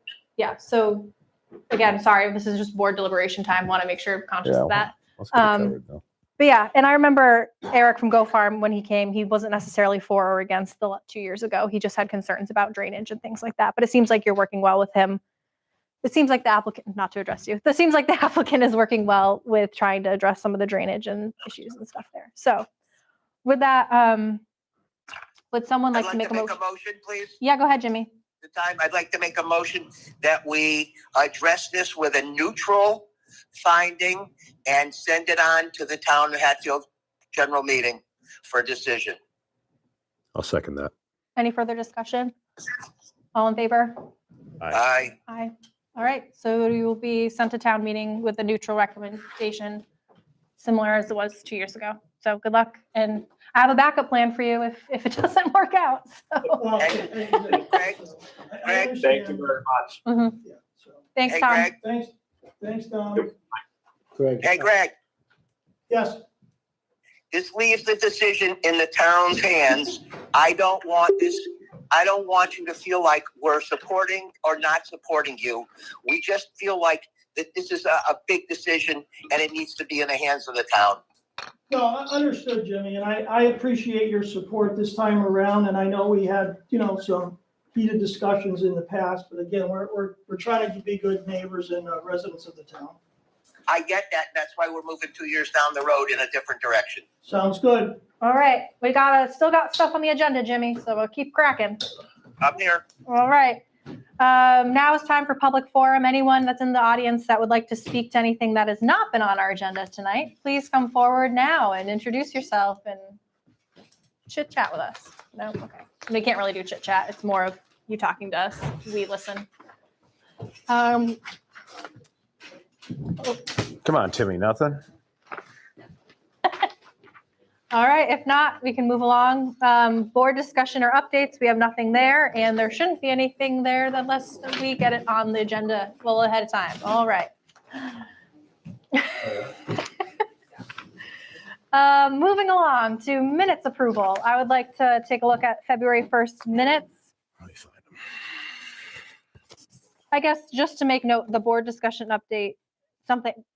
so again, sorry, this is just board deliberation time. Want to make sure I'm conscious of that. Let's get it covered though. But yeah, and I remember Eric from Go Farm when he came, he wasn't necessarily for or against the 2 years ago. He just had concerns about drainage and things like that. But it seems like you're working well with him. It seems like the applicant, not to address you, it seems like the applicant is working well with trying to address some of the drainage and issues and stuff there. So with that, would someone like to make a motion? Please. Yeah, go ahead, Jimmy. The time, I'd like to make a motion that we address this with a neutral finding and send it on to the town of Hatfield general meeting for a decision. I'll second that. Any further discussion? All in favor? Aye. Aye. All right, so you will be sent to town meeting with a neutral recommendation, similar as it was 2 years ago. So good luck, and I have a backup plan for you if it doesn't work out. So. Greg, Thank you very much. Mhm. Thanks, Hey, Tom. Greg. Thanks, Tom. Hey, Greg, Yes, this leaves the decision in the town's hands. I don't want you to feel like we're supporting or not supporting you. We just feel like that this is a big decision and it needs to be in the hands of the town. no, I understood, Jimmy, and I appreciate your support this time around, and I know we had, you know, some heated discussions in the past, but again, we're trying to be good neighbors and residents of the town. I get that. And that's why we're moving 2 years down the road in a different direction. Sounds good. All right, we still got stuff on the agenda, Jimmy, so we'll keep cracking. I'm here. All right. Now it's time for public forum. Anyone that's in the audience that would like to speak to anything that has not been on our agenda tonight, please come forward now and introduce yourself and chit chat with us. No? Okay. We can't really do chit chat. It's more of you talking to us. We listen. Come on, Timmy, nothing? All right, if not, we can move along. Board discussion or updates, we have nothing there, and there shouldn't be anything there unless we get it on the agenda well ahead of time. All right. Moving along to minutes approval. I would like to take a look at February 1st minutes. I guess just to make note, the board discussion update,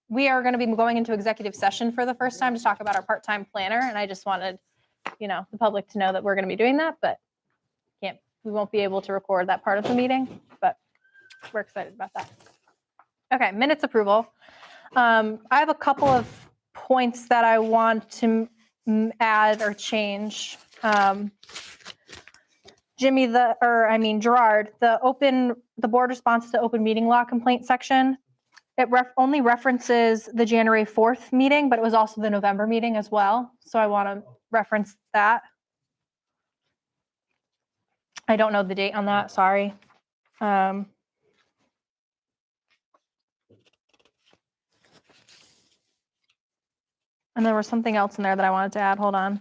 we are going to be going into executive session for the first time to talk about our part-time planner. And I just wanted, the public to know that we're going to be doing that, but we won't be able to record that part of the meeting, but we're excited about that. Okay, minutes approval. I have a couple of points that I want to add or change. Jimmy, Gerard, the board response to open meeting law complaint section, it only references the January 4th meeting, but it was also the November meeting as well. So I want to reference that. I don't know the date on that, sorry. And there was something else in there that I wanted to add. Hold on.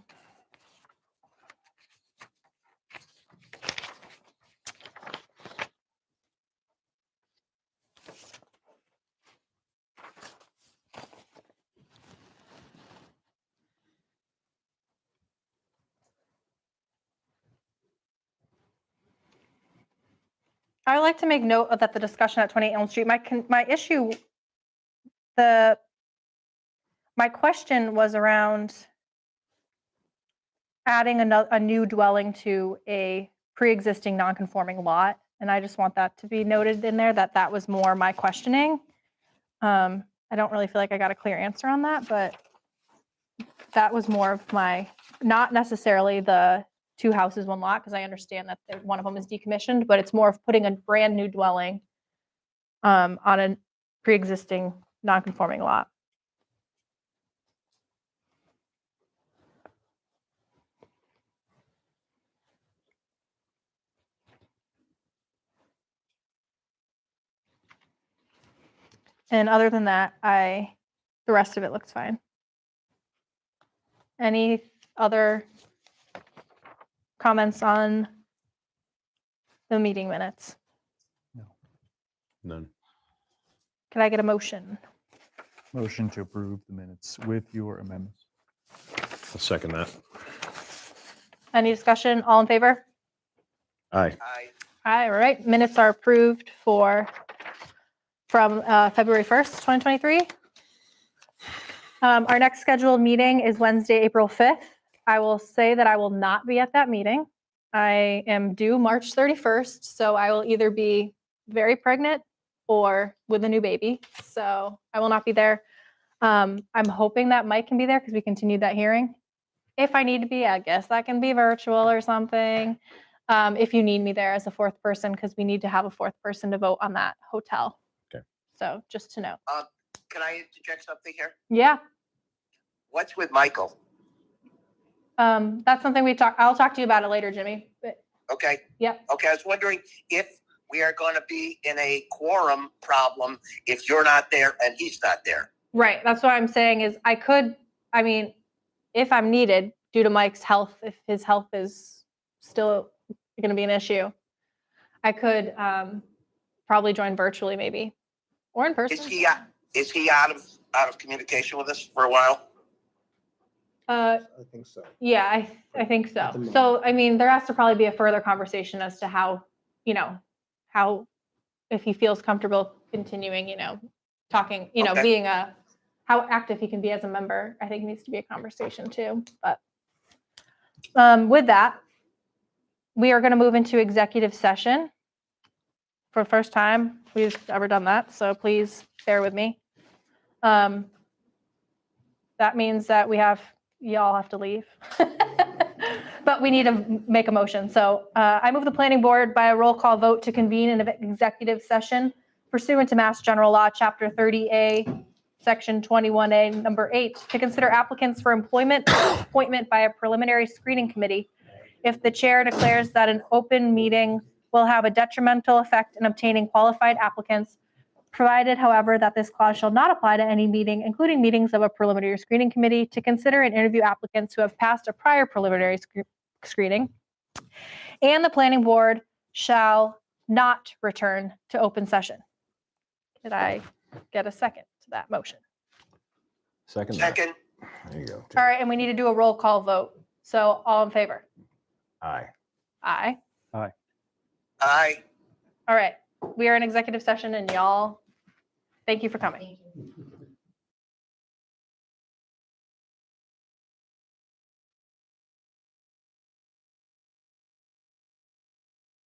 I would like to make note of that the discussion at 28 Elm Street, my issue, my question was around adding a new dwelling to a pre-existing non-conforming lot. And I just want that to be noted in there, that was more my questioning. I don't really feel like I got a clear answer on that, but that was more of my, not necessarily the 2 houses, 1 lot, because I understand that one of them is decommissioned, but it's more of putting a brand new dwelling on a pre-existing non-conforming lot. And other than that, the rest of it looks fine. Any other comments on the meeting minutes? None. Can I get a motion? Motion to approve the minutes with your amendments. I'll second that. Any discussion? All in favor? Aye. All right, minutes are approved from February 1st, 2023. Our next scheduled meeting is Wednesday, April 5th. I will say that I will not be at that meeting. I am due March 31st, so I will either be very pregnant or with a new baby. So I will not be there. I'm hoping that Mike can be there because we continued that hearing. If I need to be, I guess that can be virtual or something. If you need me there as a 4th person, because we need to have a 4th person to vote on that hotel. Okay. So just to know. Can I interject something here? Yeah. What's with Michael? That's something I'll talk to you about it later, Jimmy. But, Okay. yep. Okay, I was wondering if we are going to be in a quorum problem if you're not there and he's not there. Right. That's what I'm saying is if I'm needed due to Mike's health, if his health is still going to be an issue, I could probably join virtually maybe or in person. Is he out of communication with us for a while? I think so. Yeah, I think so. At the moment. So, there has to probably be a further conversation as to how if he feels comfortable continuing, talking, Okay. being how active he can be as a member. I think needs to be a conversation too. But with that, we are going to move into executive session for the first time we've ever done that. So please bear with me. That means that y'all have to leave. But we need to make a motion. So I move the planning board by a roll call vote to convene an executive session pursuant to Mass General Law, Chapter 30A, Section 21A, Number 8, to consider applicants for employment or appointment by a preliminary screening committee if the chair declares that an open meeting will have a detrimental effect in obtaining qualified applicants, provided, however, that this clause shall not apply to any meeting, including meetings of a preliminary screening committee, to consider and interview applicants who have passed a prior preliminary screening, and the planning board shall not return to open session. Did I get a second to that motion? Second. Second. There you go. All right, and we need to do a roll call vote. So all in favor? Aye. Aye. Aye. Aye. All right, we are in executive session and y'all, thank you for coming.